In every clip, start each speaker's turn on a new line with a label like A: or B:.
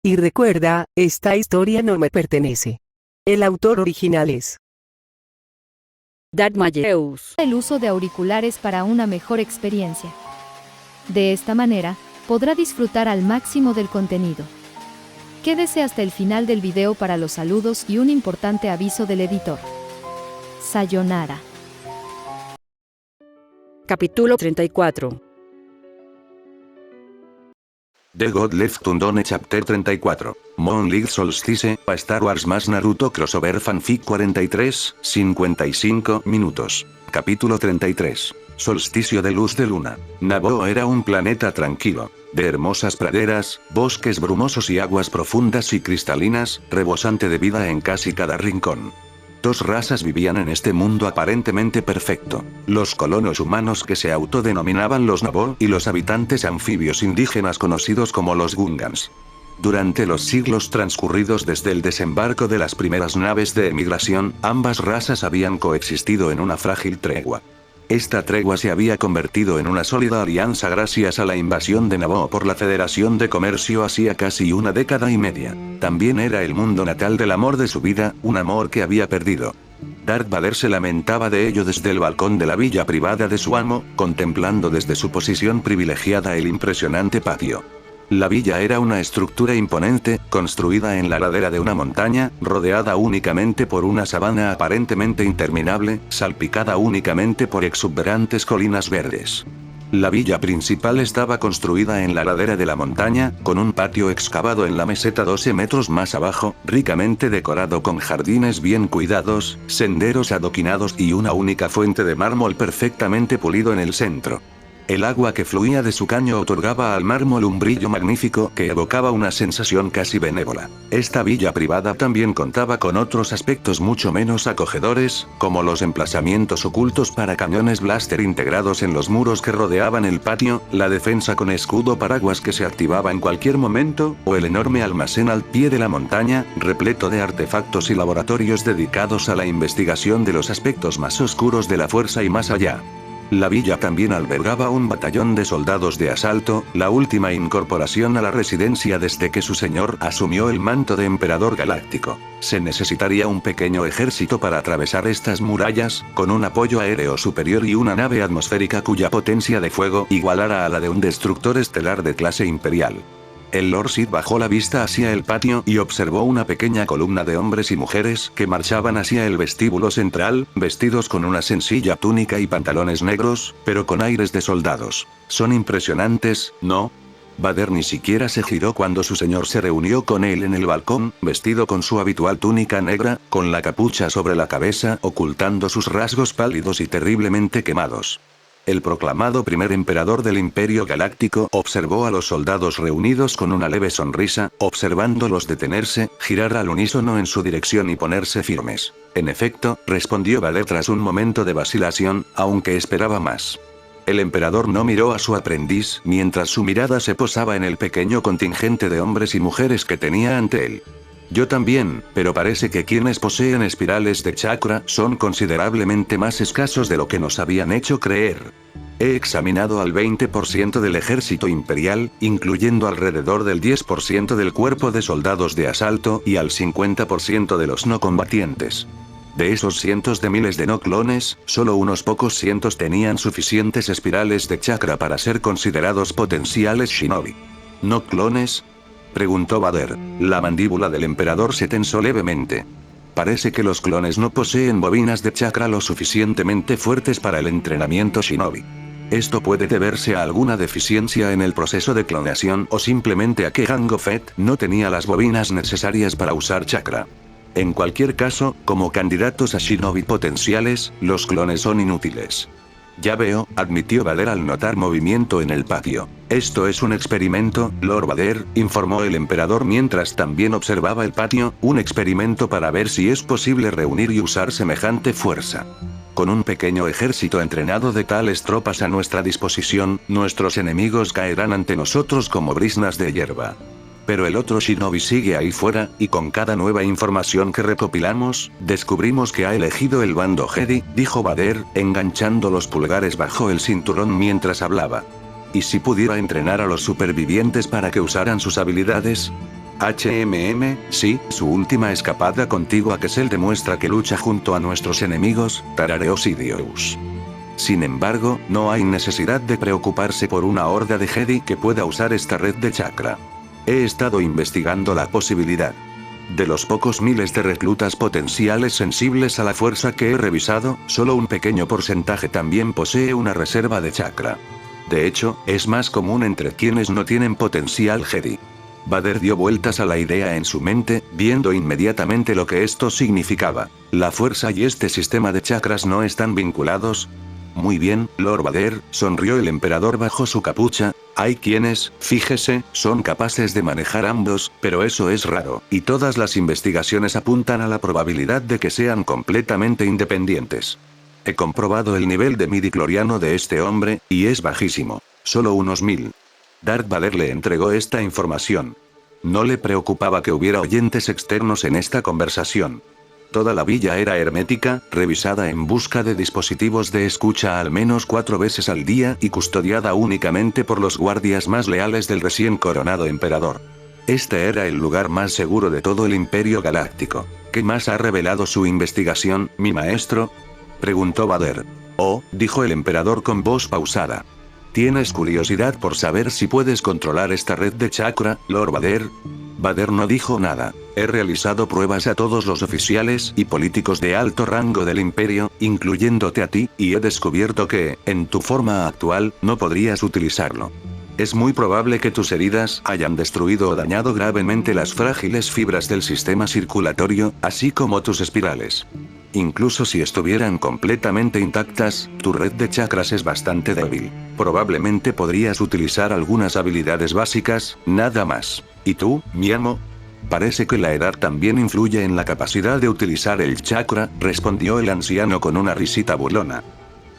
A: Y recuerda, esta historia no me pertenece. El autor original es
B: Darth Malleus.
C: El uso de auriculares para una mejor experiencia. De esta manera, podrá disfrutar al máximo del contenido. Quédese hasta el final del video para los saludos y un importante aviso del editor. Sayonara.
B: Capítulo 34.
D: The God Left Undone Chapter 34. Moonlight Solstice, a Star Wars más Naruto Crossover Fanfic 43, 55 minutos. Capítulo 33. Solsticio de luz de luna. Naboo era un planeta tranquilo, de hermosas praderas, bosques brumosos y aguas profundas y cristalinas, rebosante de vida en casi cada rincón. Dos razas vivían en este mundo aparentemente perfecto: los colonos humanos que se autodenominaban los Naboo y los habitantes anfibios indígenas conocidos como los Gungans. Durante los siglos transcurridos desde el desembarco de las primeras naves de emigración, ambas razas habían coexistido en una frágil tregua. Esta tregua se había convertido en una sólida alianza gracias a la invasión de Naboo por la Federación de Comercio hacía casi una década y media. También era el mundo natal del amor de su vida, un amor que había perdido. Darth Vader se lamentaba de ello desde el balcón de la villa privada de su amo, contemplando desde su posición privilegiada el impresionante patio. La villa era una estructura imponente, construida en la ladera de una montaña, rodeada únicamente por una sabana aparentemente interminable, salpicada únicamente por exuberantes colinas verdes. La villa principal estaba construida en la ladera de la montaña, con un patio excavado en la meseta 12 metros más abajo, ricamente decorado con jardines bien cuidados, senderos adoquinados y una única fuente de mármol perfectamente pulido en el centro. El agua que fluía de su caño otorgaba al mármol un brillo magnífico que evocaba una sensación casi benévola. Esta villa privada también contaba con otros aspectos mucho menos acogedores, como los emplazamientos ocultos para cañones blaster integrados en los muros que rodeaban el patio, la defensa con escudo paraguas que se activaba en cualquier momento, o el enorme almacén al pie de la montaña, repleto de artefactos y laboratorios dedicados a la investigación de los aspectos más oscuros de la fuerza y más allá. La villa también albergaba un batallón de soldados de asalto, la última incorporación a la residencia desde que su señor asumió el manto de emperador galáctico. Se necesitaría un pequeño ejército para atravesar estas murallas, con un apoyo aéreo superior y una nave atmosférica cuya potencia de fuego igualara a la de un destructor estelar de clase imperial. El Lord Sith bajó la vista hacia el patio y observó una pequeña columna de hombres y mujeres que marchaban hacia el vestíbulo central, vestidos con una sencilla túnica y pantalones negros, pero con aires de soldados. Son impresionantes, ¿no? Vader ni siquiera se giró cuando su señor se reunió con él en el balcón, vestido con su habitual túnica negra, con la capucha sobre la cabeza ocultando sus rasgos pálidos y terriblemente quemados. El proclamado primer emperador del Imperio Galáctico observó a los soldados reunidos con una leve sonrisa, observándolos detenerse, girar al unísono en su dirección y ponerse firmes. En efecto, respondió Vader tras un momento de vacilación, aunque esperaba más. El emperador no miró a su aprendiz mientras su mirada se posaba en el pequeño contingente de hombres y mujeres que tenía ante él. Yo también, pero parece que quienes poseen espirales de chakra son considerablemente más escasos de lo que nos habían hecho creer. He examinado al 20% del ejército imperial, incluyendo alrededor del 10% del cuerpo de soldados de asalto y al 50% de los no combatientes. De esos cientos de miles de no clones, solo unos pocos cientos tenían suficientes espirales de chakra para ser considerados potenciales shinobi. ¿No clones?, preguntó Vader. La mandíbula del emperador se tensó levemente. Parece que los clones no poseen bobinas de chakra lo suficientemente fuertes para el entrenamiento shinobi. Esto puede deberse a alguna deficiencia en el proceso de clonación o simplemente a que Jango Fett no tenía las bobinas necesarias para usar chakra. En cualquier caso, como candidatos a shinobi potenciales, los clones son inútiles. Ya veo, admitió Vader al notar movimiento en el patio. Esto es un experimento, Lord Vader, informó el emperador mientras también observaba el patio, un experimento para ver si es posible reunir y usar semejante fuerza. Con un pequeño ejército entrenado de tales tropas a nuestra disposición, nuestros enemigos caerán ante nosotros como briznas de hierba. Pero el otro shinobi sigue ahí fuera, y con cada nueva información que recopilamos, descubrimos que ha elegido el bando Jedi, dijo Vader, enganchando los pulgares bajo el cinturón mientras hablaba. ¿Y si pudiera entrenar a los supervivientes para que usaran sus habilidades? Sí, su última escapada contigo a Kessel demuestra que lucha junto a nuestros enemigos, tarareó Sidious. Sin embargo, no hay necesidad de preocuparse por una horda de Jedi que pueda usar esta red de chakra. He estado investigando la posibilidad. De los pocos miles de reclutas potenciales sensibles a la fuerza que he revisado, solo un pequeño porcentaje también posee una reserva de chakra. De hecho, es más común entre quienes no tienen potencial Jedi. Vader dio vueltas a la idea en su mente, viendo inmediatamente lo que esto significaba. ¿La fuerza y este sistema de chakras no están vinculados? Muy bien, Lord Vader, sonrió el emperador bajo su capucha. Hay quienes, fíjese, son capaces de manejar ambos, pero eso es raro, y todas las investigaciones apuntan a la probabilidad de que sean completamente independientes. He comprobado el nivel de midichloriano de este hombre, y es bajísimo. Solo unos 1000. Darth Vader le entregó esta información. No le preocupaba que hubiera oyentes externos en esta conversación. Toda la villa era hermética, revisada en busca de dispositivos de escucha al menos 4 veces al día y custodiada únicamente por los guardias más leales del recién coronado emperador. Este era el lugar más seguro de todo el Imperio Galáctico. ¿Qué más ha revelado su investigación, mi maestro?, preguntó Vader. Oh, dijo el emperador con voz pausada. ¿Tienes curiosidad por saber si puedes controlar esta red de chakra, Lord Vader? Vader no dijo nada. He realizado pruebas a todos los oficiales y políticos de alto rango del Imperio, incluyéndote a ti, y he descubierto que, en tu forma actual, no podrías utilizarlo. Es muy probable que tus heridas hayan destruido o dañado gravemente las frágiles fibras del sistema circulatorio, así como tus espirales. Incluso si estuvieran completamente intactas, tu red de chakras es bastante débil. Probablemente podrías utilizar algunas habilidades básicas, nada más. ¿Y tú, mi amo? Parece que la edad también influye en la capacidad de utilizar el chakra, respondió el anciano con una risita burlona.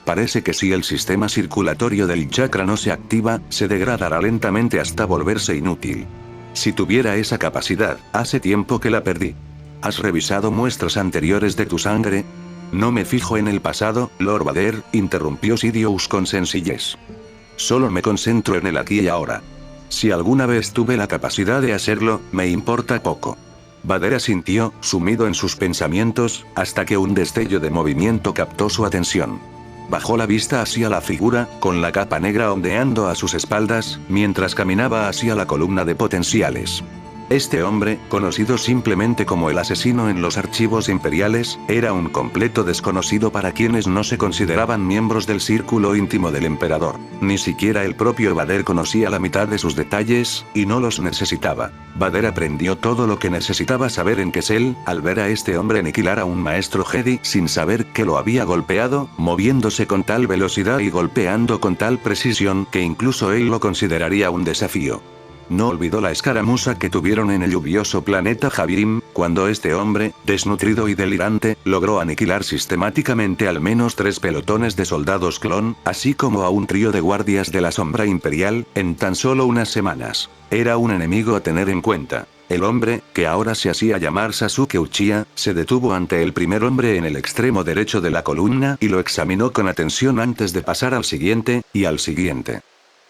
D: Parece que si el sistema circulatorio del chakra no se activa, se degradará lentamente hasta volverse inútil. Si tuviera esa capacidad, hace tiempo que la perdí. ¿Has revisado muestras anteriores de tu sangre? No me fijo en el pasado, Lord Vader, interrumpió Sidious con sencillez. Solo me concentro en el aquí y ahora. Si alguna vez tuve la capacidad de hacerlo, me importa poco. Vader asintió, sumido en sus pensamientos, hasta que un destello de movimiento captó su atención. Bajó la vista hacia la figura, con la capa negra ondeando a sus espaldas, mientras caminaba hacia la columna de potenciales. Este hombre, conocido simplemente como el asesino en los archivos imperiales, era un completo desconocido para quienes no se consideraban miembros del círculo íntimo del emperador. Ni siquiera el propio Vader conocía la mitad de sus detalles, y no los necesitaba. Vader aprendió todo lo que necesitaba saber en Kessel, al ver a este hombre aniquilar a un maestro Jedi sin saber que lo había golpeado, moviéndose con tal velocidad y golpeando con tal precisión que incluso él lo consideraría un desafío. No olvidó la escaramuza que tuvieron en el lluvioso planeta Javirim, cuando este hombre, desnutrido y delirante, logró aniquilar sistemáticamente al menos 3 pelotones de soldados clon, así como a un trío de guardias de la sombra imperial, en tan solo unas semanas. Era un enemigo a tener en cuenta. El hombre, que ahora se hacía llamar Sasuke Uchiha, se detuvo ante el primer hombre en el extremo derecho de la columna y lo examinó con atención antes de pasar al siguiente, y al siguiente.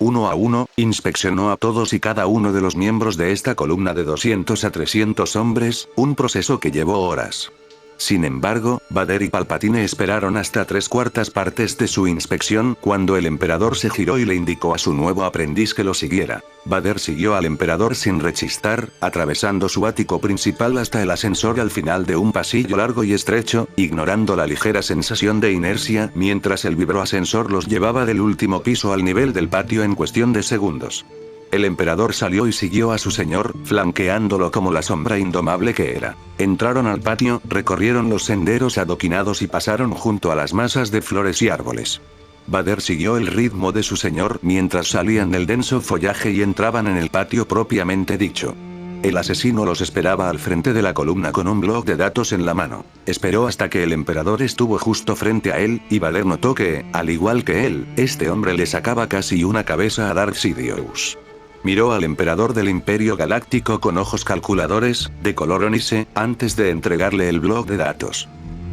D: Uno a uno, inspeccionó a todos y cada uno de los miembros de esta columna de 200 a 300 hombres, un proceso que llevó horas. Sin embargo, Vader y Palpatine esperaron hasta 3/4 partes de su inspección cuando el emperador se giró y le indicó a su nuevo aprendiz que lo siguiera. Vader siguió al emperador sin rechistar, atravesando su ático principal hasta el ascensor al final de un pasillo largo y estrecho, ignorando la ligera sensación de inercia mientras el vibroascensor los llevaba del último piso al nivel del patio en cuestión de segundos. El emperador salió y siguió a su señor, flanqueándolo como la sombra indomable que era. Entraron al patio, recorrieron los senderos adoquinados y pasaron junto a las masas de flores y árboles. Vader siguió el ritmo de su señor mientras salían del denso follaje y entraban en el patio propiamente dicho. El asesino los esperaba al frente de la columna con un bloc de datos en la mano. Esperó hasta que el emperador estuvo justo frente a él, y Vader notó que, al igual que él, este hombre le sacaba casi una cabeza a Darth Sidious. Miró al emperador del Imperio Galáctico con ojos calculadores, de color ónice, antes de entregarle el bloc de datos.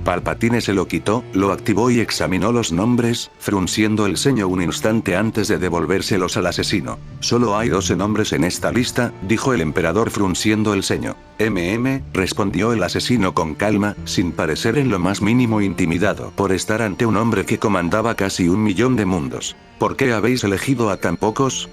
D: Palpatine se lo quitó, lo activó y examinó los nombres, frunciendo el ceño un instante antes de devolvérselos al asesino. Solo hay 12 nombres en esta lista, dijo el emperador frunciendo el ceño. Respondió el asesino con calma, sin parecer en lo más mínimo intimidado por estar ante un hombre que comandaba casi 1.000.000 de mundos. ¿Por qué habéis elegido a tan pocos?,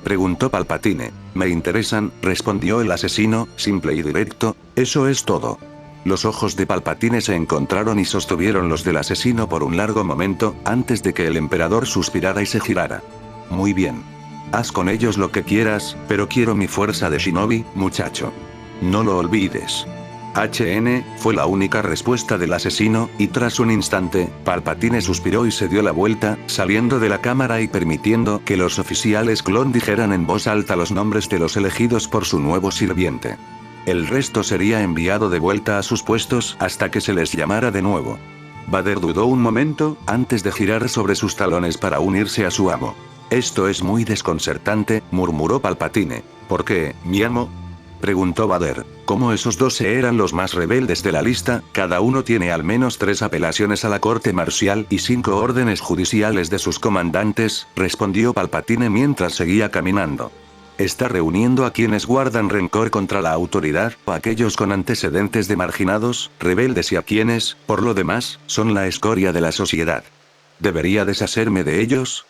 D: preguntó Palpatine. Me interesan, respondió el asesino, simple y directo, eso es todo. Los ojos de Palpatine se encontraron y sostuvieron los del asesino por un largo momento, antes de que el emperador suspirara y se girara. Muy bien. Haz con ellos lo que quieras, pero quiero mi fuerza de shinobi, muchacho. No lo olvides. Fue la única respuesta del asesino, y tras un instante, Palpatine suspiró y se dio la vuelta, saliendo de la cámara y permitiendo que los oficiales clon dijeran en voz alta los nombres de los elegidos por su nuevo sirviente. El resto sería enviado de vuelta a sus puestos hasta que se les llamara de nuevo. Vader dudó un momento, antes de girar sobre sus talones para unirse a su amo. Esto es muy desconcertante, murmuró Palpatine. ¿Por qué, mi amo?, preguntó Vader. Como esos 12 eran los más rebeldes de la lista, cada uno tiene al menos 3 apelaciones a la corte marcial y 5 órdenes judiciales de sus comandantes, respondió Palpatine mientras seguía caminando. Está reuniendo a quienes guardan rencor contra la autoridad, o aquellos con antecedentes de marginados, rebeldes y a quienes, por lo demás, son la escoria de la sociedad. ¿Debería deshacerme de ellos?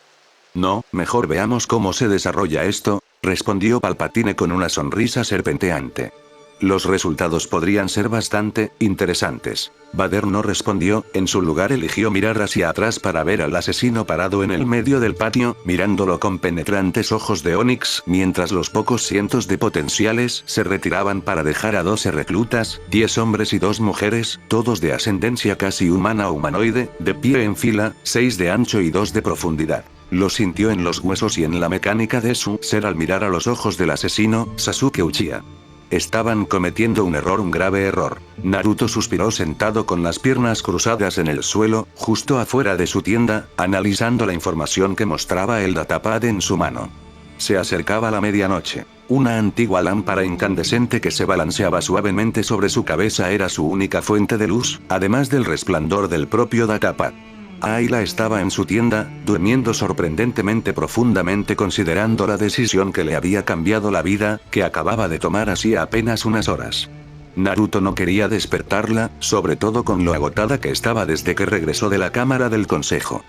D: No, mejor veamos cómo se desarrolla esto, respondió Palpatine con una sonrisa serpenteante. Los resultados podrían ser bastante interesantes. Vader no respondió, en su lugar eligió mirar hacia atrás para ver al asesino parado en el medio del patio, mirándolo con penetrantes ojos de ónix, mientras los pocos cientos de potenciales se retiraban para dejar a 12 reclutas, 10 hombres y 2 mujeres, todos de ascendencia casi humana o humanoide, de pie en fila, 6 de ancho y 2 de profundidad. Lo sintió en los huesos y en la mecánica de su ser al mirar a los ojos del asesino, Sasuke Uchiha. Estaban cometiendo un grave error. Naruto suspiró sentado con las piernas cruzadas en el suelo, justo afuera de su tienda, analizando la información que mostraba el datapad en su mano. Se acercaba la medianoche. Una antigua lámpara incandescente que se balanceaba suavemente sobre su cabeza era su única fuente de luz, además del resplandor del propio datapad. Ayla estaba en su tienda, durmiendo sorprendentemente profundamente considerando la decisión que le había cambiado la vida, que acababa de tomar hacía apenas unas horas. Naruto no quería despertarla, sobre todo con lo agotada que estaba desde que regresó de la cámara del consejo.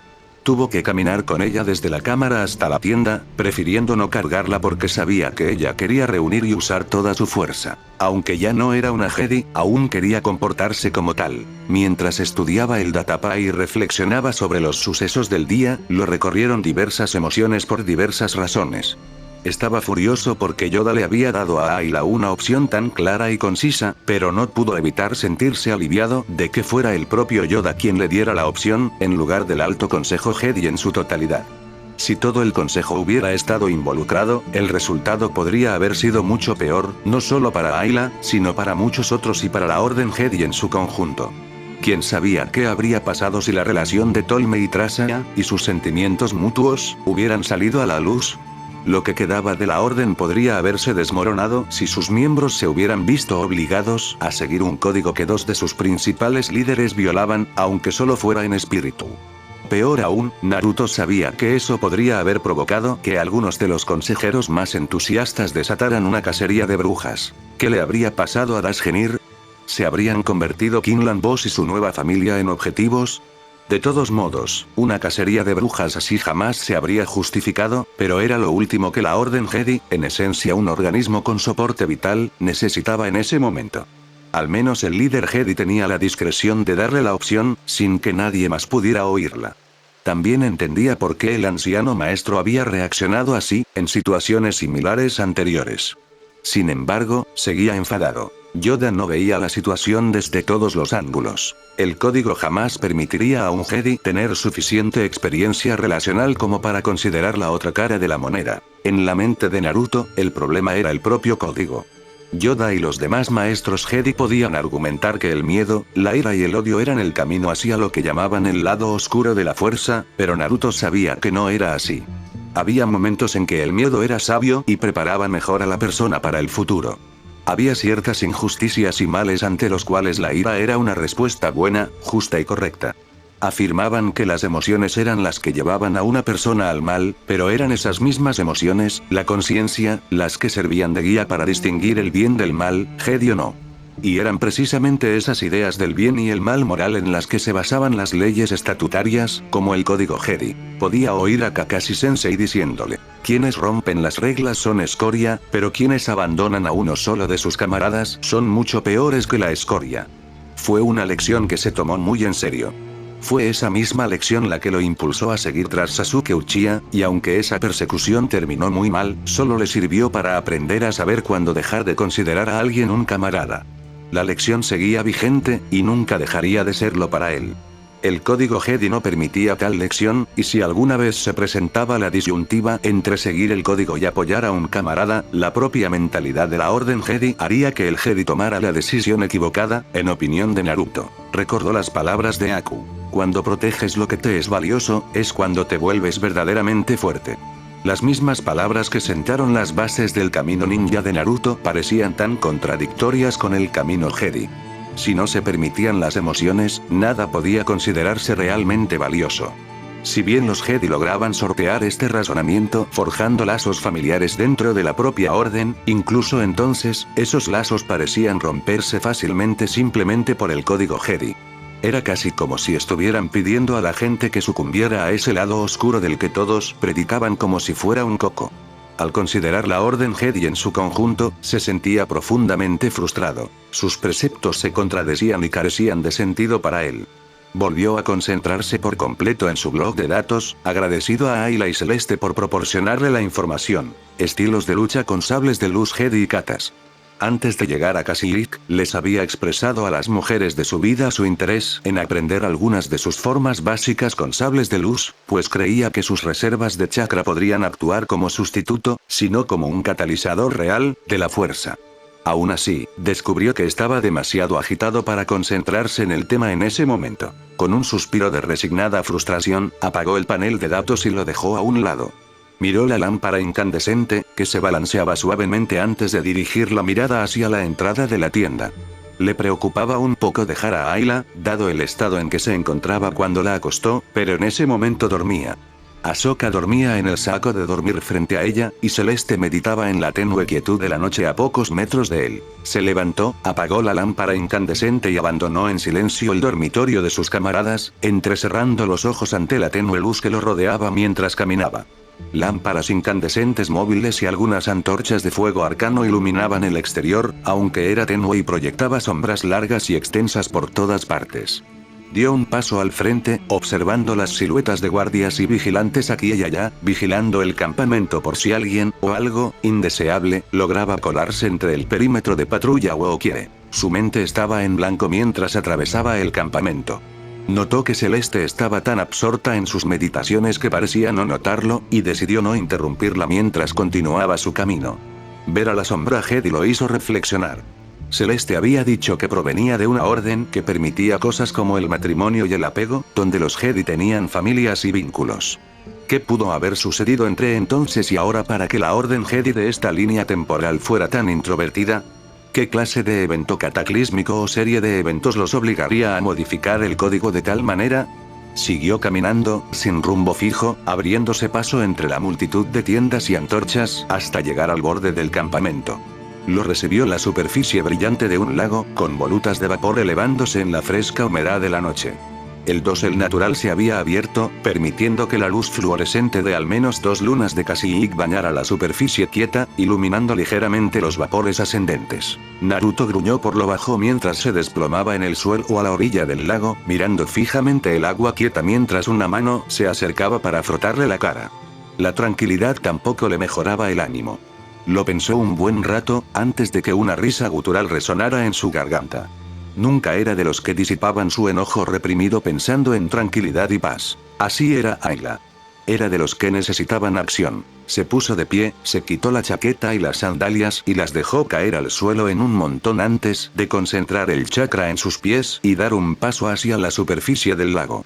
D: Tuvo que caminar con ella desde la cámara hasta la tienda, prefiriendo no cargarla porque sabía que ella quería reunir y usar toda su fuerza. Aunque ya no era una Jedi, aún quería comportarse como tal. Mientras estudiaba el datapad y reflexionaba sobre los sucesos del día, lo recorrieron diversas emociones por diversas razones. Estaba furioso porque Yoda le había dado a Ayla una opción tan clara y concisa, pero no pudo evitar sentirse aliviado de que fuera el propio Yoda quien le diera la opción, en lugar del Alto Consejo Jedi en su totalidad. Si todo el consejo hubiera estado involucrado, el resultado podría haber sido mucho peor, no solo para Ayla, sino para muchos otros y para la Orden Jedi en su conjunto. ¿Quién sabía qué habría pasado si la relación de Tolme y Trasaya, y sus sentimientos mutuos, hubieran salido a la luz? Lo que quedaba de la orden podría haberse desmoronado si sus miembros se hubieran visto obligados a seguir un código que 2 de sus principales líderes violaban, aunque solo fuera en espíritu. Peor aún, Naruto sabía que eso podría haber provocado que algunos de los consejeros más entusiastas desataran una cacería de brujas. ¿Qué le habría pasado a Dash Genir? ¿Se habrían convertido Quinlan Boss y su nueva familia en objetivos? De todos modos, una cacería de brujas así jamás se habría justificado, pero era lo último que la Orden Jedi, en esencia un organismo con soporte vital, necesitaba en ese momento. Al menos el líder Jedi tenía la discreción de darle la opción, sin que nadie más pudiera oírla. También entendía por qué el anciano maestro había reaccionado así, en situaciones similares anteriores. Sin embargo, seguía enfadado. Yoda no veía la situación desde todos los ángulos. El código jamás permitiría a un Jedi tener suficiente experiencia relacional como para considerar la otra cara de la moneda. En la mente de Naruto, el problema era el propio código. Yoda y los demás maestros Jedi podían argumentar que el miedo, la ira y el odio eran el camino hacia lo que llamaban el lado oscuro de la fuerza, pero Naruto sabía que no era así. Había momentos en que el miedo era sabio y preparaba mejor a la persona para el futuro. Había ciertas injusticias y males ante los cuales la ira era una respuesta buena, justa y correcta. Afirmaban que las emociones eran las que llevaban a una persona al mal, pero eran esas mismas emociones, la conciencia, las que servían de guía para distinguir el bien del mal, Jedi o no. Y eran precisamente esas ideas del bien y el mal moral en las que se basaban las leyes estatutarias, como el Código Jedi. Podía oír a Kakashi Sensei diciéndole: quienes rompen las reglas son escoria, pero quienes abandonan a uno solo de sus camaradas son mucho peores que la escoria. Fue una lección que se tomó muy en serio. Fue esa misma lección la que lo impulsó a seguir tras Sasuke Uchiha, y aunque esa persecución terminó muy mal, solo le sirvió para aprender a saber cuándo dejar de considerar a alguien un camarada. La lección seguía vigente, y nunca dejaría de serlo para él. El Código Jedi no permitía tal lección, y si alguna vez se presentaba la disyuntiva entre seguir el código y apoyar a un camarada, la propia mentalidad de la Orden Jedi haría que el Jedi tomara la decisión equivocada, en opinión de Naruto. Recordó las palabras de Aku: cuando proteges lo que te es valioso, es cuando te vuelves verdaderamente fuerte. Las mismas palabras que sentaron las bases del camino ninja de Naruto parecían tan contradictorias con el camino Jedi. Si no se permitían las emociones, nada podía considerarse realmente valioso. Si bien los Jedi lograban sortear este razonamiento forjando lazos familiares dentro de la propia orden, incluso entonces, esos lazos parecían romperse fácilmente simplemente por el Código Jedi. Era casi como si estuvieran pidiendo a la gente que sucumbiera a ese lado oscuro del que todos predicaban como si fuera un coco. Al considerar la Orden Jedi en su conjunto, se sentía profundamente frustrado. Sus preceptos se contradecían y carecían de sentido para él. Volvió a concentrarse por completo en su blog de datos, agradecido a Ayla y Celeste por proporcionarle la información. Estilos de lucha con sables de luz Jedi y katas. Antes de llegar a Kashyyyk, les había expresado a las mujeres de su vida su interés en aprender algunas de sus formas básicas con sables de luz, pues creía que sus reservas de chakra podrían actuar como sustituto, si no como un catalizador real, de la fuerza. Aún así, descubrió que estaba demasiado agitado para concentrarse en el tema en ese momento. Con un suspiro de resignada frustración, apagó el panel de datos y lo dejó a un lado. Miró la lámpara incandescente, que se balanceaba suavemente antes de dirigir la mirada hacia la entrada de la tienda. Le preocupaba un poco dejar a Ayla, dado el estado en que se encontraba cuando la acostó, pero en ese momento dormía. Ahsoka dormía en el saco de dormir frente a ella, y Celeste meditaba en la tenue quietud de la noche a pocos metros de él. Se levantó, apagó la lámpara incandescente y abandonó en silencio el dormitorio de sus camaradas, entrecerrando los ojos ante la tenue luz que lo rodeaba mientras caminaba. Lámparas incandescentes móviles y algunas antorchas de fuego arcano iluminaban el exterior, aunque era tenue y proyectaba sombras largas y extensas por todas partes. Dio un paso al frente, observando las siluetas de guardias y vigilantes aquí y allá, vigilando el campamento por si alguien, o algo, indeseable, lograba colarse entre el perímetro de patrulla o quiere. Su mente estaba en blanco mientras atravesaba el campamento. Notó que Celeste estaba tan absorta en sus meditaciones que parecía no notarlo, y decidió no interrumpirla mientras continuaba su camino. Ver a la sombra Jedi lo hizo reflexionar. Celeste había dicho que provenía de una orden que permitía cosas como el matrimonio y el apego, donde los Jedi tenían familias y vínculos. ¿Qué pudo haber sucedido entre entonces y ahora para que la orden Jedi de esta línea temporal fuera tan introvertida? ¿Qué clase de evento cataclísmico o serie de eventos los obligaría a modificar el código de tal manera? Siguió caminando, sin rumbo fijo, abriéndose paso entre la multitud de tiendas y antorchas, hasta llegar al borde del campamento. Lo recibió la superficie brillante de un lago, con volutas de vapor elevándose en la fresca humedad de la noche. El dosel natural se había abierto, permitiendo que la luz fluorescente de al menos 2 lunas de Kashyyyk bañara la superficie quieta, iluminando ligeramente los vapores ascendentes. Naruto gruñó por lo bajo mientras se desplomaba en el suelo a la orilla del lago, mirando fijamente el agua quieta mientras una mano se acercaba para frotarle la cara. La tranquilidad tampoco le mejoraba el ánimo. Lo pensó un buen rato, antes de que una risa gutural resonara en su garganta. Nunca era de los que disipaban su enojo reprimido pensando en tranquilidad y paz. Así era Ayla. Era de los que necesitaban acción. Se puso de pie, se quitó la chaqueta y las sandalias y las dejó caer al suelo en un montón antes de concentrar el chakra en sus pies y dar un paso hacia la superficie del lago.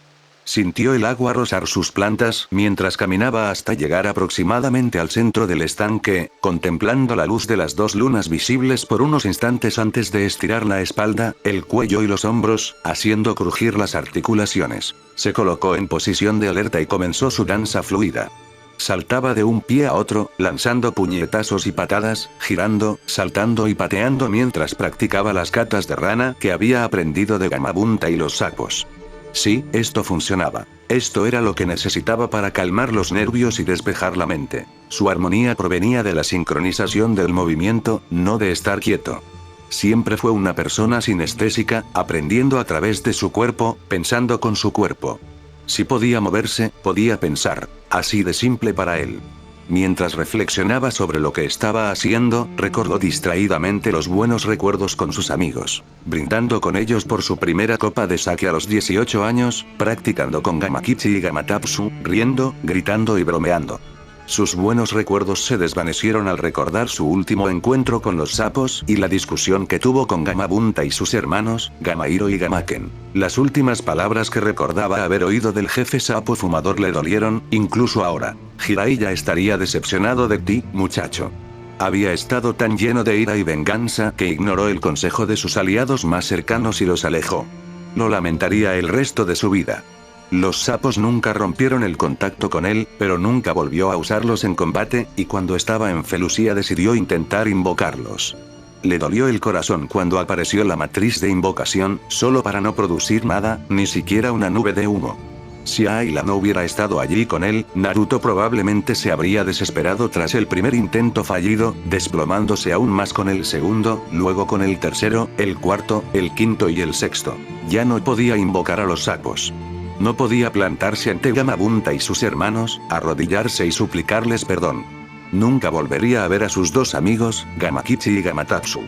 D: Sintió el agua rozar sus plantas mientras caminaba hasta llegar aproximadamente al centro del estanque, contemplando la luz de las dos lunas visibles por unos instantes antes de estirar la espalda, el cuello y los hombros, haciendo crujir las articulaciones. Se colocó en posición de alerta y comenzó su danza fluida. Saltaba de un pie a otro, lanzando puñetazos y patadas, girando, saltando y pateando mientras practicaba las catas de rana que había aprendido de Gamabunta y los sapos. Sí, esto funcionaba. Esto era lo que necesitaba para calmar los nervios y despejar la mente. Su armonía provenía de la sincronización del movimiento, no de estar quieto. Siempre fue una persona sinestésica, aprendiendo a través de su cuerpo, pensando con su cuerpo. Si podía moverse, podía pensar. Así de simple para él. Mientras reflexionaba sobre lo que estaba haciendo, recordó distraídamente los buenos recuerdos con sus amigos, brindando con ellos por su primera copa de sake a los 18 años, practicando con Gamakichi y Gamatapsu, riendo, gritando y bromeando. Sus buenos recuerdos se desvanecieron al recordar su último encuentro con los sapos y la discusión que tuvo con Gamabunta y sus hermanos, Gamahiro y Gamaken. Las últimas palabras que recordaba haber oído del jefe sapo fumador le dolieron, incluso ahora. Jiraiya estaría decepcionado de ti, muchacho. Había estado tan lleno de ira y venganza que ignoró el consejo de sus aliados más cercanos y los alejó. Lo lamentaría el resto de su vida. Los sapos nunca rompieron el contacto con él, pero nunca volvió a usarlos en combate, y cuando estaba en Felucia decidió intentar invocarlos. Le dolió el corazón cuando apareció la matriz de invocación, solo para no producir nada, ni siquiera una nube de humo. Si Ayla no hubiera estado allí con él, Naruto probablemente se habría desesperado tras el primer intento fallido, desplomándose aún más con el segundo, luego con el tercero, el cuarto, el quinto y el sexto. Ya no podía invocar a los sapos. No podía plantarse ante Gamabunta y sus hermanos, arrodillarse y suplicarles perdón. Nunca volvería a ver a sus dos amigos, Gamakichi y Gamatapsu.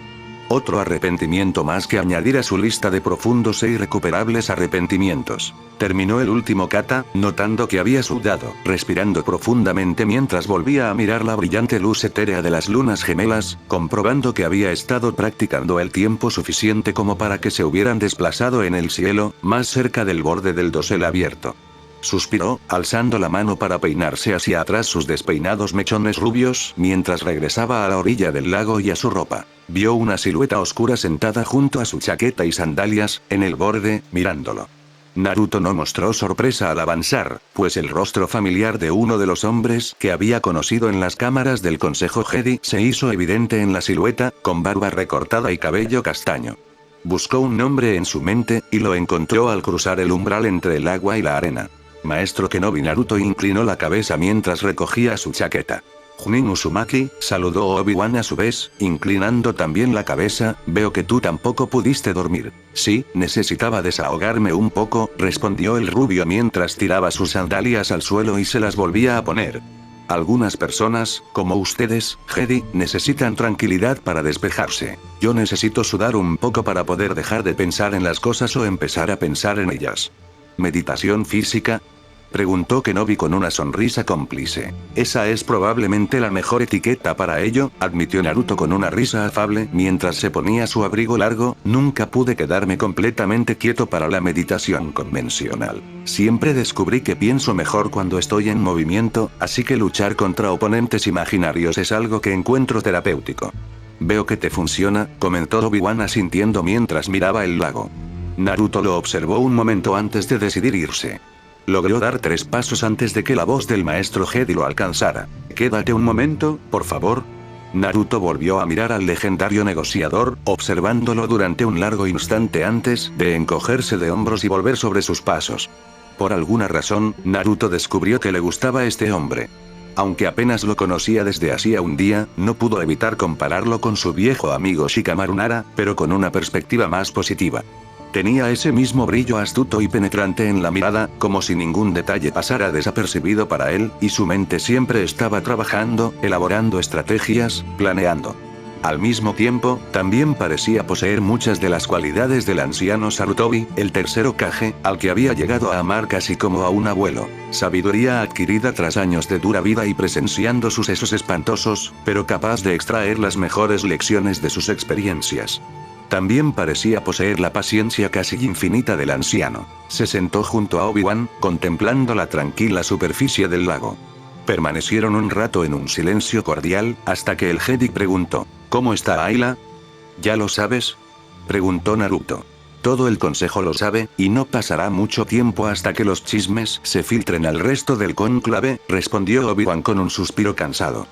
D: Otro arrepentimiento más que añadir a su lista de profundos e irrecuperables arrepentimientos. Terminó el último kata, notando que había sudado, respirando profundamente mientras volvía a mirar la brillante luz etérea de las lunas gemelas, comprobando que había estado practicando el tiempo suficiente como para que se hubieran desplazado en el cielo, más cerca del borde del dosel abierto. Suspiró, alzando la mano para peinarse hacia atrás sus despeinados mechones rubios, mientras regresaba a la orilla del lago y a su ropa. Vio una silueta oscura sentada junto a su chaqueta y sandalias, en el borde, mirándolo. Naruto no mostró sorpresa al avanzar, pues el rostro familiar de uno de los hombres que había conocido en las cámaras del Consejo Jedi se hizo evidente en la silueta, con barba recortada y cabello castaño. Buscó un nombre en su mente, y lo encontró al cruzar el umbral entre el agua y la arena. Maestro Kenobi. Naruto inclinó la cabeza mientras recogía su chaqueta. Junin Uzumaki, saludó Obi-Wan a su vez, inclinando también la cabeza. Veo que tú tampoco pudiste dormir. Sí, necesitaba desahogarme un poco, respondió el rubio mientras tiraba sus sandalias al suelo y se las volvía a poner. Algunas personas, como ustedes, Jedi, necesitan tranquilidad para despejarse. Yo necesito sudar un poco para poder dejar de pensar en las cosas o empezar a pensar en ellas. ¿Meditación física?, preguntó Kenobi con una sonrisa cómplice. Esa es probablemente la mejor etiqueta para ello, admitió Naruto con una risa afable mientras se ponía su abrigo largo. Nunca pude quedarme completamente quieto para la meditación convencional. Siempre descubrí que pienso mejor cuando estoy en movimiento, así que luchar contra oponentes imaginarios es algo que encuentro terapéutico. Veo que te funciona, comentó Obi-Wan asintiendo mientras miraba el lago. Naruto lo observó un momento antes de decidir irse. Logró dar 3 pasos antes de que la voz del maestro Jedi lo alcanzara. Quédate un momento, por favor. Naruto volvió a mirar al legendario negociador, observándolo durante un largo instante antes de encogerse de hombros y volver sobre sus pasos. Por alguna razón, Naruto descubrió que le gustaba este hombre. Aunque apenas lo conocía desde hacía un día, no pudo evitar compararlo con su viejo amigo Shikamaru Nara, pero con una perspectiva más positiva. Tenía ese mismo brillo astuto y penetrante en la mirada, como si ningún detalle pasara desapercibido para él, y su mente siempre estaba trabajando, elaborando estrategias, planeando. Al mismo tiempo, también parecía poseer muchas de las cualidades del anciano Sarutobi, el tercer Hokage, al que había llegado a amar casi como a un abuelo. Sabiduría adquirida tras años de dura vida y presenciando sucesos espantosos, pero capaz de extraer las mejores lecciones de sus experiencias. También parecía poseer la paciencia casi infinita del anciano. Se sentó junto a Obi-Wan, contemplando la tranquila superficie del lago. Permanecieron un rato en un silencio cordial, hasta que el Jedi preguntó, ¿cómo está Ayla? ¿Ya lo sabes?, preguntó Naruto. Todo el consejo lo sabe, y no pasará mucho tiempo hasta que los chismes se filtren al resto del cónclave, respondió Obi-Wan con un suspiro cansado.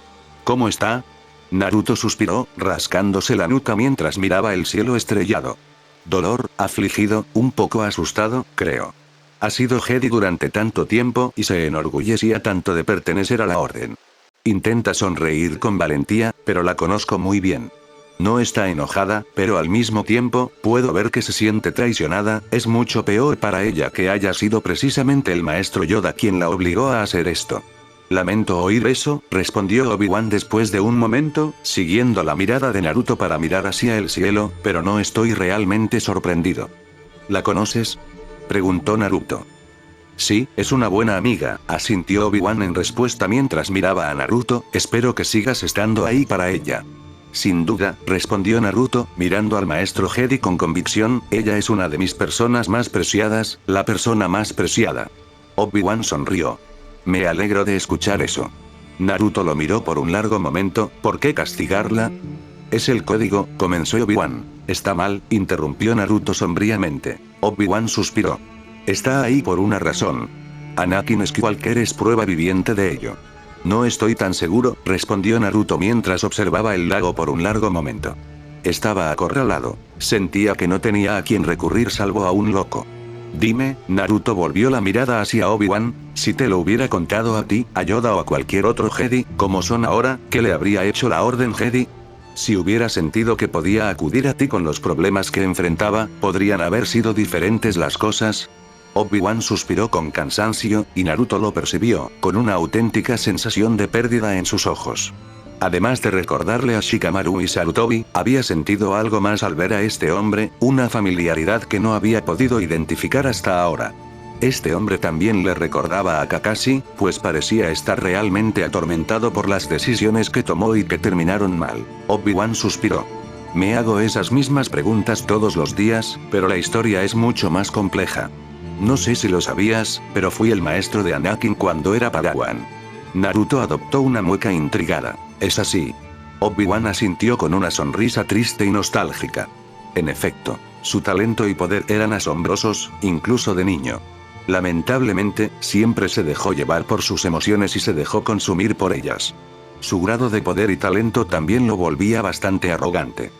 D: ¿Cómo está? Naruto suspiró, rascándose la nuca mientras miraba el cielo estrellado. Dolor, afligido, un poco asustado, creo. Ha sido Jedi durante tanto tiempo y se enorgullecía tanto de pertenecer a la orden. Intenta sonreír con valentía, pero la conozco muy bien. No está enojada, pero al mismo tiempo, puedo ver que se siente traicionada. Es mucho peor para ella que haya sido precisamente el maestro Yoda quien la obligó a hacer esto. Lamento oír eso, respondió Obi-Wan después de un momento, siguiendo la mirada de Naruto para mirar hacia el cielo, pero no estoy realmente sorprendido. ¿La conoces?, preguntó Naruto. Sí, es una buena amiga, asintió Obi-Wan en respuesta mientras miraba a Naruto. Espero que sigas estando ahí para ella. Sin duda, respondió Naruto, mirando al maestro Jedi con convicción. Ella es una de mis personas más preciadas, la persona más preciada. Obi-Wan sonrió. Me alegro de escuchar eso. Naruto lo miró por un largo momento. ¿Por qué castigarla? Es el código, comenzó Obi-Wan. Está mal, interrumpió Naruto sombríamente. Obi-Wan suspiró. Está ahí por una razón. Anakin Skywalker es prueba viviente de ello. No estoy tan seguro, respondió Naruto mientras observaba el lago por un largo momento. Estaba acorralado. Sentía que no tenía a quien recurrir salvo a un loco. Dime, Naruto volvió la mirada hacia Obi-Wan, si te lo hubiera contado a ti, a Yoda o a cualquier otro Jedi, como son ahora, ¿qué le habría hecho la Orden Jedi? Si hubiera sentido que podía acudir a ti con los problemas que enfrentaba, ¿podrían haber sido diferentes las cosas? Obi-Wan suspiró con cansancio, y Naruto lo percibió, con una auténtica sensación de pérdida en sus ojos. Además de recordarle a Shikamaru y Sarutobi, había sentido algo más al ver a este hombre, una familiaridad que no había podido identificar hasta ahora. Este hombre también le recordaba a Kakashi, pues parecía estar realmente atormentado por las decisiones que tomó y que terminaron mal. Obi-Wan suspiró. Me hago esas mismas preguntas todos los días, pero la historia es mucho más compleja. No sé si lo sabías, pero fui el maestro de Anakin cuando era Padawan. Naruto adoptó una mueca intrigada. ¿Es así? Obi-Wan asintió con una sonrisa triste y nostálgica. En efecto, su talento y poder eran asombrosos, incluso de niño. Lamentablemente, siempre se dejó llevar por sus emociones y se dejó consumir por ellas. Su grado de poder y talento también lo volvía bastante arrogante.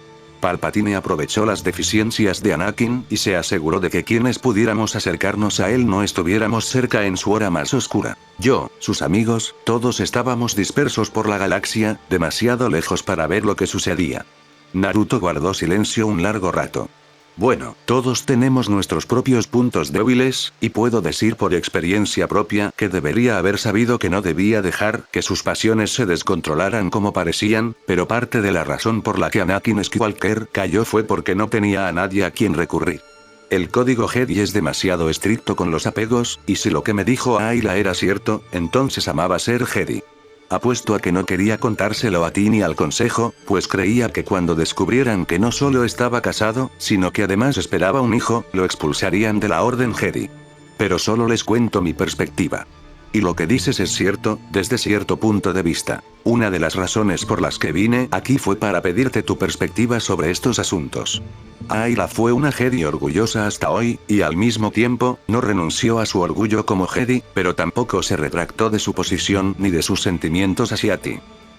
D: Palpatine aprovechó las deficiencias de Anakin y se aseguró de que quienes pudiéramos acercarnos a él no estuviéramos cerca en su hora más oscura. Yo, sus amigos, todos estábamos dispersos por la galaxia, demasiado lejos para ver lo que sucedía. Naruto guardó silencio un largo rato. Bueno, todos tenemos nuestros propios puntos débiles, y puedo decir por experiencia propia que debería haber sabido que no debía dejar que sus pasiones se descontrolaran como parecían, pero parte de la razón por la que Anakin Skywalker cayó fue porque no tenía a nadie a quien recurrir. El código Jedi es demasiado estricto con los apegos, y si lo que me dijo Ayla era cierto, entonces amaba ser Jedi. Apuesto a que no quería contárselo a ti ni al consejo, pues creía que cuando descubrieran que no solo estaba casado, sino que además esperaba un hijo, lo expulsarían de la Orden Jedi. Pero solo les cuento mi perspectiva. Y lo que dices es cierto, desde cierto punto de vista. Una de las razones por las que vine aquí fue para pedirte tu perspectiva sobre estos asuntos. Ayla fue una Jedi orgullosa hasta hoy, y al mismo tiempo, no renunció a su orgullo como Jedi, pero tampoco se retractó de su posición ni de sus sentimientos hacia ti.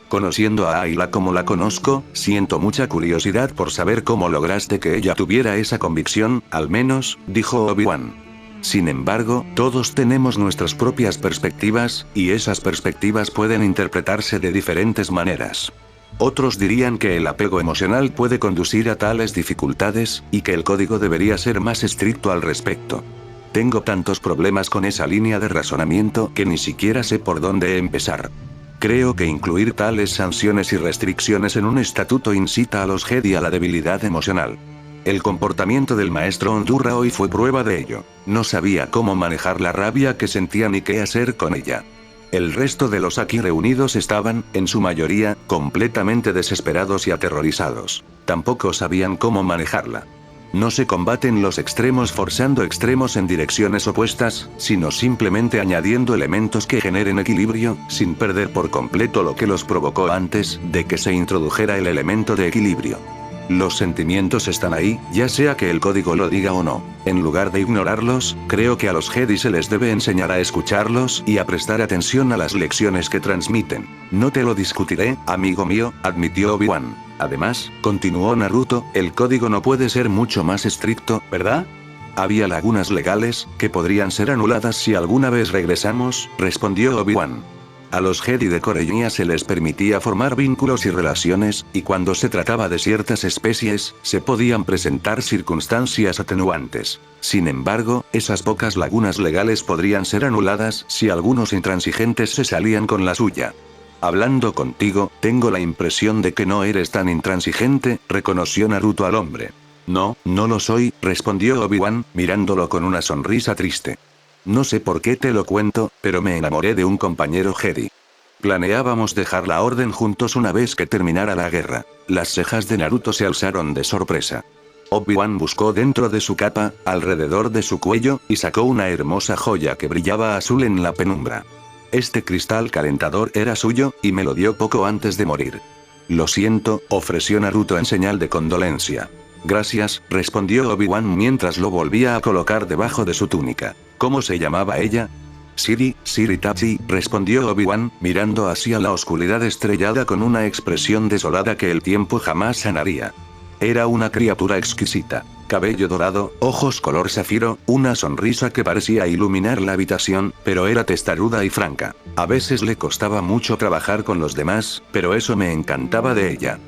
D: Conociendo a Ayla como la conozco, siento mucha curiosidad por saber cómo lograste que ella tuviera esa convicción, al menos, dijo Obi-Wan. Sin embargo, todos tenemos nuestras propias perspectivas, y esas perspectivas pueden interpretarse de diferentes maneras. Otros dirían que el apego emocional puede conducir a tales dificultades, y que el código debería ser más estricto al respecto. Tengo tantos problemas con esa línea de razonamiento que ni siquiera sé por dónde empezar. Creo que incluir tales sanciones y restricciones en un estatuto incita a los Jedi a la debilidad emocional. El comportamiento del maestro Ondurra hoy fue prueba de ello. No sabía cómo manejar la rabia que sentía ni qué hacer con ella. El resto de los aquí reunidos estaban, en su mayoría, completamente desesperados y aterrorizados. Tampoco sabían cómo manejarla. No se combaten los extremos forzando extremos en direcciones opuestas, sino simplemente añadiendo elementos que generen equilibrio, sin perder por completo lo que los provocó antes de que se introdujera el elemento de equilibrio. Los sentimientos están ahí, ya sea que el código lo diga o no. En lugar de ignorarlos, creo que a los Jedi se les debe enseñar a escucharlos y a prestar atención a las lecciones que transmiten. No te lo discutiré, amigo mío, admitió Obi-Wan. Además, continuó Naruto, el código no puede ser mucho más estricto, ¿verdad? Había lagunas legales, que podrían ser anuladas si alguna vez regresamos, respondió Obi-Wan. A los Jedi de Corellia se les permitía formar vínculos y relaciones, y cuando se trataba de ciertas especies, se podían presentar circunstancias atenuantes. Sin embargo, esas pocas lagunas legales podrían ser anuladas si algunos intransigentes se salían con la suya. Hablando contigo, tengo la impresión de que no eres tan intransigente, reconoció Naruto al hombre. No, no lo soy, respondió Obi-Wan, mirándolo con una sonrisa triste. No sé por qué te lo cuento, pero me enamoré de un compañero Jedi. Planeábamos dejar la orden juntos una vez que terminara la guerra. Las cejas de Naruto se alzaron de sorpresa. Obi-Wan buscó dentro de su capa, alrededor de su cuello, y sacó una hermosa joya que brillaba azul en la penumbra. Este cristal calentador era suyo, y me lo dio poco antes de morir. Lo siento, ofreció Naruto en señal de condolencia. Gracias, respondió Obi-Wan mientras lo volvía a colocar debajo de su túnica. ¿Cómo se llamaba ella? Siri Tachi, respondió Obi-Wan, mirando hacia la oscuridad estrellada con una expresión desolada que el tiempo jamás sanaría. Era una criatura exquisita. Cabello dorado, ojos color zafiro, una sonrisa que parecía iluminar la habitación, pero era testaruda y franca. A veces le costaba mucho trabajar con los demás, pero eso me encantaba de ella.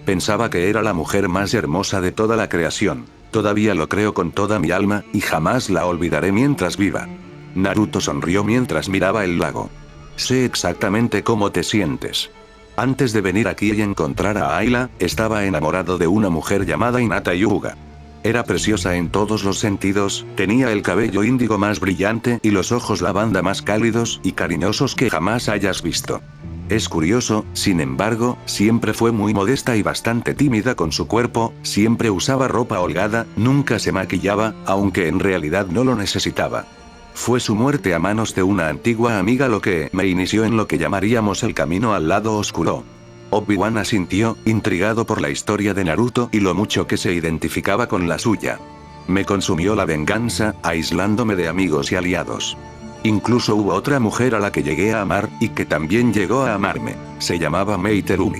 D: Pensaba que era la mujer más hermosa de toda la creación. Todavía lo creo con toda mi alma, y jamás la olvidaré mientras viva. Naruto sonrió mientras miraba el lago. Sé exactamente cómo te sientes. Antes de venir aquí y encontrar a Ayla, estaba enamorado de una mujer llamada Hinata Hyuga. Era preciosa en todos los sentidos, tenía el cabello índigo más brillante y los ojos lavanda más cálidos y cariñosos que jamás hayas visto. Es curioso, sin embargo, siempre fue muy modesta y bastante tímida con su cuerpo, siempre usaba ropa holgada, nunca se maquillaba, aunque en realidad no lo necesitaba. Fue su muerte a manos de una antigua amiga lo que me inició en lo que llamaríamos el camino al lado oscuro. Obi-Wan asintió, intrigado por la historia de Naruto y lo mucho que se identificaba con la suya. Me consumió la venganza, aislándome de amigos y aliados. Incluso hubo otra mujer a la que llegué a amar, y que también llegó a amarme. Se llamaba Mei Terumi.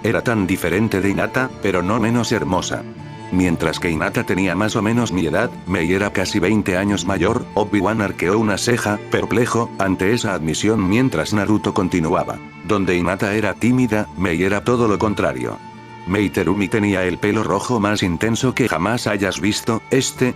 D: Era tan diferente de Hinata, pero no menos hermosa. Mientras que Hinata tenía más o menos mi edad, Mei era casi 20 años mayor. Obi-Wan arqueó una ceja, perplejo, ante esa admisión mientras Naruto continuaba. Donde Hinata era tímida, Mei era todo lo contrario. Mei Terumi tenía el pelo rojo más intenso que jamás hayas visto.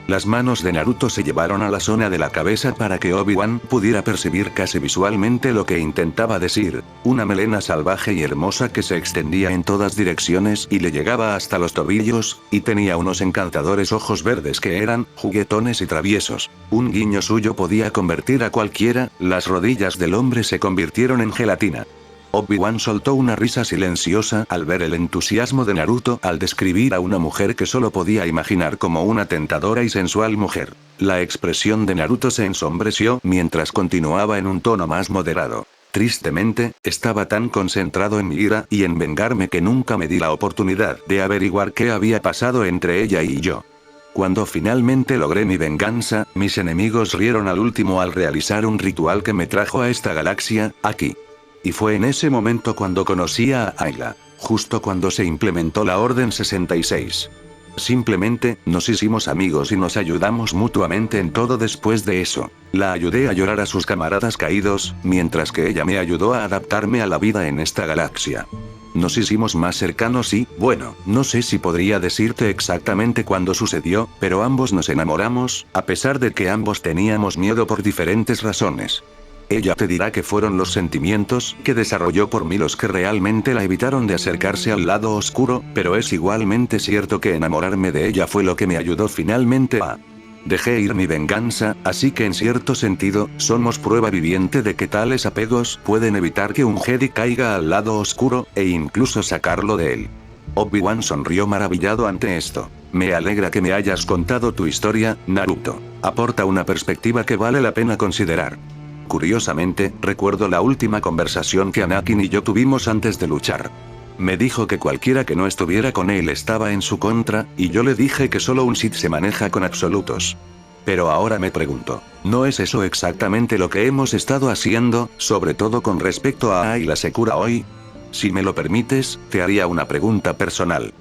D: Las manos de Naruto se llevaron a la zona de la cabeza para que Obi-Wan pudiera percibir casi visualmente lo que intentaba decir. Una melena salvaje y hermosa que se extendía en todas direcciones y le llegaba hasta los tobillos, y tenía unos encantadores ojos verdes que eran juguetones y traviesos. Un guiño suyo podía convertir a cualquiera. Las rodillas del hombre se convirtieron en gelatina. Obi-Wan soltó una risa silenciosa al ver el entusiasmo de Naruto al describir a una mujer que solo podía imaginar como una tentadora y sensual mujer. La expresión de Naruto se ensombreció mientras continuaba en un tono más moderado. Tristemente, estaba tan concentrado en mi ira y en vengarme que nunca me di la oportunidad de averiguar qué había pasado entre ella y yo. Cuando finalmente logré mi venganza, mis enemigos rieron al último al realizar un ritual que me trajo a esta galaxia, aquí. Y fue en ese momento cuando conocí a Ayla, justo cuando se implementó la Orden 66. Simplemente, nos hicimos amigos y nos ayudamos mutuamente en todo después de eso. La ayudé a llorar a sus camaradas caídos, mientras que ella me ayudó a adaptarme a la vida en esta galaxia. Nos hicimos más cercanos y, bueno, no sé si podría decirte exactamente cuándo sucedió, pero ambos nos enamoramos, a pesar de que ambos teníamos miedo por diferentes razones. Ella te dirá que fueron los sentimientos que desarrolló por mí los que realmente la evitaron de acercarse al lado oscuro, pero es igualmente cierto que enamorarme de ella fue lo que me ayudó finalmente a Dejé ir mi venganza, así que en cierto sentido, somos prueba viviente de que tales apegos pueden evitar que un Jedi caiga al lado oscuro, e incluso sacarlo de él. Obi-Wan sonrió maravillado ante esto. Me alegra que me hayas contado tu historia, Naruto. Aporta una perspectiva que vale la pena considerar. Curiosamente, recuerdo la última conversación que Anakin y yo tuvimos antes de luchar. Me dijo que cualquiera que no estuviera con él estaba en su contra, y yo le dije que solo un Sith se maneja con absolutos. Pero ahora me pregunto, ¿no es eso exactamente lo que hemos estado haciendo, sobre todo con respecto a Ayla Secura hoy? Si me lo permites, te haría una pregunta personal.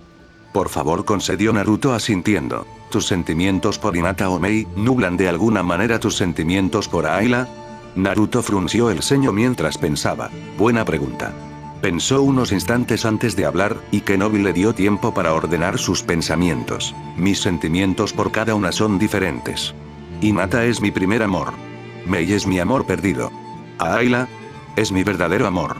D: Por favor, concedió Naruto asintiendo. ¿Tus sentimientos por Hinata o Mei nublan de alguna manera tus sentimientos por Ayla? Naruto frunció el ceño mientras pensaba. Buena pregunta. Pensó unos instantes antes de hablar, y Kenobi le dio tiempo para ordenar sus pensamientos. Mis sentimientos por cada una son diferentes. Hinata es mi primer amor. Mei es mi amor perdido. Ayla es mi verdadero amor.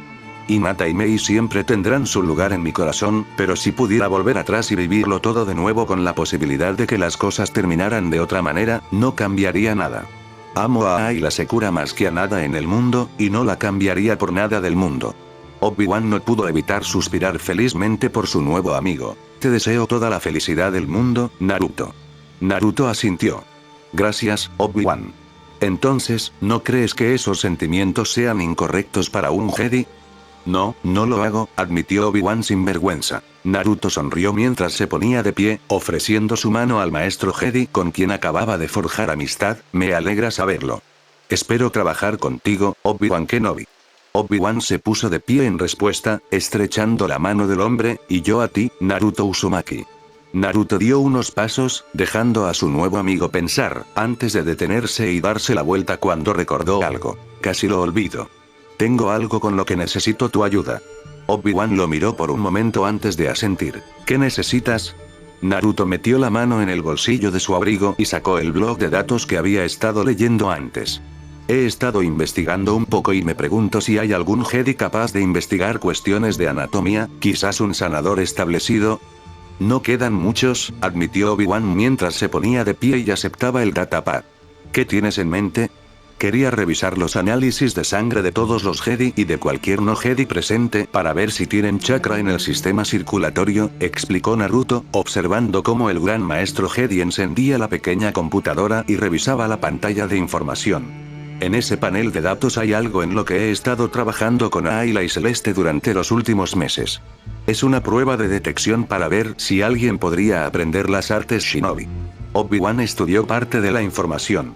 D: Hinata y Mei siempre tendrán su lugar en mi corazón, pero si pudiera volver atrás y vivirlo todo de nuevo con la posibilidad de que las cosas terminaran de otra manera, no cambiaría nada. Amo a Ayla Secura más que a nada en el mundo, y no la cambiaría por nada del mundo. Obi-Wan no pudo evitar suspirar felizmente por su nuevo amigo. Te deseo toda la felicidad del mundo, Naruto. Naruto asintió. Gracias, Obi-Wan. Entonces, ¿no crees que esos sentimientos sean incorrectos para un Jedi? No, no lo hago, admitió Obi-Wan sin vergüenza. Naruto sonrió mientras se ponía de pie, ofreciendo su mano al maestro Jedi con quien acababa de forjar amistad. Me alegra saberlo. Espero trabajar contigo, Obi-Wan Kenobi. Obi-Wan se puso de pie en respuesta, estrechando la mano del hombre, y yo a ti, Naruto Uzumaki. Naruto dio unos pasos, dejando a su nuevo amigo pensar, antes de detenerse y darse la vuelta cuando recordó algo. Casi lo olvido. Tengo algo con lo que necesito tu ayuda. Obi-Wan lo miró por un momento antes de asentir. ¿Qué necesitas? Naruto metió la mano en el bolsillo de su abrigo y sacó el blog de datos que había estado leyendo antes. He estado investigando un poco y me pregunto si hay algún Jedi capaz de investigar cuestiones de anatomía, quizás un sanador establecido. No quedan muchos, admitió Obi-Wan mientras se ponía de pie y aceptaba el datapad. ¿Qué tienes en mente? Quería revisar los análisis de sangre de todos los Jedi y de cualquier no Jedi presente para ver si tienen chakra en el sistema circulatorio, explicó Naruto, observando cómo el gran maestro Jedi encendía la pequeña computadora y revisaba la pantalla de información. En ese panel de datos hay algo en lo que he estado trabajando con Ayla y Celeste durante los últimos meses. Es una prueba de detección para ver si alguien podría aprender las artes Shinobi. Obi-Wan estudió parte de la información.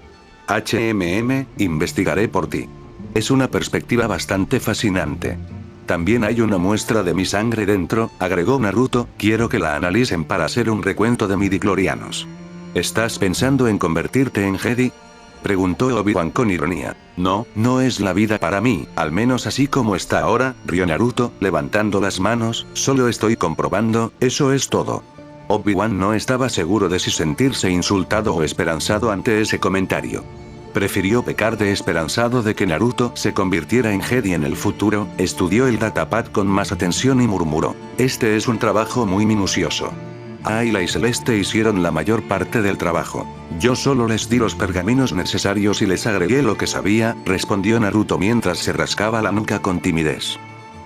D: Investigaré por ti. Es una perspectiva bastante fascinante. También hay una muestra de mi sangre dentro, agregó Naruto, quiero que la analicen para hacer un recuento de midichlorianos. ¿Estás pensando en convertirte en Jedi? Preguntó Obi-Wan con ironía. No, no es la vida para mí, al menos así como está ahora, rió Naruto, levantando las manos, solo estoy comprobando, eso es todo. Obi-Wan no estaba seguro de si sentirse insultado o esperanzado ante ese comentario. Prefirió pecar de esperanzado de que Naruto se convirtiera en Jedi en el futuro, estudió el datapad con más atención y murmuró. Este es un trabajo muy minucioso. Ayla y Celeste hicieron la mayor parte del trabajo. Yo solo les di los pergaminos necesarios y les agregué lo que sabía, respondió Naruto mientras se rascaba la nuca con timidez.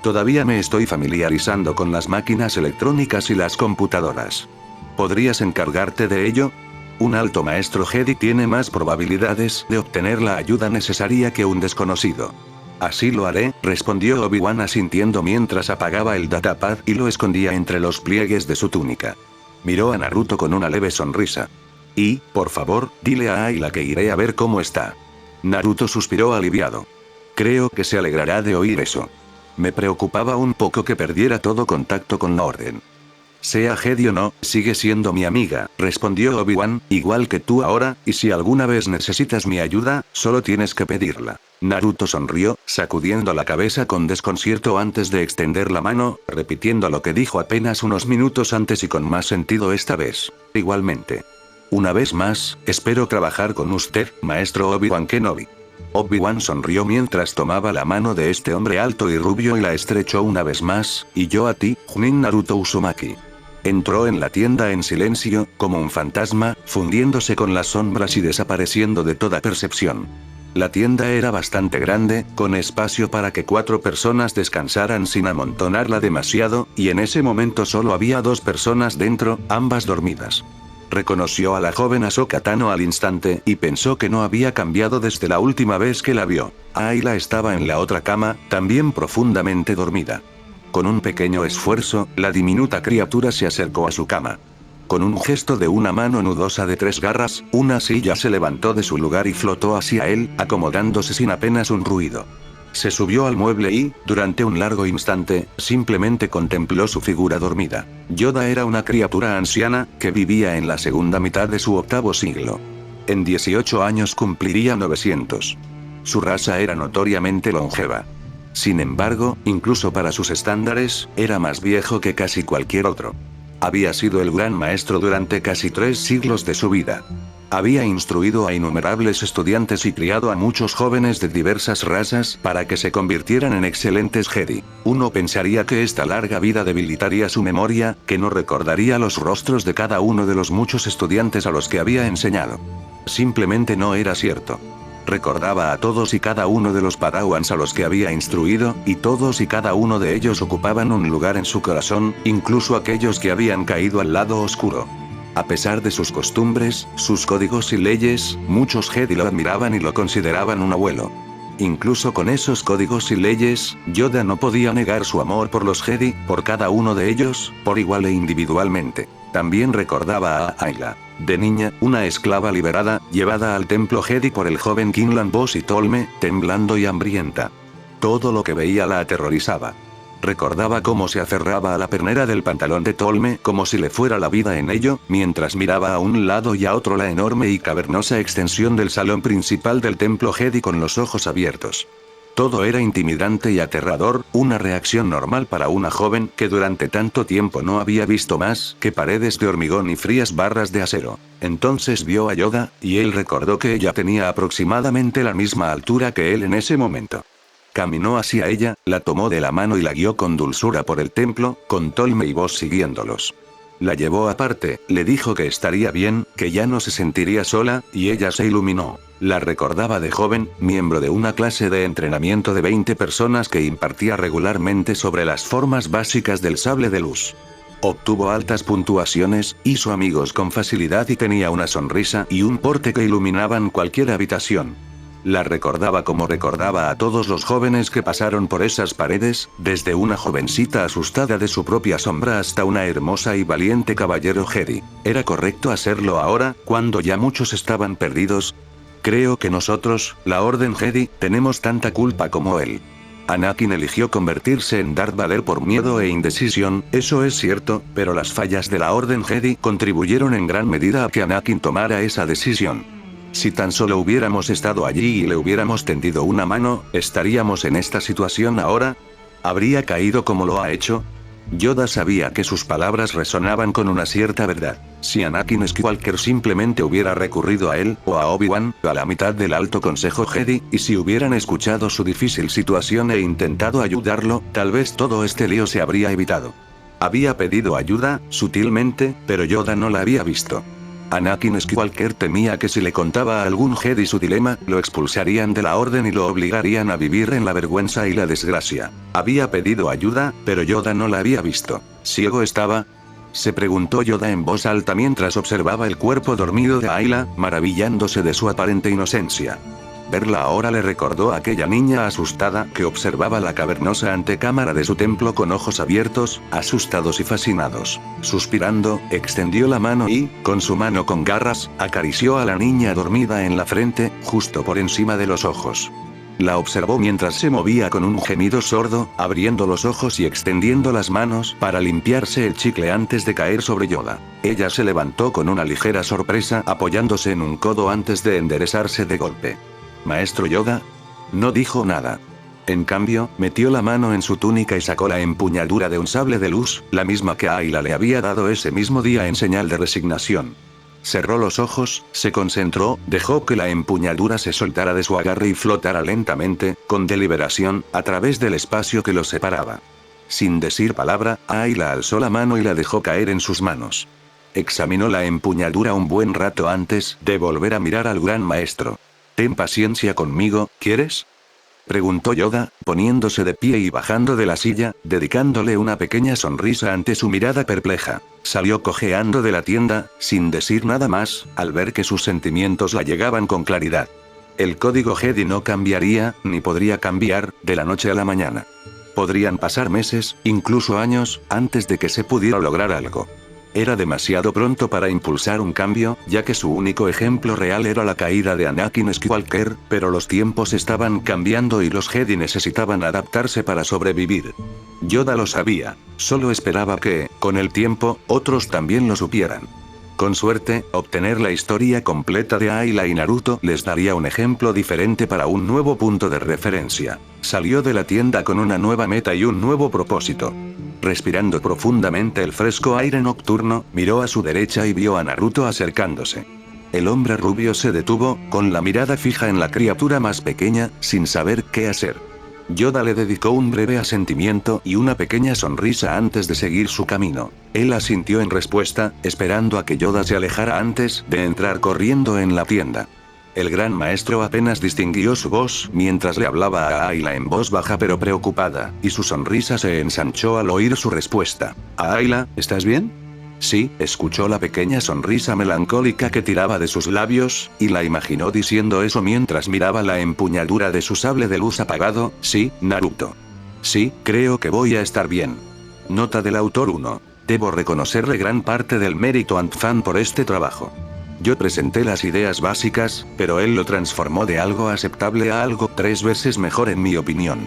D: Todavía me estoy familiarizando con las máquinas electrónicas y las computadoras. ¿Podrías encargarte de ello? Un alto maestro Jedi tiene más probabilidades de obtener la ayuda necesaria que un desconocido. Así lo haré, respondió Obi-Wan asintiendo mientras apagaba el datapad y lo escondía entre los pliegues de su túnica. Miró a Naruto con una leve sonrisa. Y, por favor, dile a Ayla que iré a ver cómo está. Naruto suspiró aliviado. Creo que se alegrará de oír eso. Me preocupaba un poco que perdiera todo contacto con la orden. Sea Jedi o no, sigue siendo mi amiga, respondió Obi-Wan, igual que tú ahora, y si alguna vez necesitas mi ayuda, solo tienes que pedirla. Naruto sonrió, sacudiendo la cabeza con desconcierto antes de extender la mano, repitiendo lo que dijo apenas unos minutos antes y con más sentido esta vez. Igualmente. Una vez más, espero trabajar con usted, maestro Obi-Wan Kenobi. Obi-Wan sonrió mientras tomaba la mano de este hombre alto y rubio y la estrechó una vez más, y yo a ti, Junin Naruto Uzumaki. Entró en la tienda en silencio, como un fantasma, fundiéndose con las sombras y desapareciendo de toda percepción. La tienda era bastante grande, con espacio para que 4 personas descansaran sin amontonarla demasiado, y en ese momento solo había 2 personas dentro, ambas dormidas. Reconoció a la joven Ahsoka Tano al instante y pensó que no había cambiado desde la última vez que la vio. Ayla estaba en la otra cama, también profundamente dormida. Con un pequeño esfuerzo, la diminuta criatura se acercó a su cama. Con un gesto de una mano nudosa de 3 garras, una silla se levantó de su lugar y flotó hacia él, acomodándose sin apenas un ruido. Se subió al mueble y, durante un largo instante, simplemente contempló su figura dormida. Yoda era una criatura anciana, que vivía en la segunda mitad de su 8º siglo. En 18 años cumpliría 900. Su raza era notoriamente longeva. Sin embargo, incluso para sus estándares, era más viejo que casi cualquier otro. Había sido el gran maestro durante casi 3 siglos de su vida. Había instruido a innumerables estudiantes y criado a muchos jóvenes de diversas razas para que se convirtieran en excelentes Jedi. Uno pensaría que esta larga vida debilitaría su memoria, que no recordaría los rostros de cada uno de los muchos estudiantes a los que había enseñado. Simplemente no era cierto. Recordaba a todos y cada uno de los padawans a los que había instruido, y todos y cada uno de ellos ocupaban un lugar en su corazón, incluso aquellos que habían caído al lado oscuro. A pesar de sus costumbres, sus códigos y leyes, muchos Jedi lo admiraban y lo consideraban un abuelo. Incluso con esos códigos y leyes, Yoda no podía negar su amor por los Jedi, por cada uno de ellos, por igual e individualmente. También recordaba a Ayla. De niña, una esclava liberada, llevada al templo Jedi por el joven Quinlan Vos y Tolme, temblando y hambrienta. Todo lo que veía la aterrorizaba. Recordaba cómo se aferraba a la pernera del pantalón de Tolme como si le fuera la vida en ello, mientras miraba a un lado y a otro la enorme y cavernosa extensión del salón principal del templo Jedi con los ojos abiertos. Todo era intimidante y aterrador, una reacción normal para una joven que durante tanto tiempo no había visto más que paredes de hormigón y frías barras de acero. Entonces vio a Yoda, y él recordó que ella tenía aproximadamente la misma altura que él en ese momento. Caminó hacia ella, la tomó de la mano y la guió con dulzura por el templo, con Tolme y Vos siguiéndolos. La llevó aparte, le dijo que estaría bien, que ya no se sentiría sola, y ella se iluminó. La recordaba de joven, miembro de una clase de entrenamiento de 20 personas que impartía regularmente sobre las formas básicas del sable de luz. Obtuvo altas puntuaciones, hizo amigos con facilidad y tenía una sonrisa y un porte que iluminaban cualquier habitación. La recordaba como recordaba a todos los jóvenes que pasaron por esas paredes, desde una jovencita asustada de su propia sombra hasta una hermosa y valiente caballero Jedi. ¿Era correcto hacerlo ahora, cuando ya muchos estaban perdidos? Creo que nosotros, la Orden Jedi, tenemos tanta culpa como él. Anakin eligió convertirse en Darth Vader por miedo e indecisión, eso es cierto, pero las fallas de la Orden Jedi contribuyeron en gran medida a que Anakin tomara esa decisión. Si tan solo hubiéramos estado allí y le hubiéramos tendido una mano, ¿estaríamos en esta situación ahora? ¿Habría caído como lo ha hecho? Yoda sabía que sus palabras resonaban con una cierta verdad. Si Anakin Skywalker simplemente hubiera recurrido a él, o a Obi-Wan, a la mitad del Alto Consejo Jedi, y si hubieran escuchado su difícil situación e intentado ayudarlo, tal vez todo este lío se habría evitado. Había pedido ayuda, sutilmente, pero Yoda no la había visto. Anakin Skywalker temía que si le contaba a algún Jedi su dilema, lo expulsarían de la orden y lo obligarían a vivir en la vergüenza y la desgracia. Había pedido ayuda, pero Yoda no la había visto. ¿Ciego estaba? Se preguntó Yoda en voz alta mientras observaba el cuerpo dormido de Ayla, maravillándose de su aparente inocencia. Verla ahora le recordó a aquella niña asustada que observaba la cavernosa antecámara de su templo con ojos abiertos, asustados y fascinados. Suspirando, extendió la mano y, con su mano con garras, acarició a la niña dormida en la frente, justo por encima de los ojos. La observó mientras se movía con un gemido sordo, abriendo los ojos y extendiendo las manos para limpiarse el chicle antes de caer sobre Yoda. Ella se levantó con una ligera sorpresa apoyándose en un codo antes de enderezarse de golpe. ¿Maestro Yoda? No dijo nada. En cambio, metió la mano en su túnica y sacó la empuñadura de un sable de luz, la misma que Ayla le había dado ese mismo día en señal de resignación. Cerró los ojos, se concentró, dejó que la empuñadura se soltara de su agarre y flotara lentamente, con deliberación, a través del espacio que los separaba. Sin decir palabra, Ayla alzó la mano y la dejó caer en sus manos. Examinó la empuñadura un buen rato antes de volver a mirar al gran maestro. «Ten paciencia conmigo, ¿quieres?», preguntó Yoda, poniéndose de pie y bajando de la silla, dedicándole una pequeña sonrisa ante su mirada perpleja. Salió cojeando de la tienda, sin decir nada más, al ver que sus sentimientos la llegaban con claridad. El código Jedi no cambiaría, ni podría cambiar, de la noche a la mañana. Podrían pasar meses, incluso años, antes de que se pudiera lograr algo. Era demasiado pronto para impulsar un cambio, ya que su único ejemplo real era la caída de Anakin Skywalker, pero los tiempos estaban cambiando y los Jedi necesitaban adaptarse para sobrevivir. Yoda lo sabía, solo esperaba que, con el tiempo, otros también lo supieran. Con suerte, obtener la historia completa de Ayla y Naruto les daría un ejemplo diferente para un nuevo punto de referencia. Salió de la tienda con una nueva meta y un nuevo propósito. Respirando profundamente el fresco aire nocturno, miró a su derecha y vio a Naruto acercándose. El hombre rubio se detuvo, con la mirada fija en la criatura más pequeña, sin saber qué hacer. Yoda le dedicó un breve asentimiento y una pequeña sonrisa antes de seguir su camino. Él asintió en respuesta, esperando a que Yoda se alejara antes de entrar corriendo en la tienda. El gran maestro apenas distinguió su voz mientras le hablaba a Ayla en voz baja pero preocupada, y su sonrisa se ensanchó al oír su respuesta. «Ayla, ¿estás bien?». «Sí», escuchó la pequeña sonrisa melancólica que tiraba de sus labios, y la imaginó diciendo eso mientras miraba la empuñadura de su sable de luz apagado. «Sí, Naruto. Sí, creo que voy a estar bien». Nota del autor 1. Debo reconocerle gran parte del mérito a Ant-Fan por este trabajo. Yo presenté las ideas básicas, pero él lo transformó de algo aceptable a algo 3 veces mejor en mi opinión.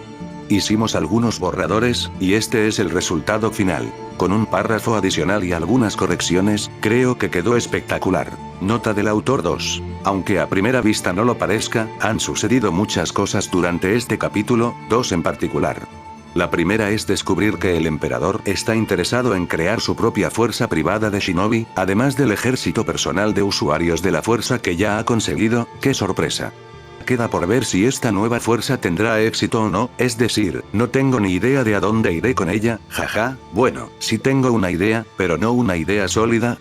D: Hicimos algunos borradores, y este es el resultado final. Con un párrafo adicional y algunas correcciones, creo que quedó espectacular. Nota del autor 2. Aunque a primera vista no lo parezca, han sucedido muchas cosas durante este capítulo, 2 en particular. La primera es descubrir que el emperador está interesado en crear su propia fuerza privada de shinobi, además del ejército personal de usuarios de la fuerza que ya ha conseguido. ¡Qué sorpresa! Queda por ver si esta nueva fuerza tendrá éxito o no, es decir, no tengo ni idea de a dónde iré con ella, jaja. Bueno, sí tengo una idea, pero no una idea sólida.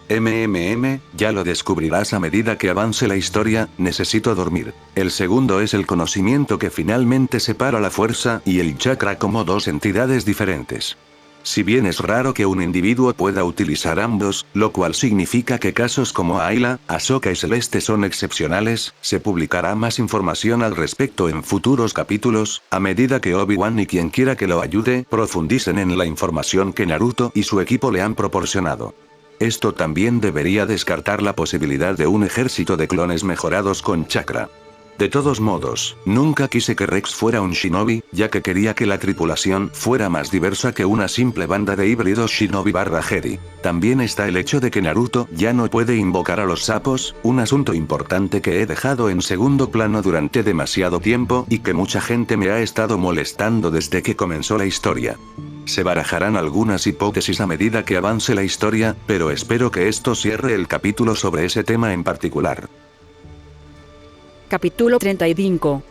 D: Ya lo descubrirás a medida que avance la historia. Necesito dormir. El segundo es el conocimiento que finalmente separa la fuerza y el chakra como 2 entidades diferentes. Si bien es raro que un individuo pueda utilizar ambos, lo cual significa que casos como Ayla, Ahsoka y Celeste son excepcionales, se publicará más información al respecto en futuros capítulos, a medida que Obi-Wan y quien quiera que lo ayude profundicen en la información que Naruto y su equipo le han proporcionado. Esto también debería descartar la posibilidad de un ejército de clones mejorados con chakra. De todos modos, nunca quise que Rex fuera un shinobi, ya que quería que la tripulación fuera más diversa que una simple banda de híbridos shinobi/Jedi. También está el hecho de que Naruto ya no puede invocar a los sapos, un asunto importante que he dejado en segundo plano durante demasiado tiempo y que mucha gente me ha estado molestando desde que comenzó la historia. Se barajarán algunas hipótesis a medida que avance la historia, pero espero que esto cierre el capítulo sobre ese tema en particular.
B: Capítulo 35.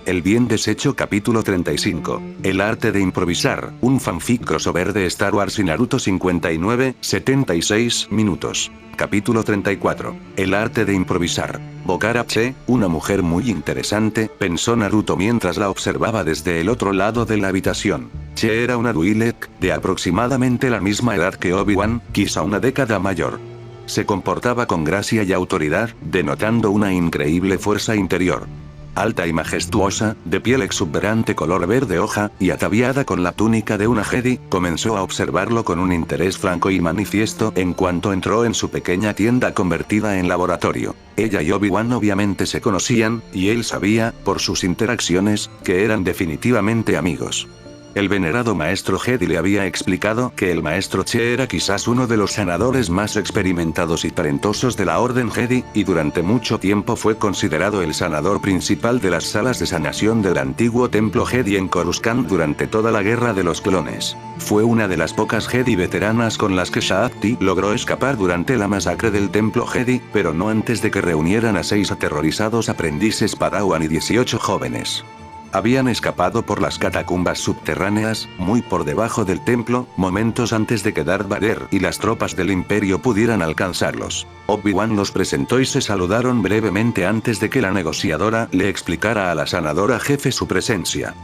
D: El bien deshecho. Capítulo 35. El arte de improvisar, un fanfic crossover de Star Wars y Naruto. 59-76 minutos. Capítulo 34. El arte de improvisar. Bokara Che, una mujer muy interesante, pensó Naruto mientras la observaba desde el otro lado de la habitación. Che era una Twi'lek, de aproximadamente la misma edad que Obi-Wan, quizá una década mayor. Se comportaba con gracia y autoridad, denotando una increíble fuerza interior. Alta y majestuosa, de piel exuberante color verde hoja, y ataviada con la túnica de una Jedi, comenzó a observarlo con un interés franco y manifiesto en cuanto entró en su pequeña tienda convertida en laboratorio. Ella y Obi-Wan obviamente se conocían, y él sabía, por sus interacciones, que eran definitivamente amigos. El venerado maestro Jedi le había explicado que el maestro Che era quizás uno de los sanadores más experimentados y talentosos de la Orden Jedi, y durante mucho tiempo fue considerado el sanador principal de las salas de sanación del antiguo templo Jedi en Coruscant durante toda la Guerra de los Clones. Fue una de las pocas Jedi veteranas con las que Shaak-Ti logró escapar durante la masacre del templo Jedi, pero no antes de que reunieran a 6 aterrorizados aprendices Padawan y 18 jóvenes. Habían escapado por las catacumbas subterráneas, muy por debajo del templo, momentos antes de que Darth Vader y las tropas del Imperio pudieran alcanzarlos. Obi-Wan los presentó y se saludaron brevemente antes de que la negociadora le explicara a la sanadora jefe su presencia.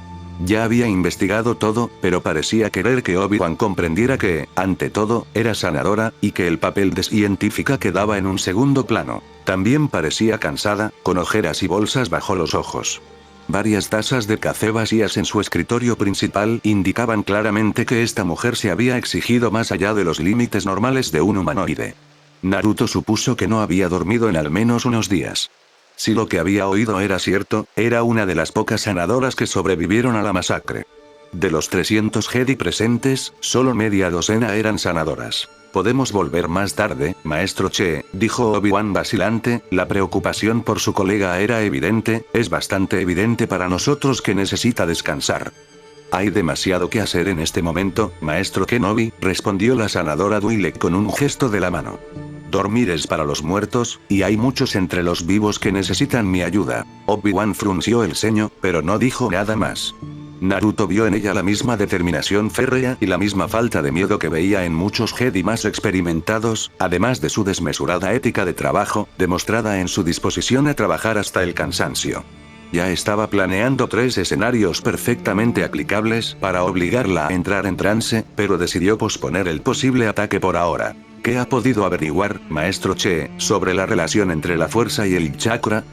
D: Ya había investigado todo, pero parecía querer que Obi-Wan comprendiera que, ante todo, era sanadora, y que el papel de científica quedaba en un segundo plano. También parecía cansada, con ojeras y bolsas bajo los ojos. Varias tazas de café vacías en su escritorio principal indicaban claramente que esta mujer se había exigido más allá de los límites normales de un humanoide. Naruto supuso que no había dormido en al menos unos días. Si lo que había oído era cierto, era una de las pocas sanadoras que sobrevivieron a la masacre. De los 300 Jedi presentes, solo media docena eran sanadoras. «Podemos volver más tarde, maestro Che», dijo Obi-Wan vacilante. La preocupación por su colega era evidente, es bastante evidente para nosotros que necesita descansar. «Hay demasiado que hacer en este momento, maestro Kenobi», respondió la sanadora Twi'lek con un gesto de la mano. «Dormir es para los muertos, y hay muchos entre los vivos que necesitan mi ayuda». Obi-Wan frunció el ceño, pero no dijo nada más. Naruto vio en ella la misma determinación férrea y la misma falta de miedo que veía en muchos Jedi más experimentados, además de su desmesurada ética de trabajo, demostrada en su disposición a trabajar hasta el cansancio. Ya estaba planeando 3 escenarios perfectamente aplicables para obligarla a entrar en trance, pero decidió posponer el posible ataque por ahora. ¿Qué ha podido averiguar, maestro Che, sobre la relación entre la fuerza y el chakra?,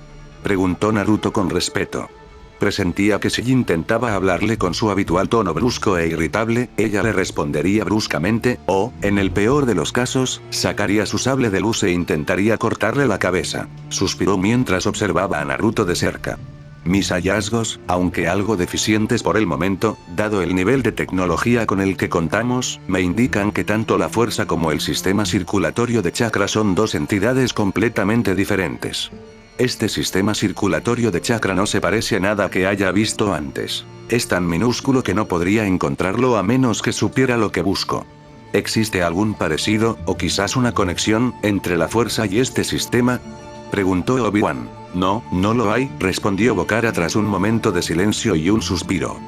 D: preguntó Naruto con respeto. Presentía que si intentaba hablarle con su habitual tono brusco e irritable, ella le respondería bruscamente, o, en el peor de los casos, sacaría su sable de luz e intentaría cortarle la cabeza. Suspiró mientras observaba a Naruto de cerca. Mis hallazgos, aunque algo deficientes por el momento, dado el nivel de tecnología con el que contamos, me indican que tanto la fuerza como el sistema circulatorio de chakra son 2 entidades completamente diferentes. Este sistema circulatorio de chakra no se parece a nada que haya visto antes. Es tan minúsculo que no podría encontrarlo a menos que supiera lo que busco. ¿Existe algún parecido, o quizás una conexión, entre la fuerza y este sistema?, preguntó Obi-Wan. No, no lo hay, respondió Bokara tras un momento de silencio y un suspiro.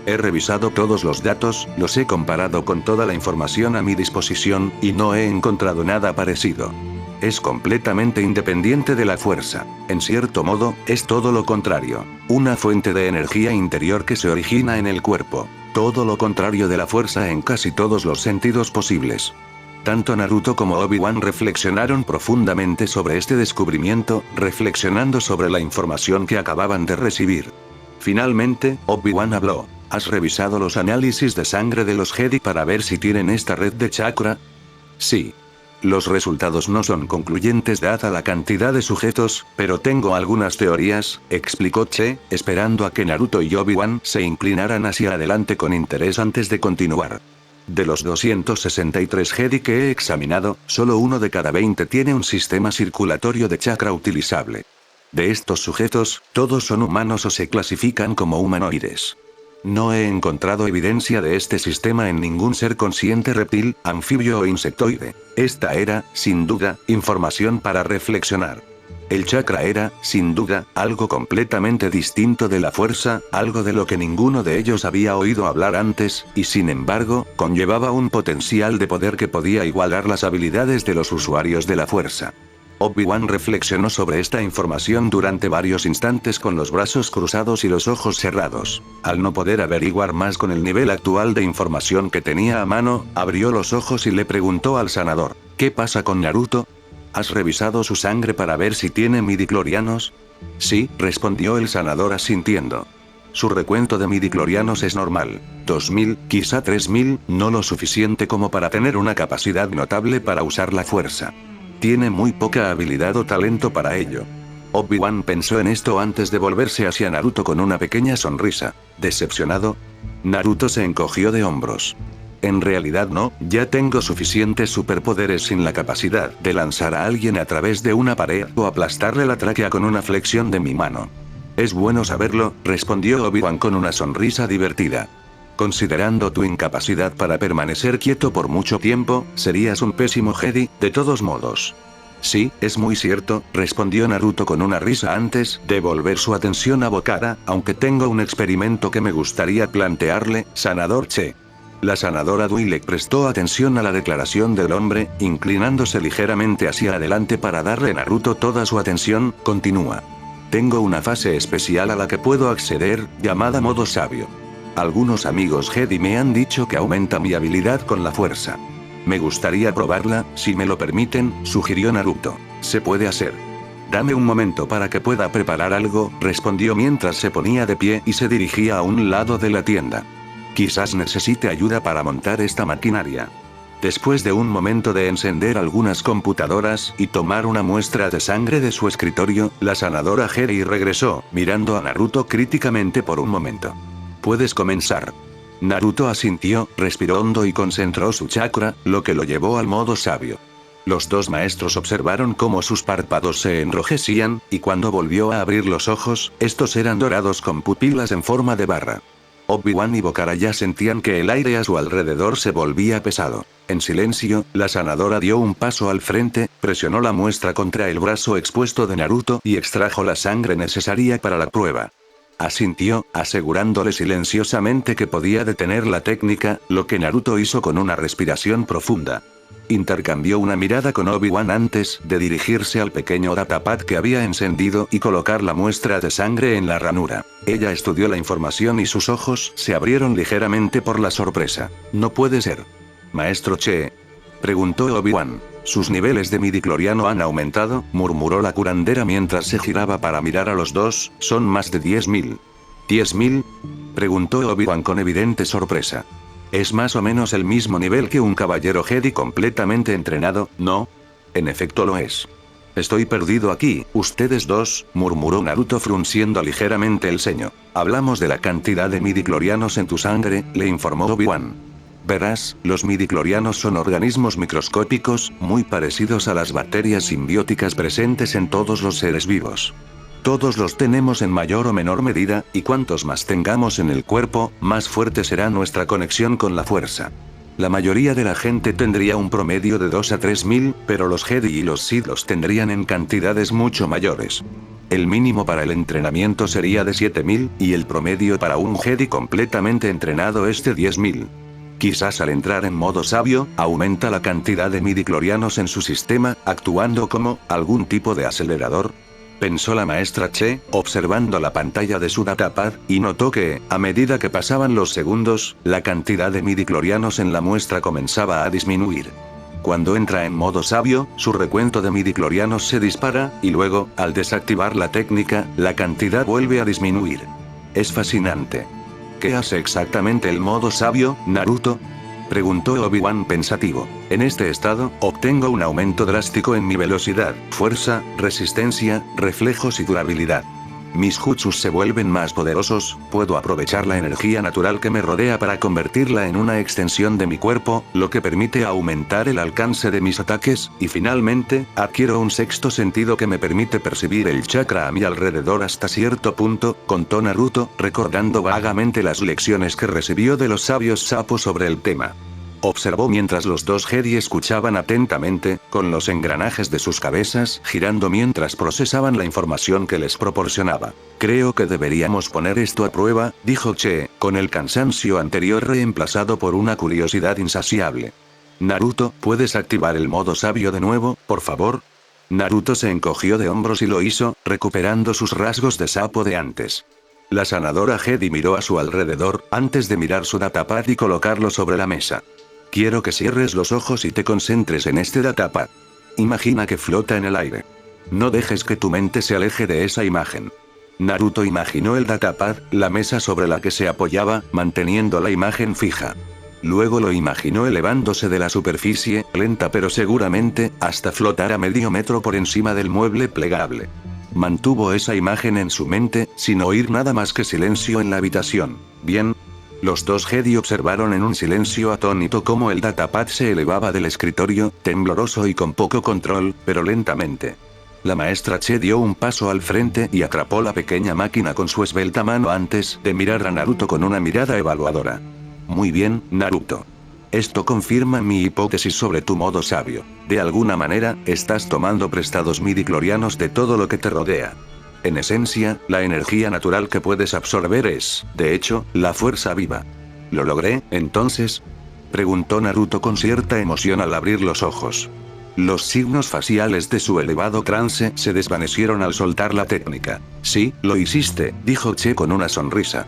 D: He revisado todos los datos, los he comparado con toda la información a mi disposición, y no he encontrado nada parecido. Es completamente independiente de la fuerza. En cierto modo, es todo lo contrario. Una fuente de energía interior que se origina en el cuerpo. Todo lo contrario de la fuerza en casi todos los sentidos posibles. Tanto Naruto como Obi-Wan reflexionaron profundamente sobre este descubrimiento, reflexionando sobre la información que acababan de recibir. Finalmente, Obi-Wan habló. ¿Has revisado los análisis de sangre de los Jedi para ver si tienen esta red de chakra? Sí. Los resultados no son concluyentes dada la cantidad de sujetos, pero tengo algunas teorías, explicó Che, esperando a que Naruto y Obi-Wan se inclinaran hacia adelante con interés antes de continuar. De los 263 Jedi que he examinado, solo 1 de cada 20 tiene un sistema circulatorio de chakra utilizable. De estos sujetos, todos son humanos o se clasifican como humanoides. No he encontrado evidencia de este sistema en ningún ser consciente reptil, anfibio o insectoide. Esta era, sin duda, información para reflexionar. El chakra era, sin duda, algo completamente distinto de la fuerza, algo de lo que ninguno de ellos había oído hablar antes, y sin embargo, conllevaba un potencial de poder que podía igualar las habilidades de los usuarios de la fuerza. Obi-Wan reflexionó sobre esta información durante varios instantes con los brazos cruzados y los ojos cerrados. Al no poder averiguar más con el nivel actual de información que tenía a mano, abrió los ojos y le preguntó al sanador, ¿qué pasa con Naruto? ¿Has revisado su sangre para ver si tiene midichlorianos? Sí, respondió el sanador asintiendo. Su recuento de midichlorianos es normal. 2000, quizá 3000, no lo suficiente como para tener una capacidad notable para usar la fuerza. Tiene muy poca habilidad o talento para ello. Obi-Wan pensó en esto antes de volverse hacia Naruto con una pequeña sonrisa. ¿Decepcionado? Naruto se encogió de hombros. En realidad no, ya tengo suficientes superpoderes sin la capacidad de lanzar a alguien a través de una pared o aplastarle la tráquea con una flexión de mi mano. Es bueno saberlo, respondió Obi-Wan con una sonrisa divertida. Considerando tu incapacidad para permanecer quieto por mucho tiempo, serías un pésimo Jedi, de todos modos. Sí, es muy cierto, respondió Naruto con una risa antes de volver su atención a Bokara, aunque tengo un experimento que me gustaría plantearle, sanador Che. La sanadora Dui le prestó atención a la declaración del hombre, inclinándose ligeramente hacia adelante para darle a Naruto toda su atención, continúa. Tengo una fase especial a la que puedo acceder, llamada modo sabio. Algunos amigos Jedi me han dicho que aumenta mi habilidad con la fuerza. Me gustaría probarla, si me lo permiten, sugirió Naruto. Se puede hacer. Dame un momento para que pueda preparar algo, respondió mientras se ponía de pie y se dirigía a un lado de la tienda. Quizás necesite ayuda para montar esta maquinaria. Después de un momento de encender algunas computadoras y tomar una muestra de sangre de su escritorio, la sanadora Jedi regresó, mirando a Naruto críticamente por un momento. Puedes comenzar. Naruto asintió, respiró hondo y concentró su chakra, lo que lo llevó al modo sabio. Los dos maestros observaron cómo sus párpados se enrojecían, y cuando volvió a abrir los ojos, estos eran dorados con pupilas en forma de barra. Obi-Wan y Bokara ya sentían que el aire a su alrededor se volvía pesado. En silencio, la sanadora dio un paso al frente, presionó la muestra contra el brazo expuesto de Naruto y extrajo la sangre necesaria para la prueba. Asintió, asegurándole silenciosamente que podía detener la técnica, lo que Naruto hizo con una respiración profunda. Intercambió una mirada con Obi-Wan antes de dirigirse al pequeño datapad que había encendido y colocar la muestra de sangre en la ranura. Ella estudió la información y sus ojos se abrieron ligeramente por la sorpresa. No puede ser. Maestro Che. Preguntó Obi-Wan. Sus niveles de midichloriano han aumentado, murmuró la curandera mientras se giraba para mirar a los dos, son más de 10.000. ¿10.000? Preguntó Obi-Wan con evidente sorpresa. Es más o menos el mismo nivel que un caballero Jedi completamente entrenado, ¿no? En efecto lo es. Estoy perdido aquí, ustedes dos, murmuró Naruto frunciendo ligeramente el ceño. Hablamos de la cantidad de midichlorianos en tu sangre, le informó Obi-Wan. Verás, los midichlorianos son organismos microscópicos, muy parecidos a las bacterias simbióticas presentes en todos los seres vivos. Todos los tenemos en mayor o menor medida, y cuantos más tengamos en el cuerpo, más fuerte será nuestra conexión con la fuerza. La mayoría de la gente tendría un promedio de 2 a 3.000, pero los Jedi y los Sith los tendrían en cantidades mucho mayores. El mínimo para el entrenamiento sería de 7.000, y el promedio para un Jedi completamente entrenado es de 10.000. Quizás al entrar en modo sabio, aumenta la cantidad de midichlorianos en su sistema, actuando como algún tipo de acelerador. Pensó la maestra Che, observando la pantalla de su datapad, y notó que, a medida que pasaban los segundos, la cantidad de midichlorianos en la muestra comenzaba a disminuir. Cuando entra en modo sabio, su recuento de midichlorianos se dispara, y luego, al desactivar la técnica, la cantidad vuelve a disminuir. Es fascinante. ¿Qué hace exactamente el modo sabio, Naruto? Preguntó Obi-Wan pensativo. En este estado, obtengo un aumento drástico en mi velocidad, fuerza, resistencia, reflejos y durabilidad. Mis jutsus se vuelven más poderosos, puedo aprovechar la energía natural que me rodea para convertirla en una extensión de mi cuerpo, lo que permite aumentar el alcance de mis ataques, y finalmente, adquiero un sexto sentido que me permite percibir el chakra a mi alrededor hasta cierto punto, contó Naruto, recordando vagamente las lecciones que recibió de los sabios sapos sobre el tema. Observó mientras los dos Jedi escuchaban atentamente, con los engranajes de sus cabezas girando mientras procesaban la información que les proporcionaba. Creo que deberíamos poner esto a prueba, dijo Che, con el cansancio anterior reemplazado por una curiosidad insaciable. Naruto, ¿puedes activar el modo sabio de nuevo, por favor? Naruto se encogió de hombros y lo hizo, recuperando sus rasgos de sapo de antes. La sanadora Jedi miró a su alrededor, antes de mirar su datapad y colocarlo sobre la mesa. Quiero que cierres los ojos y te concentres en este datapad. Imagina que flota en el aire. No dejes que tu mente se aleje de esa imagen. Naruto imaginó el datapad, la mesa sobre la que se apoyaba, manteniendo la imagen fija. Luego lo imaginó elevándose de la superficie, lenta pero seguramente, hasta flotar a medio metro por encima del mueble plegable. Mantuvo esa imagen en su mente, sin oír nada más que silencio en la habitación. Bien. Los dos Jedi observaron en un silencio atónito cómo el datapad se elevaba del escritorio, tembloroso y con poco control, pero lentamente. La maestra Che dio un paso al frente y atrapó la pequeña máquina con su esbelta mano antes de mirar a Naruto con una mirada evaluadora. Muy bien, Naruto. Esto confirma mi hipótesis sobre tu modo sabio. De alguna manera, estás tomando prestados midichlorianos de todo lo que te rodea. En esencia, la energía natural que puedes absorber es, de hecho, la fuerza viva. ¿Lo logré, entonces?, preguntó Naruto con cierta emoción al abrir los ojos. Los signos faciales de su elevado trance se desvanecieron al soltar la técnica. Sí, lo hiciste, dijo Che con una sonrisa.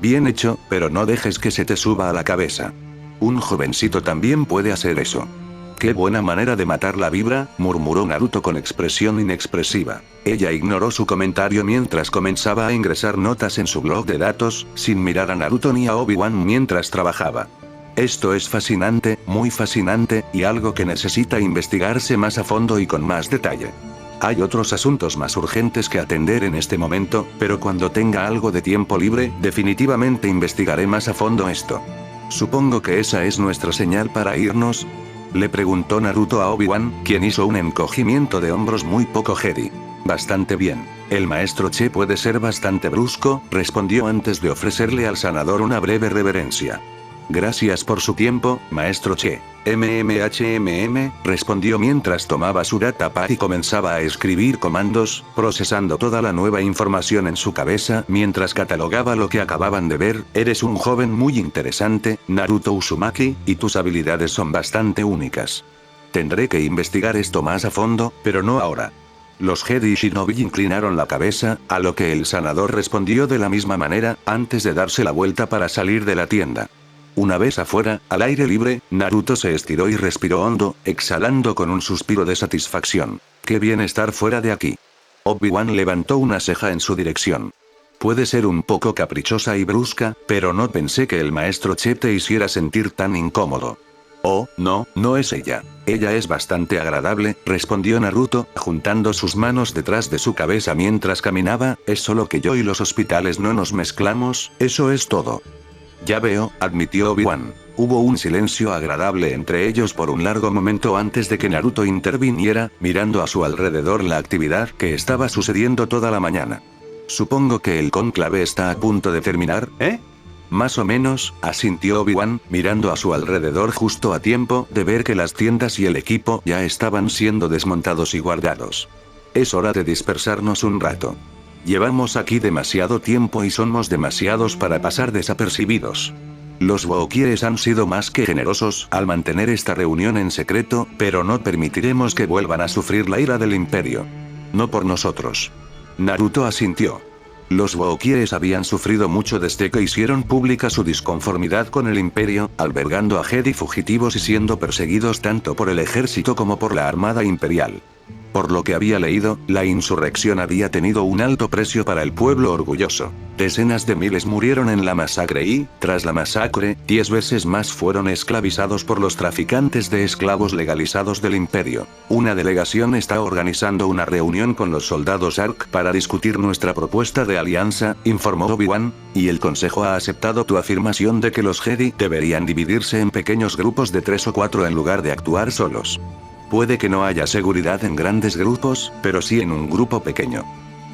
D: Bien hecho, pero no dejes que se te suba a la cabeza. Un jovencito también puede hacer eso. ¡Qué buena manera de matar la vibra!, murmuró Naruto con expresión inexpresiva. Ella ignoró su comentario mientras comenzaba a ingresar notas en su blog de datos, sin mirar a Naruto ni a Obi-Wan mientras trabajaba. Esto es fascinante, muy fascinante, y algo que necesita investigarse más a fondo y con más detalle. Hay otros asuntos más urgentes que atender en este momento, pero cuando tenga algo de tiempo libre, definitivamente investigaré más a fondo esto. Supongo que esa es nuestra señal para irnos, le preguntó Naruto a Obi-Wan, quien hizo un encogimiento de hombros muy poco Jedi. Bastante bien. El maestro Che puede ser bastante brusco, respondió antes de ofrecerle al sanador una breve reverencia. Gracias por su tiempo, maestro Che. Respondió mientras tomaba su datapad y comenzaba a escribir comandos, procesando toda la nueva información en su cabeza mientras catalogaba lo que acababan de ver. Eres un joven muy interesante, Naruto Uzumaki, y tus habilidades son bastante únicas. Tendré que investigar esto más a fondo, pero no ahora. Los Jedi Shinobi inclinaron la cabeza, a lo que el sanador respondió de la misma manera, antes de darse la vuelta para salir de la tienda. Una vez afuera, al aire libre, Naruto se estiró y respiró hondo, exhalando con un suspiro de satisfacción. ¡Qué bien estar fuera de aquí! Obi-Wan levantó una ceja en su dirección. Puede ser un poco caprichosa y brusca, pero no pensé que el maestro Che te hiciera sentir tan incómodo. Oh, no, no es ella. Ella es bastante agradable, respondió Naruto, juntando sus manos detrás de su cabeza mientras caminaba. Es solo que yo y los hospitales no nos mezclamos, eso es todo. Ya veo, admitió Obi-Wan. Hubo un silencio agradable entre ellos por un largo momento antes de que Naruto interviniera, mirando a su alrededor la actividad que estaba sucediendo toda la mañana. Supongo que el cónclave está a punto de terminar, ¿eh? Más o menos, asintió Obi-Wan, mirando a su alrededor justo a tiempo de ver que las tiendas y el equipo ya estaban siendo desmontados y guardados. Es hora de dispersarnos un rato. Llevamos aquí demasiado tiempo y somos demasiados para pasar desapercibidos. Los Wookiees han sido más que generosos al mantener esta reunión en secreto, pero no permitiremos que vuelvan a sufrir la ira del Imperio. No por nosotros. Naruto asintió. Los Wookiees habían sufrido mucho desde que hicieron pública su disconformidad con el Imperio, albergando a Jedi fugitivos y siendo perseguidos tanto por el ejército como por la Armada Imperial. Por lo que había leído, la insurrección había tenido un alto precio para el pueblo orgulloso. Decenas de miles murieron en la masacre y, tras la masacre, 10 veces más fueron esclavizados por los traficantes de esclavos legalizados del Imperio. Una delegación está organizando una reunión con los soldados ARC para discutir nuestra propuesta de alianza, informó Obi-Wan, y el Consejo ha aceptado tu afirmación de que los Jedi deberían dividirse en pequeños grupos de 3 o 4 en lugar de actuar solos. Puede que no haya seguridad en grandes grupos, pero sí en un grupo pequeño.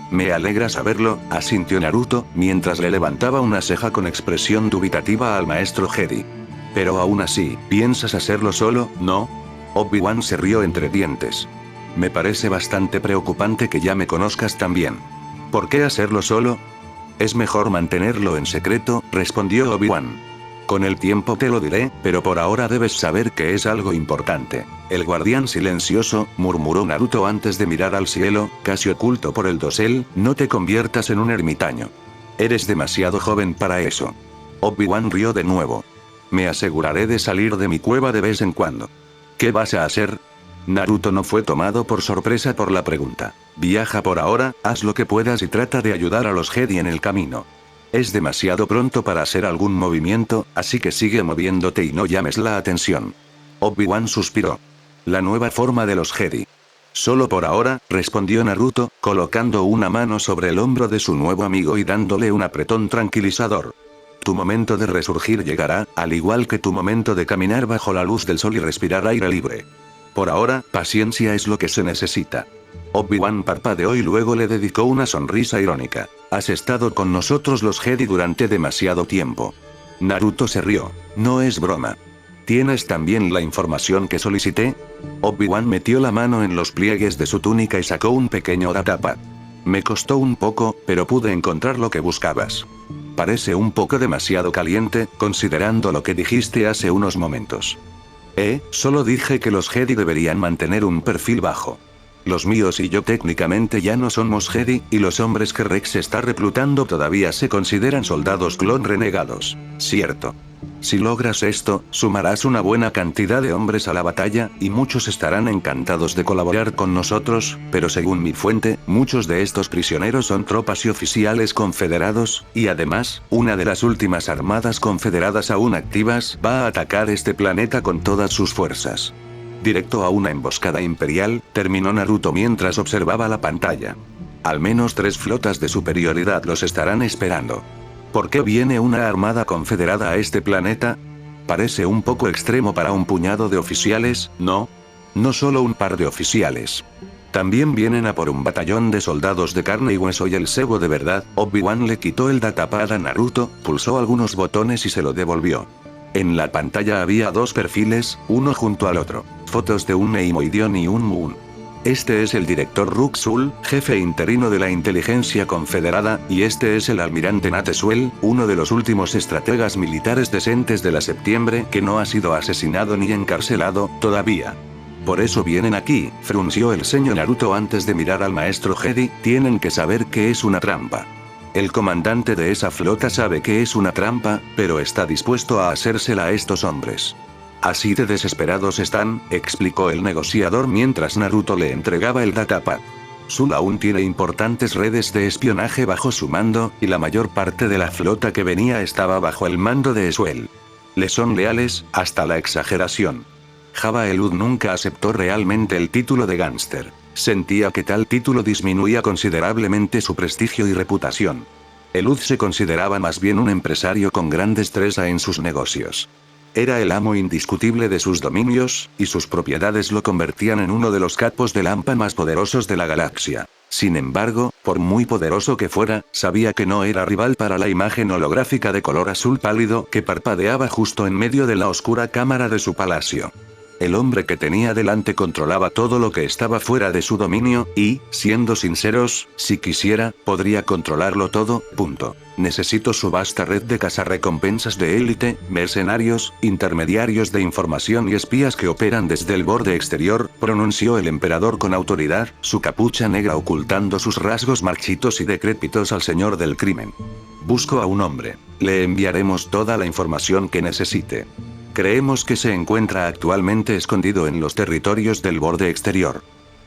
D: Me alegra saberlo, asintió Naruto, mientras le levantaba una ceja con expresión dubitativa al maestro Jedi. Pero aún así, ¿piensas hacerlo solo, no? Obi-Wan se rió entre dientes. Me parece bastante preocupante que ya me conozcas tan bien. ¿Por qué hacerlo solo? Es mejor mantenerlo en secreto, respondió Obi-Wan. Con el tiempo te lo diré, pero por ahora debes saber que es algo importante. El guardián silencioso, murmuró Naruto antes de mirar al cielo, casi oculto por el dosel, no te conviertas en un ermitaño. Eres demasiado joven para eso. Obi-Wan rió de nuevo. Me aseguraré de salir de mi cueva de vez en cuando. ¿Qué vas a hacer? Naruto no fue tomado por sorpresa por la pregunta. Viaja por ahora, haz lo que puedas y trata de ayudar a los Jedi en el camino. Es demasiado pronto para hacer algún movimiento, así que sigue moviéndote y no llames la atención. Obi-Wan suspiró. La nueva forma de los Jedi. Solo por ahora, respondió Naruto, colocando una mano sobre el hombro de su nuevo amigo y dándole un apretón tranquilizador. Tu momento de resurgir llegará, al igual que tu momento de caminar bajo la luz del sol y respirar aire libre. Por ahora, paciencia es lo que se necesita. Obi-Wan parpadeó y luego le dedicó una sonrisa irónica. Has estado con nosotros los Jedi durante demasiado tiempo. Naruto se rió. No es broma. ¿Tienes también la información que solicité? Obi-Wan metió la mano en los pliegues de su túnica y sacó un pequeño datapad. Me costó un poco, pero pude encontrar lo que buscabas. Parece un poco demasiado caliente, considerando lo que dijiste hace unos momentos. Solo dije que los Jedi deberían mantener un perfil bajo. Los míos y yo técnicamente ya no somos Jedi, y los hombres que Rex está reclutando todavía se consideran soldados clon renegados. Cierto. Si logras esto, sumarás una buena cantidad de hombres a la batalla, y muchos estarán encantados de colaborar con nosotros, pero según mi fuente, muchos de estos prisioneros son tropas y oficiales confederados, y además, una de las últimas armadas confederadas aún activas va a atacar este planeta con todas sus fuerzas. Directo a una emboscada imperial, terminó Naruto mientras observaba la pantalla. Al menos 3 flotas de superioridad los estarán esperando. ¿Por qué viene una armada confederada a este planeta? Parece un poco extremo para un puñado de oficiales, ¿no? No solo un par de oficiales. También vienen a por un batallón de soldados de carne y hueso y el cebo de verdad. Obi-Wan le quitó el datapad a Naruto, pulsó algunos botones y se lo devolvió. En la pantalla había 2 perfiles, uno junto al otro. Fotos de un Neimoidion y un Muun. Este es el director Ruxul, jefe interino de la inteligencia confederada, y este es el almirante Natesuel, uno de los últimos estrategas militares decentes de la Septiembre que no ha sido asesinado ni encarcelado, todavía. Por eso vienen aquí, frunció el ceño Naruto antes de mirar al maestro Jedi, tienen que saber que es una trampa. El comandante de esa flota sabe que es una trampa, pero está dispuesto a hacérsela a estos hombres. Así de desesperados están, explicó el negociador mientras Naruto le entregaba el datapad. Zul aún tiene importantes redes de espionaje bajo su mando, y la mayor parte de la flota que venía estaba bajo el mando de Esuel. Le son leales, hasta la exageración. Jabba el Hutt nunca aceptó realmente el título de gángster. Sentía que tal título disminuía considerablemente su prestigio y reputación. El Hutt se consideraba más bien un empresario con gran destreza en sus negocios. Era el amo indiscutible de sus dominios, y sus propiedades lo convertían en uno de los capos de Lampa más poderosos de la galaxia. Sin embargo, por muy poderoso que fuera, sabía que no era rival para la imagen holográfica de color azul pálido que parpadeaba justo en medio de la oscura cámara de su palacio. El hombre que tenía delante controlaba todo lo que estaba fuera de su dominio, y, siendo sinceros, si quisiera, podría controlarlo todo, punto. Necesito su vasta red de cazarrecompensas de élite, mercenarios, intermediarios de información y espías que operan desde el borde exterior, pronunció el emperador con autoridad, su capucha negra ocultando sus rasgos marchitos y decrépitos al señor del crimen. Busco a un hombre. Le enviaremos toda la información que necesite. Creemos que se encuentra actualmente escondido en los territorios del borde exterior.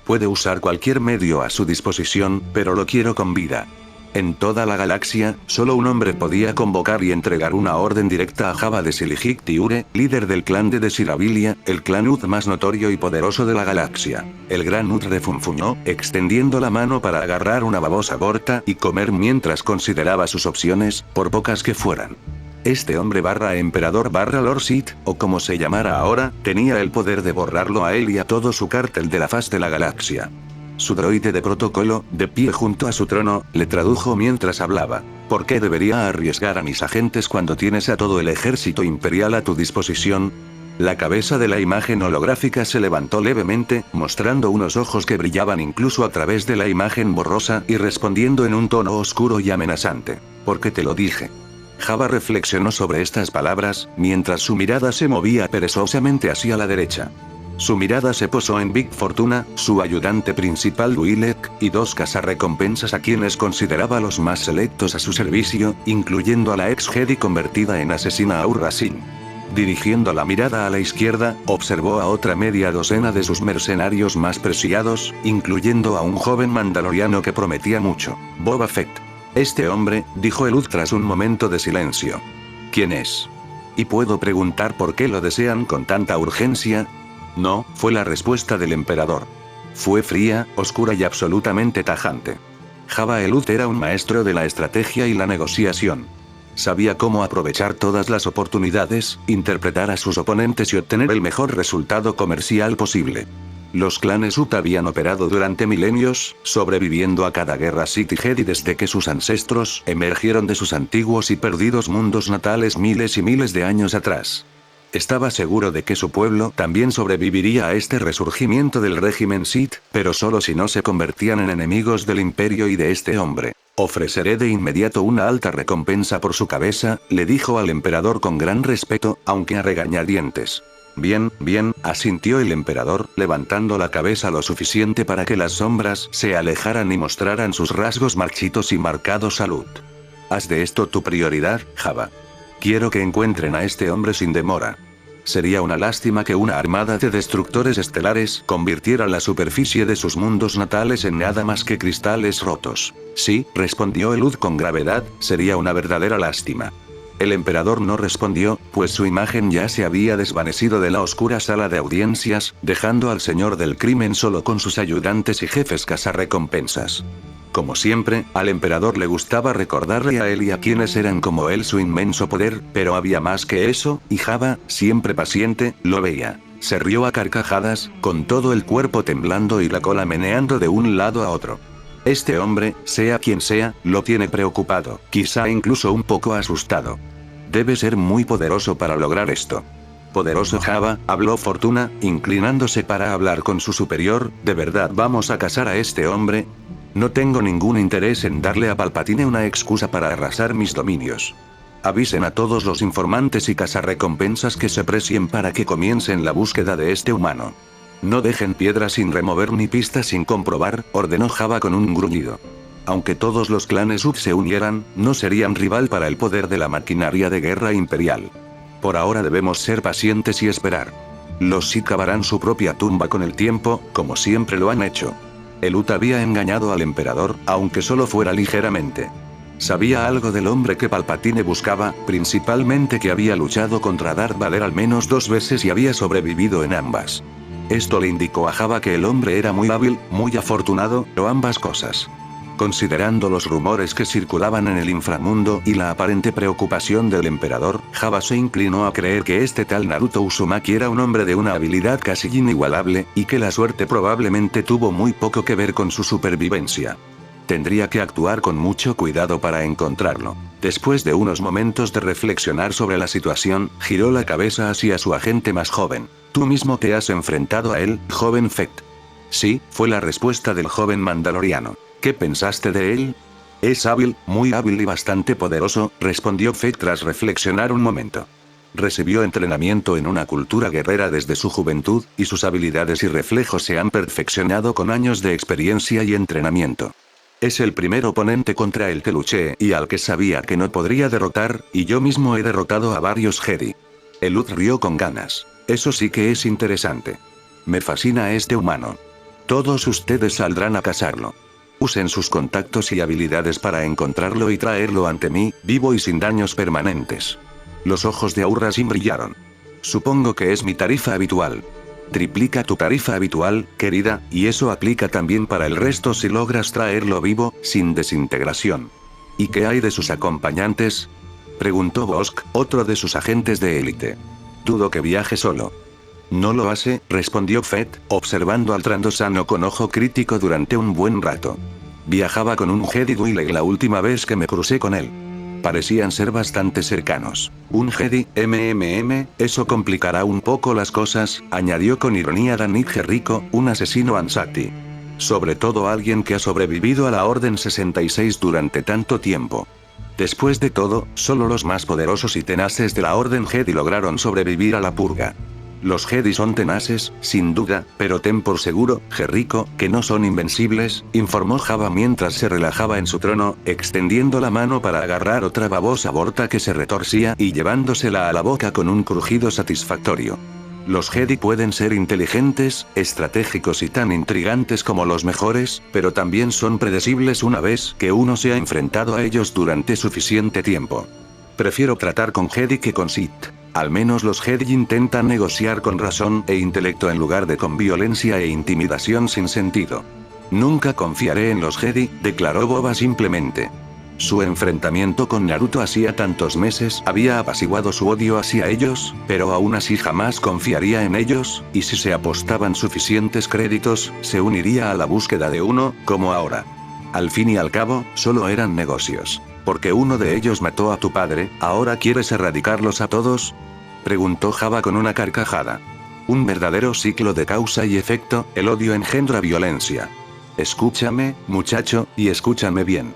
D: Puede usar cualquier medio a su disposición, pero lo quiero con vida. En toda la galaxia, solo un hombre podía convocar y entregar una orden directa a Jabba de Siligik Tiure, líder del clan de Desirabilia, el clan Hutt más notorio y poderoso de la galaxia. El gran Hutt refunfuñó, extendiendo la mano para agarrar una babosa borta y comer mientras consideraba sus opciones, por pocas que fueran. Este hombre emperador Lord Sith, o como se llamara ahora, tenía el poder de borrarlo a él y a todo su cártel de la faz de la galaxia. Su droide de protocolo, de pie junto a su trono, le tradujo mientras hablaba. ¿Por qué debería arriesgar a mis agentes cuando tienes a todo el ejército imperial a tu disposición? La cabeza de la imagen holográfica se levantó levemente, mostrando unos ojos que brillaban incluso a través de la imagen borrosa, y respondiendo en un tono oscuro y amenazante. «Porque te lo dije». Jabba reflexionó sobre estas palabras, mientras su mirada se movía perezosamente hacia la derecha. Su mirada se posó en Big Fortuna, su ayudante principal Twi'lek, y 2 cazarrecompensas a quienes consideraba los más selectos a su servicio, incluyendo a la ex Jedi convertida en asesina Aur Racine. Dirigiendo la mirada a la izquierda, observó a otra media docena de sus mercenarios más preciados, incluyendo a un joven mandaloriano que prometía mucho, Boba Fett. Este hombre, dijo el Hutt tras un momento de silencio. ¿Quién es? ¿Y puedo preguntar por qué lo desean con tanta urgencia? No, fue la respuesta del emperador. Fue fría, oscura y absolutamente tajante. Jabba el Hutt era un maestro de la estrategia y la negociación. Sabía cómo aprovechar todas las oportunidades, interpretar a sus oponentes y obtener el mejor resultado comercial posible. Los clanes Hutt habían operado durante milenios, sobreviviendo a cada guerra Sith y Jedi desde que sus ancestros emergieron de sus antiguos y perdidos mundos natales miles y miles de años atrás. Estaba seguro de que su pueblo también sobreviviría a este resurgimiento del régimen Sith, pero solo si no se convertían en enemigos del imperio y de este hombre. Ofreceré de inmediato una alta recompensa por su cabeza, le dijo al emperador con gran respeto, aunque a regañadientes. Bien, bien, asintió el emperador, levantando la cabeza lo suficiente para que las sombras se alejaran y mostraran sus rasgos marchitos y marcados a Lut. Haz de esto tu prioridad, Jabba. Quiero que encuentren a este hombre sin demora. Sería una lástima que una armada de destructores estelares convirtiera la superficie de sus mundos natales en nada más que cristales rotos. Sí, respondió Elud con gravedad, sería una verdadera lástima. El emperador no respondió, pues su imagen ya se había desvanecido de la oscura sala de audiencias, dejando al señor del crimen solo con sus ayudantes y jefes cazarrecompensas. Como siempre, al emperador le gustaba recordarle a él y a quienes eran como él su inmenso poder, pero había más que eso, y Jabba, siempre paciente, lo veía. Se rió a carcajadas, con todo el cuerpo temblando y la cola meneando de un lado a otro. Este hombre, sea quien sea, lo tiene preocupado, quizá incluso un poco asustado. Debe ser muy poderoso para lograr esto. Poderoso Jabba, habló Fortuna, inclinándose para hablar con su superior, ¿de verdad vamos a cazar a este hombre? No tengo ningún interés en darle a Palpatine una excusa para arrasar mis dominios. Avisen a todos los informantes y cazarrecompensas que se precien para que comiencen la búsqueda de este humano. No dejen piedras sin remover ni pistas sin comprobar, ordenó Jabba con un gruñido. Aunque todos los clanes Uth se unieran, no serían rival para el poder de la maquinaria de guerra imperial. Por ahora debemos ser pacientes y esperar. Los Sith cavarán su propia tumba con el tiempo, como siempre lo han hecho. Elud había engañado al emperador, aunque solo fuera ligeramente. Sabía algo del hombre que Palpatine buscaba, principalmente que había luchado contra Darth Vader al menos 2 veces y había sobrevivido en ambas. Esto le indicó a Jabba que el hombre era muy hábil, muy afortunado, o ambas cosas. Considerando los rumores que circulaban en el inframundo y la aparente preocupación del emperador, Jabba se inclinó a creer que este tal Naruto Uzumaki era un hombre de una habilidad casi inigualable, y que la suerte probablemente tuvo muy poco que ver con su supervivencia. Tendría que actuar con mucho cuidado para encontrarlo. Después de unos momentos de reflexionar sobre la situación, giró la cabeza hacia su agente más joven. Tú mismo te has enfrentado a él, joven Fett. Sí, fue la respuesta del joven mandaloriano. ¿Qué pensaste de él? Es hábil, muy hábil y bastante poderoso, respondió Fett tras reflexionar un momento. Recibió entrenamiento en una cultura guerrera desde su juventud, y sus habilidades y reflejos se han perfeccionado con años de experiencia y entrenamiento. Es el primer oponente contra el que luché y al que sabía que no podría derrotar, y yo mismo he derrotado a varios Jedi. Elud rió con ganas. Eso sí que es interesante. Me fascina este humano. Todos ustedes saldrán a cazarlo. Usen sus contactos y habilidades para encontrarlo y traerlo ante mí, vivo y sin daños permanentes. Los ojos de Aurra Sing brillaron. Supongo que es mi tarifa habitual. Triplica tu tarifa habitual, querida, y eso aplica también para el resto si logras traerlo vivo, sin desintegración. ¿Y qué hay de sus acompañantes? Preguntó Bossk, otro de sus agentes de élite. Dudo que viaje solo. No lo hace, respondió Fett, observando al Trandosano con ojo crítico durante un buen rato. Viajaba con un Jedi Twi'lek la última vez que me crucé con él. Parecían ser bastante cercanos. Un Jedi, eso complicará un poco las cosas, añadió con ironía Danit Jerrico, un asesino Ansati. Sobre todo alguien que ha sobrevivido a la Orden 66 durante tanto tiempo. Después de todo, solo los más poderosos y tenaces de la Orden Jedi lograron sobrevivir a la purga. Los Jedi son tenaces, sin duda, pero ten por seguro, Jerrico, que no son invencibles, informó Jabba mientras se relajaba en su trono, extendiendo la mano para agarrar otra babosa borta que se retorcía y llevándosela a la boca con un crujido satisfactorio. Los Jedi pueden ser inteligentes, estratégicos y tan intrigantes como los mejores, pero también son predecibles una vez que uno se ha enfrentado a ellos durante suficiente tiempo. Prefiero tratar con Jedi que con Sith. Al menos los Jedi intentan negociar con razón e intelecto en lugar de con violencia e intimidación sin sentido. Nunca confiaré en los Jedi, declaró Boba simplemente. Su enfrentamiento con Naruto hacía tantos meses había apaciguado su odio hacia ellos, pero aún así jamás confiaría en ellos, y si se apostaban suficientes créditos, se uniría a la búsqueda de uno, como ahora. Al fin y al cabo, solo eran negocios. Porque uno de ellos mató a tu padre, ¿ahora quieres erradicarlos a todos? Preguntó Java con una carcajada. Un verdadero ciclo de causa y efecto, el odio engendra violencia. Escúchame, muchacho, y escúchame bien.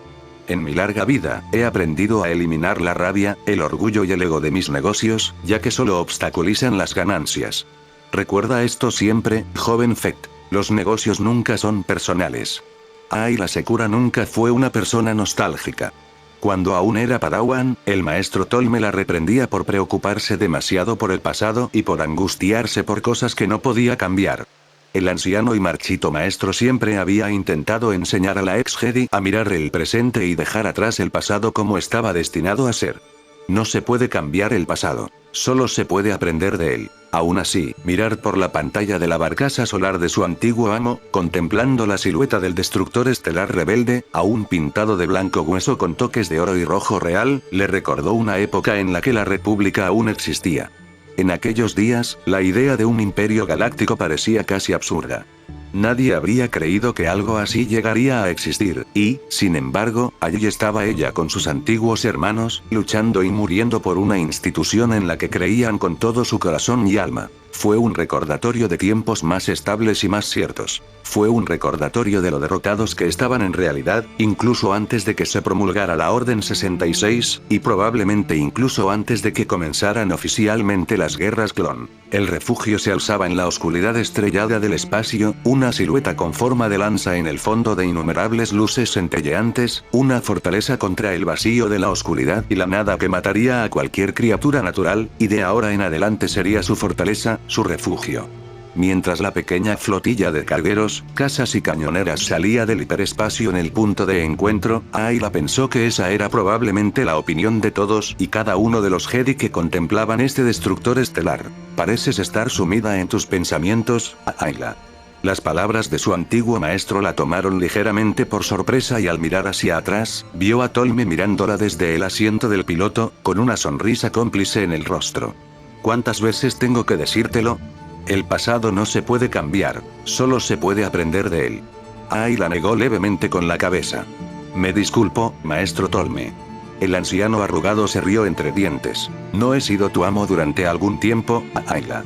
D: En mi larga vida, he aprendido a eliminar la rabia, el orgullo y el ego de mis negocios, ya que solo obstaculizan las ganancias. Recuerda esto siempre, joven Fett. Los negocios nunca son personales. Ayla Secura nunca fue una persona nostálgica. Cuando aún era Padawan, el maestro Tolme la reprendía por preocuparse demasiado por el pasado y por angustiarse por cosas que no podía cambiar. El anciano y marchito maestro siempre había intentado enseñar a la ex Jedi a mirar el presente y dejar atrás el pasado como estaba destinado a ser. No se puede cambiar el pasado, solo se puede aprender de él. Aún así, mirar por la pantalla de la barcaza solar de su antiguo amo, contemplando la silueta del destructor estelar rebelde, aún pintado de blanco hueso con toques de oro y rojo real, le recordó una época en la que la República aún existía. En aquellos días, la idea de un imperio galáctico parecía casi absurda. Nadie habría creído que algo así llegaría a existir, y, sin embargo, allí estaba ella con sus antiguos hermanos, luchando y muriendo por una institución en la que creían con todo su corazón y alma. Fue un recordatorio de tiempos más estables y más ciertos. Fue un recordatorio de lo derrotados que estaban en realidad, incluso antes de que se promulgara la Orden 66, y probablemente incluso antes de que comenzaran oficialmente las guerras clon. El refugio se alzaba en la oscuridad estrellada del espacio, una silueta con forma de lanza en el fondo de innumerables luces centelleantes, una fortaleza contra el vacío de la oscuridad y la nada que mataría a cualquier criatura natural, y de ahora en adelante sería su fortaleza, su refugio. Mientras la pequeña flotilla de cargueros, casas y cañoneras salía del hiperespacio en el punto de encuentro, Ayla pensó que esa era probablemente la opinión de todos y cada uno de los Jedi que contemplaban este destructor estelar. Pareces estar sumida en tus pensamientos, Ayla. Las palabras de su antiguo maestro la tomaron ligeramente por sorpresa y al mirar hacia atrás, vio a Tolme mirándola desde el asiento del piloto, con una sonrisa cómplice en el rostro. ¿Cuántas veces tengo que decírtelo? El pasado no se puede cambiar, solo se puede aprender de él. Ayla negó levemente con la cabeza. Me disculpo, maestro Tolme. El anciano arrugado se rió entre dientes. No he sido tu amo durante algún tiempo, Ayla.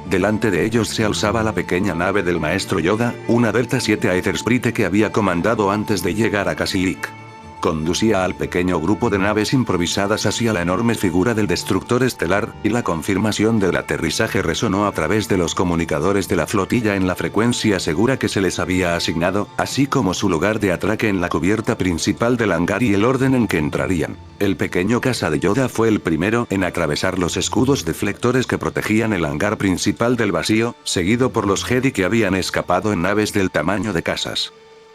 D: Delante de ellos se alzaba la pequeña nave del maestro Yoda, una Delta 7 Aether Sprite que había comandado antes de llegar a Kashyyyk. Conducía al pequeño grupo de naves improvisadas hacia la enorme figura del destructor estelar, y la confirmación del aterrizaje resonó a través de los comunicadores de la flotilla en la frecuencia segura que se les había asignado, así como su lugar de atraque en la cubierta principal del hangar y el orden en que entrarían. El pequeño caza de Yoda fue el primero en atravesar los escudos deflectores que protegían el hangar principal del vacío, seguido por los Jedi que habían escapado en naves del tamaño de casas.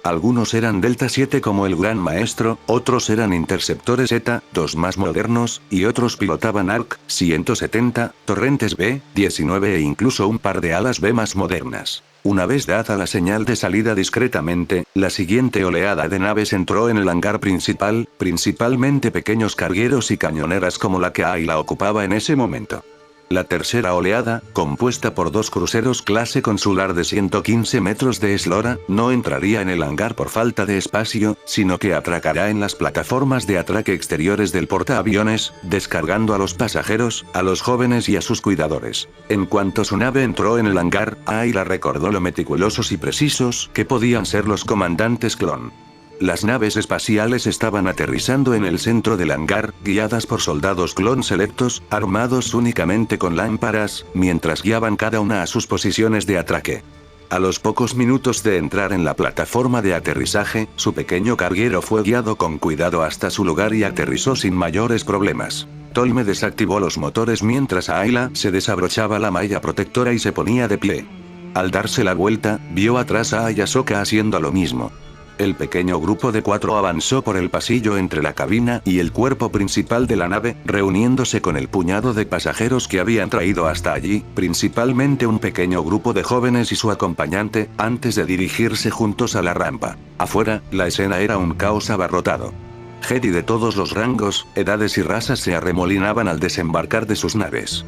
D: Algunos eran Delta 7 como el Gran Maestro, otros eran Interceptores Z, dos más modernos, y otros pilotaban ARC 170, Torrentes B-19 e incluso un par de alas B más modernas. Una vez dada la señal de salida discretamente, la siguiente oleada de naves entró en el hangar principal, principalmente pequeños cargueros y cañoneras como la que Ayla ocupaba en ese momento. La tercera oleada, compuesta por dos cruceros clase consular de 115 metros de eslora, no entraría en el hangar por falta de espacio, sino que atracará en las plataformas de atraque exteriores del portaaviones, descargando a los pasajeros, a los jóvenes y a sus cuidadores. En cuanto su nave entró en el hangar, Ayla recordó lo meticulosos y precisos que podían ser los comandantes clon. Las naves espaciales estaban aterrizando en el centro del hangar, guiadas por soldados clon selectos, armados únicamente con lámparas, mientras guiaban cada una a sus posiciones de atraque. A los pocos minutos de entrar en la plataforma de aterrizaje, su pequeño carguero fue guiado con cuidado hasta su lugar y aterrizó sin mayores problemas. Tolme desactivó los motores mientras Ayla se desabrochaba la malla protectora y se ponía de pie. Al darse la vuelta, vio atrás a Ahsoka haciendo lo mismo. El pequeño grupo de 4 avanzó por el pasillo entre la cabina y el cuerpo principal de la nave, reuniéndose con el puñado de pasajeros que habían traído hasta allí, principalmente un pequeño grupo de jóvenes y su acompañante, antes de dirigirse juntos a la rampa. Afuera, la escena era un caos abarrotado. Jedi de todos los rangos, edades y razas se arremolinaban al desembarcar de sus naves.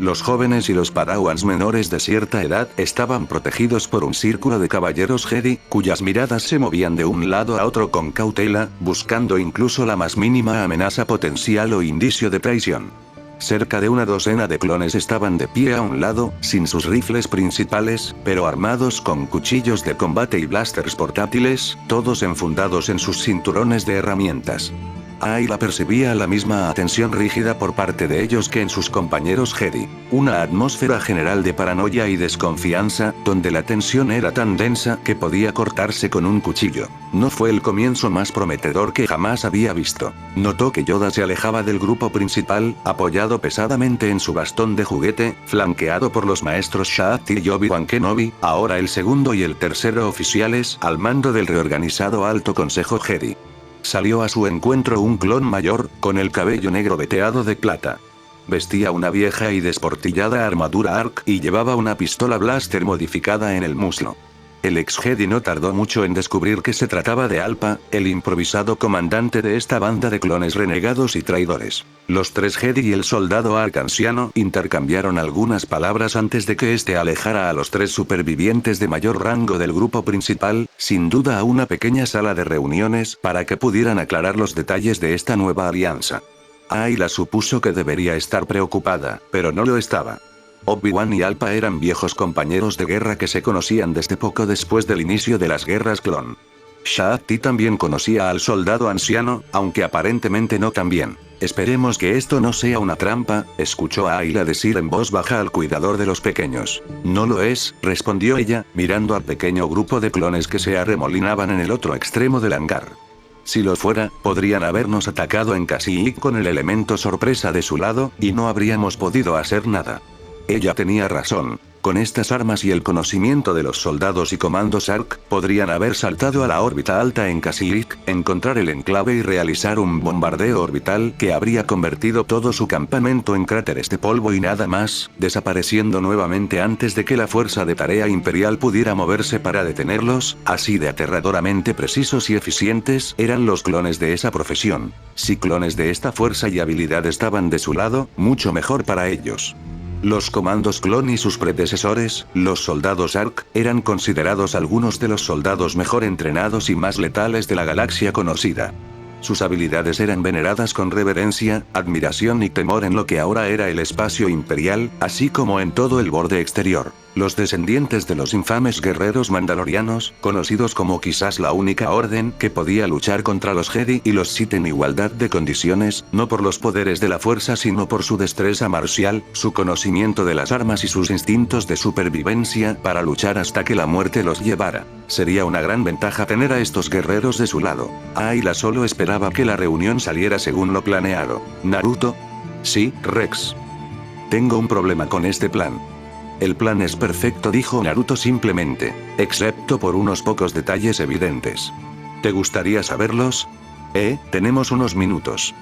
D: Los jóvenes y los padawans menores de cierta edad estaban protegidos por un círculo de caballeros Jedi, cuyas miradas se movían de un lado a otro con cautela, buscando incluso la más mínima amenaza potencial o indicio de traición. Cerca de una docena de clones estaban de pie a un lado, sin sus rifles principales, pero armados con cuchillos de combate y blasters portátiles, todos enfundados en sus cinturones de herramientas. Ayla percibía la misma atención rígida por parte de ellos que en sus compañeros Jedi. Una atmósfera general de paranoia y desconfianza, donde la tensión era tan densa que podía cortarse con un cuchillo. No fue el comienzo más prometedor que jamás había visto. Notó que Yoda se alejaba del grupo principal, apoyado pesadamente en su bastón de juguete, flanqueado por los maestros Shaak-Ti y Obi-Wan Kenobi, ahora el segundo y el tercero oficiales, al mando del reorganizado Alto Consejo Jedi. Salió a su encuentro un clon mayor, con el cabello negro veteado de plata. Vestía una vieja y desportillada armadura ARC y llevaba una pistola blaster modificada en el muslo. El ex Jedi no tardó mucho en descubrir que se trataba de Alpa, el improvisado comandante de esta banda de clones renegados y traidores. Los tres Jedi y el soldado ARC anciano intercambiaron algunas palabras antes de que este alejara a los tres supervivientes de mayor rango del grupo principal, sin duda a una pequeña sala de reuniones para que pudieran aclarar los detalles de esta nueva alianza. Ayla supuso que debería estar preocupada, pero no lo estaba. Obi-Wan y Alpa eran viejos compañeros de guerra que se conocían desde poco después del inicio de las guerras clon. Shaak-Ti también conocía al soldado anciano, aunque aparentemente no tan bien. Esperemos que esto no sea una trampa, escuchó a Ayla decir en voz baja al cuidador de los pequeños. No lo es, respondió ella, mirando al pequeño grupo de clones que se arremolinaban en el otro extremo del hangar. Si lo fuera, podrían habernos atacado en Kashyyyk con el elemento sorpresa de su lado, y no habríamos podido hacer nada. Ella tenía razón. Con estas armas y el conocimiento de los soldados y comandos ARC, podrían haber saltado a la órbita alta en Kashyyyk, encontrar el enclave y realizar un bombardeo orbital que habría convertido todo su campamento en cráteres de polvo y nada más, desapareciendo nuevamente antes de que la fuerza de tarea imperial pudiera moverse para detenerlos. Así de aterradoramente precisos y eficientes eran los clones de esa profesión. Si clones de esta fuerza y habilidad estaban de su lado, mucho mejor para ellos. Los comandos clon y sus predecesores, los soldados ARC, eran considerados algunos de los soldados mejor entrenados y más letales de la galaxia conocida. Sus habilidades eran veneradas con reverencia, admiración y temor en lo que ahora era el espacio imperial, así como en todo el borde exterior. Los descendientes de los infames guerreros mandalorianos, conocidos como quizás la única orden que podía luchar contra los Jedi y los Sith en igualdad de condiciones, no por los poderes de la fuerza sino por su destreza marcial, su conocimiento de las armas y sus instintos de supervivencia para luchar hasta que la muerte los llevara. Sería una gran ventaja tener a estos guerreros de su lado. Ayla solo esperaba que la reunión saliera según lo planeado. ¿Naruto? Sí, Rex. Tengo un problema con este plan. El plan es perfecto, dijo Naruto simplemente, excepto por unos pocos detalles evidentes. ¿Te gustaría saberlos? Tenemos unos minutos.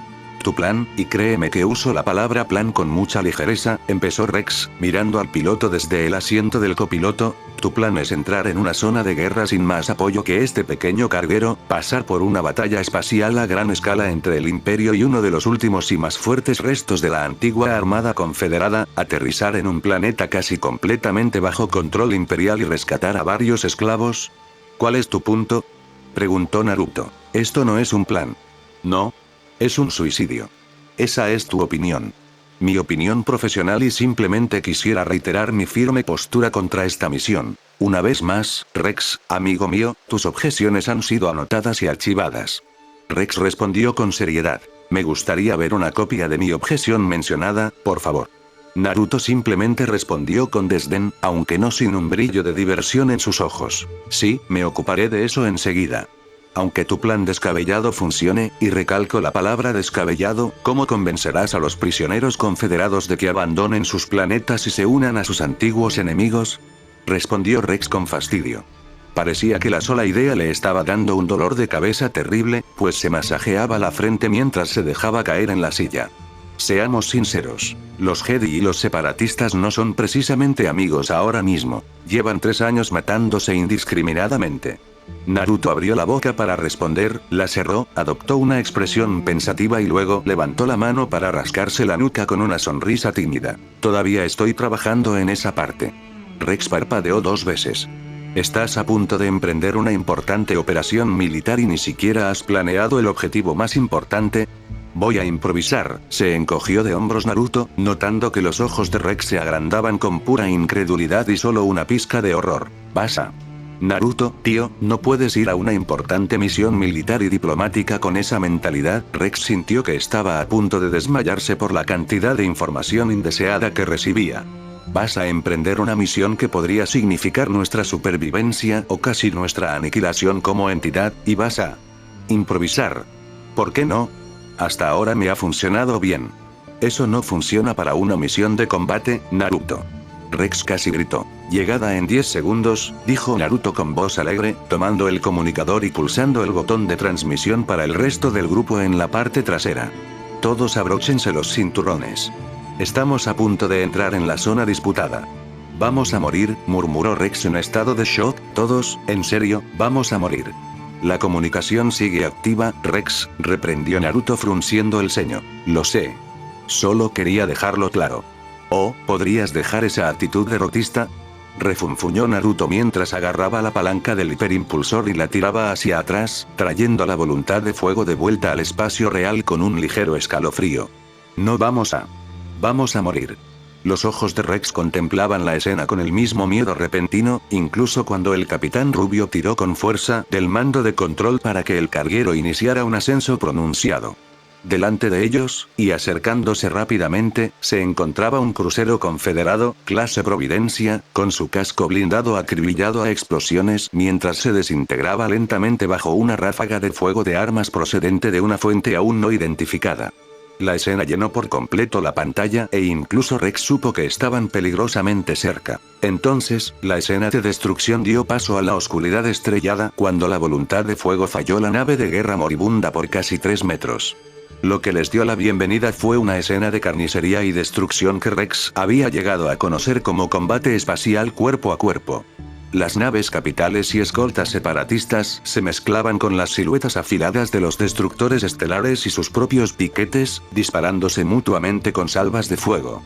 D: Tu plan, y créeme que uso la palabra plan con mucha ligereza, empezó Rex, mirando al piloto desde el asiento del copiloto. Tu plan es entrar en una zona de guerra sin más apoyo que este pequeño carguero, pasar por una batalla espacial a gran escala entre el Imperio y uno de los últimos y más fuertes restos de la antigua Armada Confederada, aterrizar en un planeta casi completamente bajo control imperial y rescatar a varios esclavos. ¿Cuál es tu punto?, preguntó Naruto. Esto no es un plan. No. Es un suicidio. Esa es tu opinión. Mi opinión profesional, y simplemente quisiera reiterar mi firme postura contra esta misión. Una vez más, Rex, amigo mío, tus objeciones han sido anotadas y archivadas. Rex respondió con seriedad. Me gustaría ver una copia de mi objeción mencionada, por favor. Naruto simplemente respondió con desdén, aunque no sin un brillo de diversión en sus ojos. Sí, me ocuparé de eso enseguida. Aunque tu plan descabellado funcione, y recalco la palabra descabellado, ¿cómo convencerás a los prisioneros confederados de que abandonen sus planetas y se unan a sus antiguos enemigos?, respondió Rex con fastidio. Parecía que la sola idea le estaba dando un dolor de cabeza terrible, pues se masajeaba la frente mientras se dejaba caer en la silla. Seamos sinceros, los Jedi y los separatistas no son precisamente amigos ahora mismo. Llevan 3 años matándose indiscriminadamente. Naruto abrió la boca para responder, la cerró, adoptó una expresión pensativa y luego levantó la mano para rascarse la nuca con una sonrisa tímida. Todavía estoy trabajando en esa parte. Rex parpadeó 2 veces. Estás a punto de emprender una importante operación militar y ni siquiera has planeado el objetivo más importante. Voy a improvisar, se encogió de hombros Naruto, notando que los ojos de Rex se agrandaban con pura incredulidad y solo una pizca de horror. Pasa. Naruto, tío, no puedes ir a una importante misión militar y diplomática con esa mentalidad. Rex sintió que estaba a punto de desmayarse por la cantidad de información indeseada que recibía. Vas a emprender una misión que podría significar nuestra supervivencia o casi nuestra aniquilación como entidad, y vas a improvisar. ¿Por qué no? Hasta ahora me ha funcionado bien. Eso no funciona para una misión de combate, Naruto. Rex casi gritó. Llegada en 10 segundos, dijo Naruto con voz alegre, tomando el comunicador y pulsando el botón de transmisión para el resto del grupo en la parte trasera. Todos abróchense los cinturones. Estamos a punto de entrar en la zona disputada. Vamos a morir, murmuró Rex en estado de shock. Todos, en serio, vamos a morir. La comunicación sigue activa, Rex, reprendió Naruto frunciendo el ceño. Lo sé. Solo quería dejarlo claro. Oh, ¿podrías dejar esa actitud derrotista? Refunfuñó Naruto mientras agarraba la palanca del hiperimpulsor y la tiraba hacia atrás, trayendo la voluntad de fuego de vuelta al espacio real con un ligero escalofrío. No vamos a morir. Los ojos de Rex contemplaban la escena con el mismo miedo repentino, incluso cuando el Capitán Rubio tiró con fuerza del mando de control para que el carguero iniciara un ascenso pronunciado. Delante de ellos, y acercándose rápidamente, se encontraba un crucero confederado, clase Providencia, con su casco blindado acribillado a explosiones mientras se desintegraba lentamente bajo una ráfaga de fuego de armas procedente de una fuente aún no identificada. La escena llenó por completo la pantalla e incluso Rex supo que estaban peligrosamente cerca. Entonces, la escena de destrucción dio paso a la oscuridad estrellada cuando la voluntad de fuego falló la nave de guerra moribunda por casi 3 metros. Lo que les dio la bienvenida fue una escena de carnicería y destrucción que Rex había llegado a conocer como combate espacial cuerpo a cuerpo. Las naves capitales y escoltas separatistas se mezclaban con las siluetas afiladas de los destructores estelares y sus propios piquetes, disparándose mutuamente con salvas de fuego.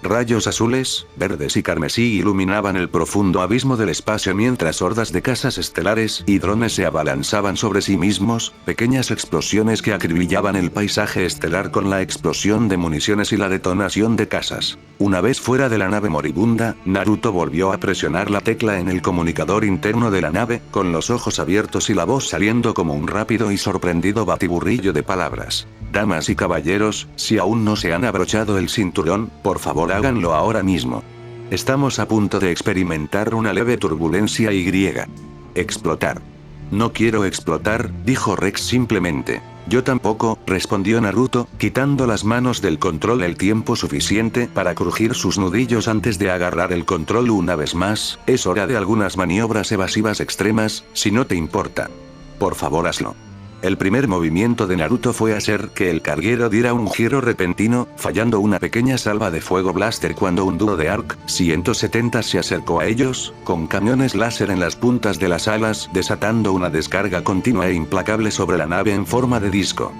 D: Rayos azules, verdes y carmesí iluminaban el profundo abismo del espacio mientras hordas de casas estelares y drones se abalanzaban sobre sí mismos, pequeñas explosiones que acribillaban el paisaje estelar con la explosión de municiones y la detonación de casas. Una vez fuera de la nave moribunda, Naruto volvió a presionar la tecla en el comunicador interno de la nave, con los ojos abiertos y la voz saliendo como un rápido y sorprendido batiburrillo de palabras. Damas y caballeros, si aún no se han abrochado el cinturón, por favor háganlo ahora mismo. Estamos a punto de experimentar una leve turbulencia y. Explotar. No quiero explotar, dijo Rex simplemente. Yo tampoco, respondió Naruto, quitando las manos del control el tiempo suficiente para crujir sus nudillos antes de agarrar el control una vez más. Es hora de algunas maniobras evasivas extremas, si no te importa. Por favor hazlo. El primer movimiento de Naruto fue hacer que el carguero diera un giro repentino, fallando una pequeña salva de fuego blaster cuando un dúo de ARC 170 se acercó a ellos, con camiones láser en las puntas de las alas, desatando una descarga continua e implacable sobre la nave en forma de disco.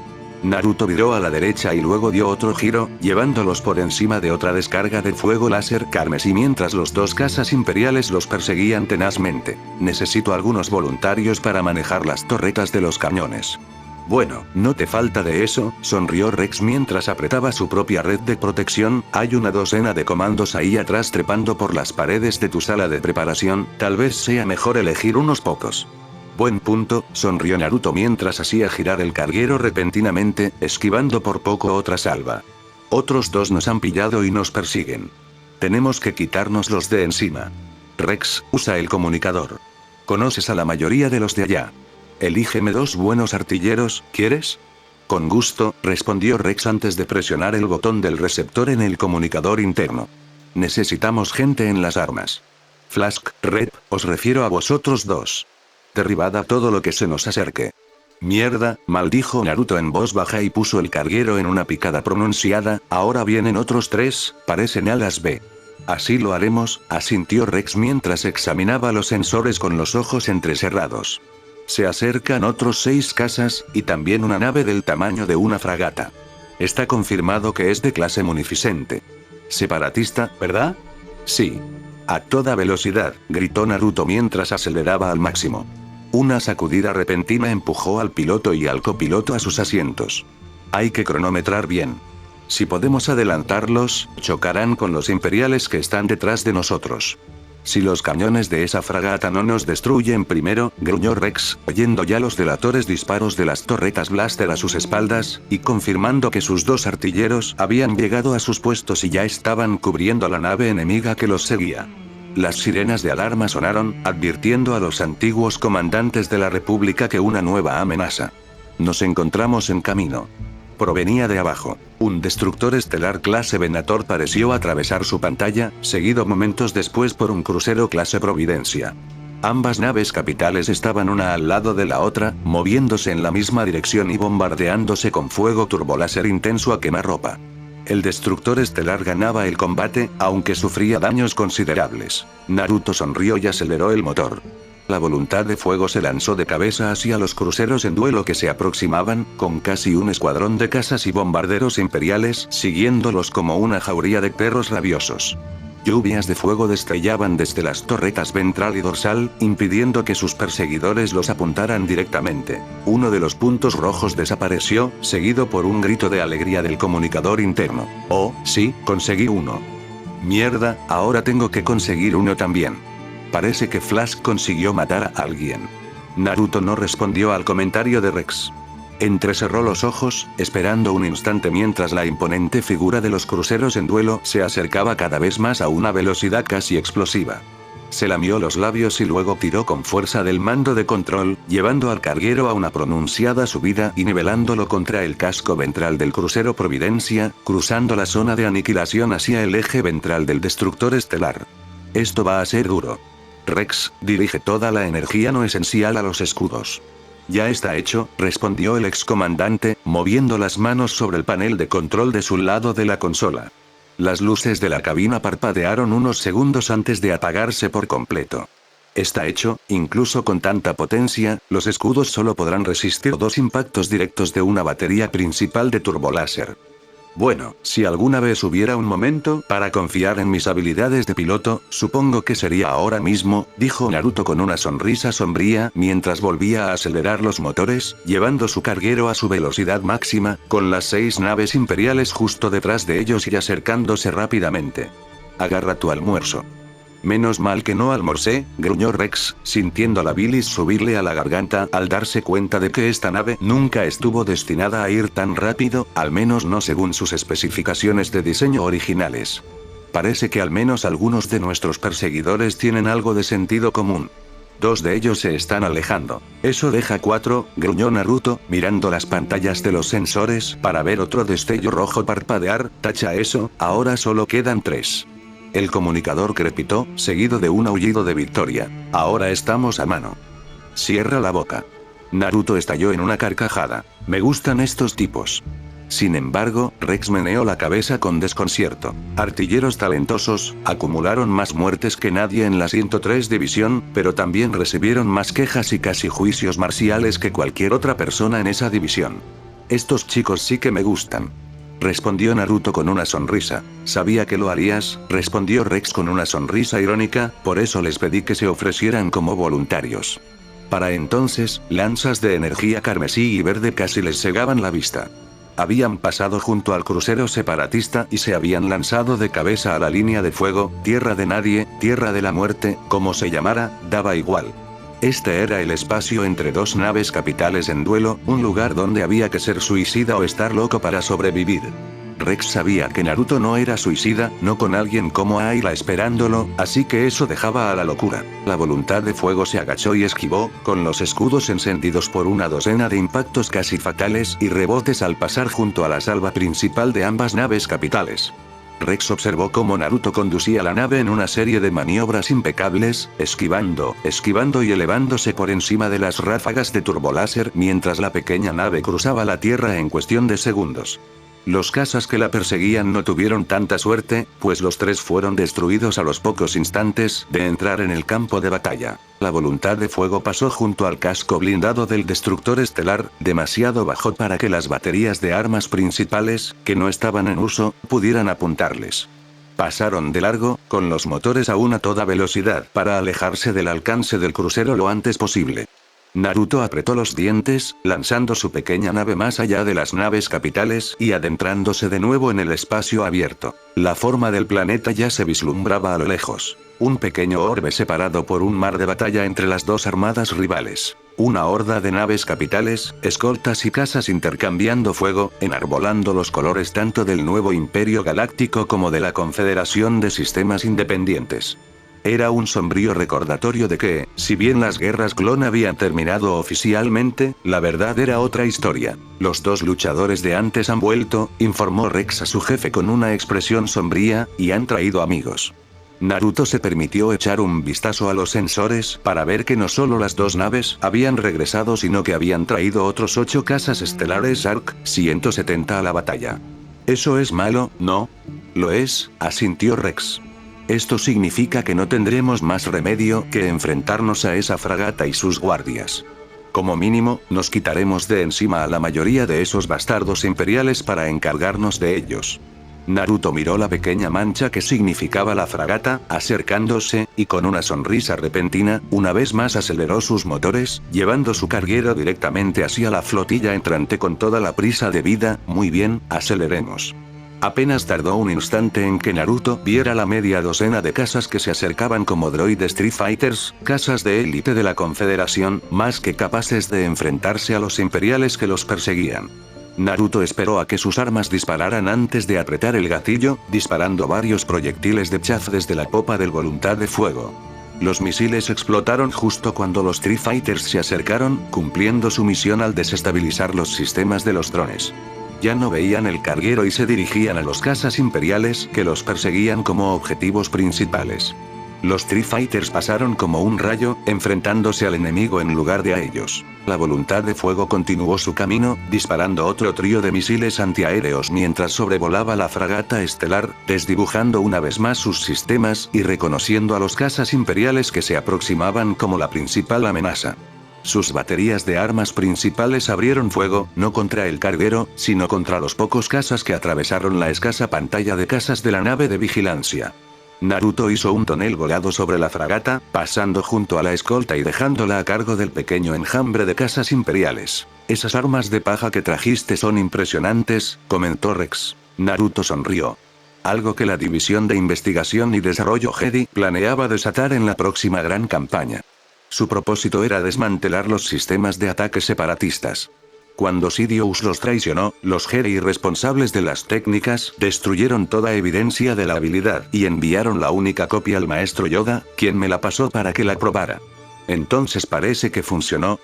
D: Naruto viró a la derecha y luego dio otro giro, llevándolos por encima de otra descarga de fuego láser carmesí mientras los dos cazas imperiales los perseguían tenazmente. Necesito algunos voluntarios para manejar las torretas de los cañones. Bueno, no te falta de eso, sonrió Rex mientras apretaba su propia red de protección. Hay una docena de comandos ahí atrás trepando por las paredes de tu sala de preparación, tal vez sea mejor elegir unos pocos. Buen punto, sonrió Naruto mientras hacía girar el carguero repentinamente, esquivando por poco otra salva. Otros dos nos han pillado y nos persiguen. Tenemos que quitárnoslos de encima. Rex, usa el comunicador. Conoces a la mayoría de los de allá. Elígeme 2 buenos artilleros, ¿quieres? Con gusto, respondió Rex antes de presionar el botón del receptor en el comunicador interno. Necesitamos gente en las armas. Flask, Red, os refiero a vosotros dos. Derribad a todo lo que se nos acerque. Mierda, maldijo Naruto en voz baja y puso el carguero en una picada pronunciada. Ahora vienen otros 3, parecen alas B. Así lo haremos, asintió Rex mientras examinaba los sensores con los ojos entrecerrados. Se acercan otros 6 casas, y también una nave del tamaño de una fragata. Está confirmado que es de clase munificente. Separatista, ¿verdad? Sí. A toda velocidad, gritó Naruto mientras aceleraba al máximo. Una sacudida repentina empujó al piloto y al copiloto a sus asientos. Hay que cronometrar bien. Si podemos adelantarlos, chocarán con los imperiales que están detrás de nosotros. Si los cañones de esa fragata no nos destruyen primero, gruñó Rex, oyendo ya los delatores disparos de las torretas blaster a sus espaldas, y confirmando que sus 2 artilleros habían llegado a sus puestos y ya estaban cubriendo la nave enemiga que los seguía. Las sirenas de alarma sonaron, advirtiendo a los antiguos comandantes de la República que una nueva amenaza. Nos encontramos en camino. Provenía de abajo. Un destructor estelar clase Venator pareció atravesar su pantalla, seguido momentos después por un crucero clase Providencia. Ambas naves capitales estaban una al lado de la otra, moviéndose en la misma dirección y bombardeándose con fuego turboláser intenso a quemarropa. El destructor estelar ganaba el combate, aunque sufría daños considerables. Naruto sonrió y aceleró el motor. La voluntad de fuego se lanzó de cabeza hacia los cruceros en duelo que se aproximaban, con casi un escuadrón de cazas y bombarderos imperiales siguiéndolos como una jauría de perros rabiosos. Lluvias de fuego destrellaban desde las torretas ventral y dorsal, impidiendo que sus perseguidores los apuntaran directamente. Uno de los puntos rojos desapareció, seguido por un grito de alegría del comunicador interno. Oh, sí, conseguí uno. Mierda, ahora tengo que conseguir uno también. Parece que Flash consiguió matar a alguien. Naruto no respondió al comentario de Rex. Entrecerró los ojos, esperando un instante mientras la imponente figura de los cruceros en duelo se acercaba cada vez más a una velocidad casi explosiva. Se lamió los labios y luego tiró con fuerza del mando de control, llevando al carguero a una pronunciada subida y nivelándolo contra el casco ventral del crucero Providencia, cruzando la zona de aniquilación hacia el eje ventral del destructor estelar. Esto va a ser duro. Rex, dirige toda la energía no esencial a los escudos. Ya está hecho, respondió el excomandante, moviendo las manos sobre el panel de control de su lado de la consola. Las luces de la cabina parpadearon unos segundos antes de apagarse por completo. Está hecho, incluso con tanta potencia, los escudos solo podrán resistir 2 impactos directos de una batería principal de turboláser. Bueno, si alguna vez hubiera un momento para confiar en mis habilidades de piloto, supongo que sería ahora mismo, dijo Naruto con una sonrisa sombría mientras volvía a acelerar los motores, llevando su carguero a su velocidad máxima, con las 6 naves imperiales justo detrás de ellos y acercándose rápidamente. Agarra tu almuerzo. Menos mal que no almorcé, gruñó Rex, sintiendo la bilis subirle a la garganta al darse cuenta de que esta nave nunca estuvo destinada a ir tan rápido, al menos no según sus especificaciones de diseño originales. Parece que al menos algunos de nuestros perseguidores tienen algo de sentido común. 2 de ellos se están alejando. Eso deja 4, gruñó Naruto, mirando las pantallas de los sensores para ver otro destello rojo parpadear. Tacha eso, ahora solo quedan 3. El comunicador crepitó, seguido de un aullido de victoria. Ahora estamos a mano. Cierra la boca. Naruto estalló en una carcajada. Me gustan estos tipos. Sin embargo, Rex meneó la cabeza con desconcierto. Artilleros talentosos, acumularon más muertes que nadie en la 103 División, pero también recibieron más quejas y casi juicios marciales que cualquier otra persona en esa división. Estos chicos sí que me gustan. Respondió Naruto con una sonrisa. Sabía que lo harías, respondió Rex con una sonrisa irónica, por eso les pedí que se ofrecieran como voluntarios. Para entonces, lanzas de energía carmesí y verde casi les cegaban la vista. Habían pasado junto al crucero separatista y se habían lanzado de cabeza a la línea de fuego, tierra de nadie, tierra de la muerte, como se llamara, daba igual. Este era el espacio entre 2 naves capitales en duelo, un lugar donde había que ser suicida o estar loco para sobrevivir. Rex sabía que Naruto no era suicida, no con alguien como Ayla esperándolo, así que eso dejaba a la locura. La voluntad de fuego se agachó y esquivó, con los escudos encendidos por una docena de impactos casi fatales y rebotes al pasar junto a la salva principal de ambas naves capitales. Rex observó cómo Naruto conducía la nave en una serie de maniobras impecables, esquivando y elevándose por encima de las ráfagas de turboláser mientras la pequeña nave cruzaba la Tierra en cuestión de segundos. Los cazas que la perseguían no tuvieron tanta suerte, pues los 3 fueron destruidos a los pocos instantes de entrar en el campo de batalla. La voluntad de fuego pasó junto al casco blindado del destructor estelar, demasiado bajo para que las baterías de armas principales, que no estaban en uso, pudieran apuntarles. Pasaron de largo, con los motores aún a toda velocidad para alejarse del alcance del crucero lo antes posible. Naruto apretó los dientes, lanzando su pequeña nave más allá de las naves capitales y adentrándose de nuevo en el espacio abierto. La forma del planeta ya se vislumbraba a lo lejos. Un pequeño orbe separado por un mar de batalla entre las dos armadas rivales. Una horda de naves capitales, escoltas y casas intercambiando fuego, enarbolando los colores tanto del nuevo Imperio Galáctico como de la Confederación de Sistemas Independientes. Era un sombrío recordatorio de que, si bien las guerras clon habían terminado oficialmente, la verdad era otra historia. Los dos luchadores de antes han vuelto, informó Rex a su jefe con una expresión sombría, y han traído amigos. Naruto se permitió echar un vistazo a los sensores para ver que no solo las dos naves habían regresado sino que habían traído otros 8 casas estelares ARC 170 a la batalla. ¿Eso es malo, no? Lo es, asintió Rex. Esto significa que no tendremos más remedio que enfrentarnos a esa fragata y sus guardias. Como mínimo, nos quitaremos de encima a la mayoría de esos bastardos imperiales para encargarnos de ellos. Naruto miró la pequeña mancha que significaba la fragata, acercándose, y con una sonrisa repentina, una vez más aceleró sus motores, llevando su carguero directamente hacia la flotilla entrante con toda la prisa debida. Muy bien, aceleremos. Apenas tardó un instante en que Naruto viera la media docena de casas que se acercaban como droid Street Fighters, casas de élite de la Confederación, más que capaces de enfrentarse a los imperiales que los perseguían. Naruto esperó a que sus armas dispararan antes de apretar el gatillo, disparando varios proyectiles de chaff desde la popa del Voluntad de Fuego. Los misiles explotaron justo cuando los Street Fighters se acercaron, cumpliendo su misión al desestabilizar los sistemas de los drones. Ya no veían el carguero y se dirigían a los cazas imperiales que los perseguían como objetivos principales. Los Street Fighters pasaron como un rayo, enfrentándose al enemigo en lugar de a ellos. La Voluntad de Fuego continuó su camino, disparando otro trío de misiles antiaéreos mientras sobrevolaba la fragata estelar, desdibujando una vez más sus sistemas y reconociendo a los cazas imperiales que se aproximaban como la principal amenaza. Sus baterías de armas principales abrieron fuego, no contra el carguero, sino contra los pocos cazas que atravesaron la escasa pantalla de cazas de la nave de vigilancia. Naruto hizo un tonel volado sobre la fragata, pasando junto a la escolta y dejándola a cargo del pequeño enjambre de cazas imperiales. Esas armas de paja que trajiste son impresionantes, comentó Rex. Naruto sonrió. Algo que la División de Investigación y Desarrollo Jedi planeaba desatar en la próxima gran campaña. Su propósito era desmantelar los sistemas de ataque separatistas. Cuando Sidious los traicionó, los Jedi responsables de las técnicas destruyeron toda evidencia de la habilidad y enviaron la única copia al maestro Yoda, quien me la pasó para que la probara. ¿Entonces parece que funcionó?,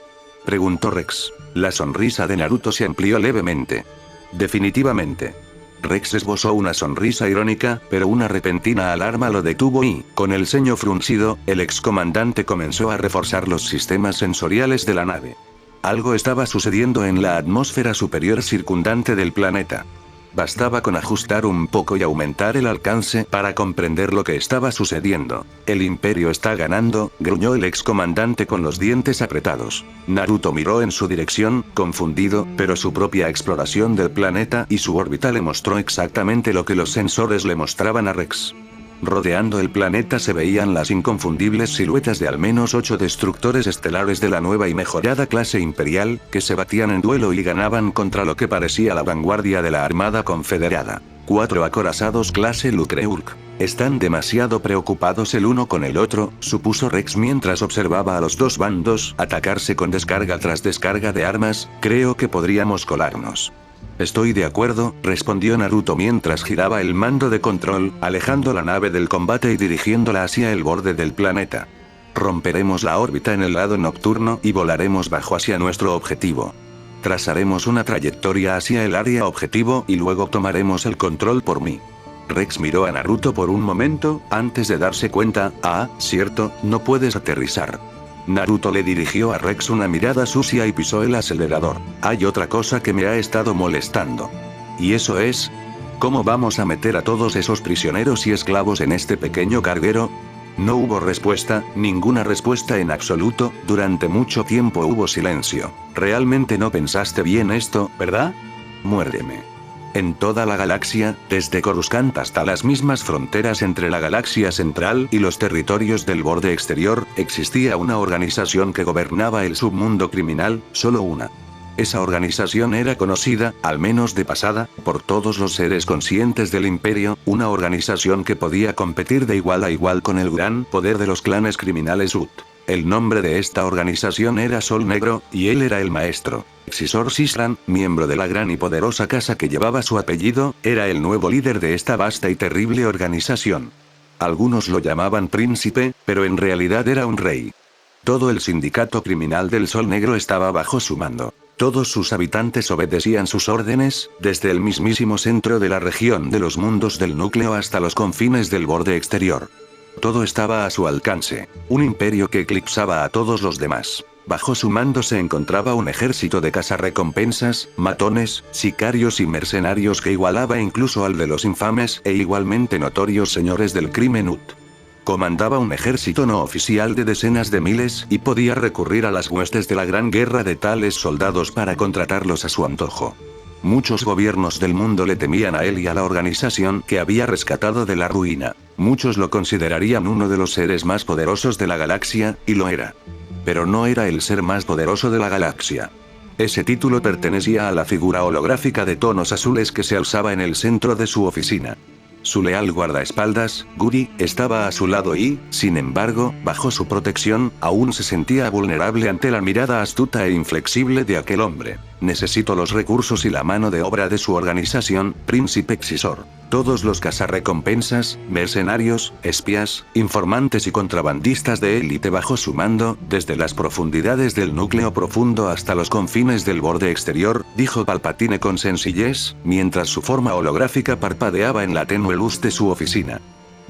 D: preguntó Rex. La sonrisa de Naruto se amplió levemente. Definitivamente. Rex esbozó una sonrisa irónica, pero una repentina alarma lo detuvo y, con el ceño fruncido, el excomandante comenzó a reforzar los sistemas sensoriales de la nave. Algo estaba sucediendo en la atmósfera superior circundante del planeta. Bastaba con ajustar un poco y aumentar el alcance para comprender lo que estaba sucediendo. El Imperio está ganando, gruñó el excomandante con los dientes apretados. Naruto miró en su dirección, confundido, pero su propia exploración del planeta y su órbita le mostró exactamente lo que los sensores le mostraban a Rex. Rodeando el planeta se veían las inconfundibles siluetas de al menos 8 destructores estelares de la nueva y mejorada clase imperial, que se batían en duelo y ganaban contra lo que parecía la vanguardia de la Armada Confederada. 4 acorazados clase Lucreurk. Están demasiado preocupados el uno con el otro, supuso Rex mientras observaba a los dos bandos atacarse con descarga tras descarga de armas. Creo que podríamos colarnos. Estoy de acuerdo, respondió Naruto mientras giraba el mando de control, alejando la nave del combate y dirigiéndola hacia el borde del planeta. Romperemos la órbita en el lado nocturno y volaremos bajo hacia nuestro objetivo. Trazaremos una trayectoria hacia el área objetivo y luego tomaremos el control por mí. Rex miró a Naruto por un momento, antes de darse cuenta. Cierto, no puedes aterrizar. Naruto le dirigió a Rex una mirada sucia y pisó el acelerador. Hay otra cosa que me ha estado molestando. ¿Y eso es? ¿Cómo vamos a meter a todos esos prisioneros y esclavos en este pequeño carguero? No hubo respuesta, ninguna respuesta en absoluto. Durante mucho tiempo hubo silencio. ¿Realmente no pensaste bien esto, verdad? Muérdeme. En toda la galaxia, desde Coruscant hasta las mismas fronteras entre la galaxia central y los territorios del borde exterior, existía una organización que gobernaba el submundo criminal, solo una. Esa organización era conocida, al menos de pasada, por todos los seres conscientes del Imperio, una organización que podía competir de igual a igual con el gran poder de los clanes criminales UT. El nombre de esta organización era Sol Negro, y él era el maestro. Xizor Sisran, miembro de la gran y poderosa casa que llevaba su apellido, era el nuevo líder de esta vasta y terrible organización. Algunos lo llamaban príncipe, pero en realidad era un rey. Todo el sindicato criminal del Sol Negro estaba bajo su mando. Todos sus habitantes obedecían sus órdenes, desde el mismísimo centro de la región de los mundos del núcleo hasta los confines del borde exterior. Todo estaba a su alcance. Un imperio que eclipsaba a todos los demás. Bajo su mando se encontraba un ejército de cazarrecompensas, matones, sicarios y mercenarios que igualaba incluso al de los infames e igualmente notorios señores del crimen UT. Comandaba un ejército no oficial de decenas de miles y podía recurrir a las huestes de la gran guerra de tales soldados para contratarlos a su antojo. Muchos gobiernos del mundo le temían a él y a la organización que había rescatado de la ruina. Muchos lo considerarían uno de los seres más poderosos de la galaxia, y lo era. Pero no era el ser más poderoso de la galaxia. Ese título pertenecía a la figura holográfica de tonos azules que se alzaba en el centro de su oficina. Su leal guardaespaldas, Guri, estaba a su lado y, sin embargo, bajo su protección, aún se sentía vulnerable ante la mirada astuta e inflexible de aquel hombre. Necesito los recursos y la mano de obra de su organización, Príncipe Xizor. Todos los cazarrecompensas, mercenarios, espías, informantes y contrabandistas de élite bajo su mando, desde las profundidades del núcleo profundo hasta los confines del borde exterior, dijo Palpatine con sencillez, mientras su forma holográfica parpadeaba en la tenue luz de su oficina.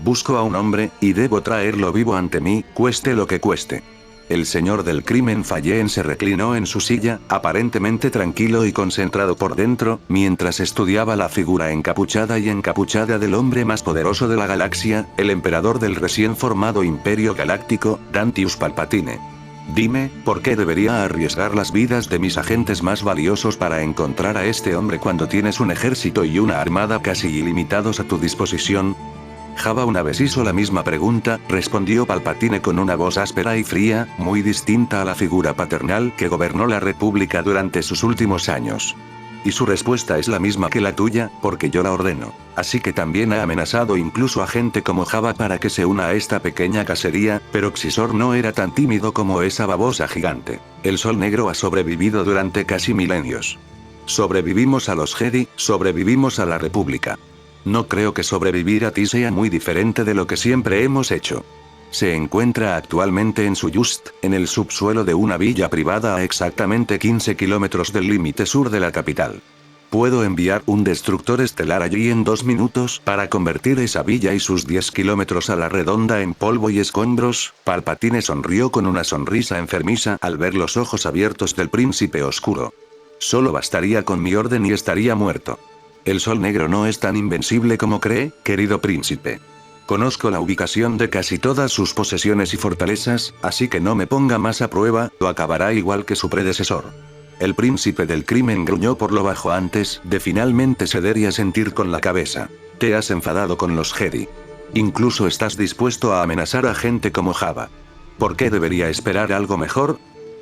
D: Busco a un hombre, y debo traerlo vivo ante mí, cueste lo que cueste. El señor del crimen Fallen se reclinó en su silla, aparentemente tranquilo y concentrado por dentro, mientras estudiaba la figura encapuchada del hombre más poderoso de la galaxia, el emperador del recién formado Imperio Galáctico, Dantius Palpatine. Dime, ¿por qué debería arriesgar las vidas de mis agentes más valiosos para encontrar a este hombre cuando tienes un ejército y una armada casi ilimitados a tu disposición? Jabba una vez hizo la misma pregunta, respondió Palpatine con una voz áspera y fría, muy distinta a la figura paternal que gobernó la República durante sus últimos años. Y su respuesta es la misma que la tuya, porque yo la ordeno. Así que también ha amenazado incluso a gente como Jabba para que se una a esta pequeña cacería, pero Xizor no era tan tímido como esa babosa gigante. El Sol Negro ha sobrevivido durante casi milenios. Sobrevivimos a los Jedi, sobrevivimos a la República. No creo que sobrevivir a ti sea muy diferente de lo que siempre hemos hecho. Se encuentra actualmente en Suyust, en el subsuelo de una villa privada a exactamente 15 kilómetros del límite sur de la capital. Puedo enviar un destructor estelar allí en 2 minutos para convertir esa villa y sus 10 kilómetros a la redonda en polvo y escombros. Palpatine sonrió con una sonrisa enfermiza al ver los ojos abiertos del príncipe oscuro. Solo bastaría con mi orden y estaría muerto. El Sol Negro no es tan invencible como cree, querido príncipe. Conozco la ubicación de casi todas sus posesiones y fortalezas, así que no me ponga más a prueba, o acabará igual que su predecesor. El príncipe del crimen gruñó por lo bajo antes de finalmente ceder y asentir con la cabeza. Te has enfadado con los Jedi. Incluso estás dispuesto a amenazar a gente como Jabba. ¿Por qué debería esperar algo mejor?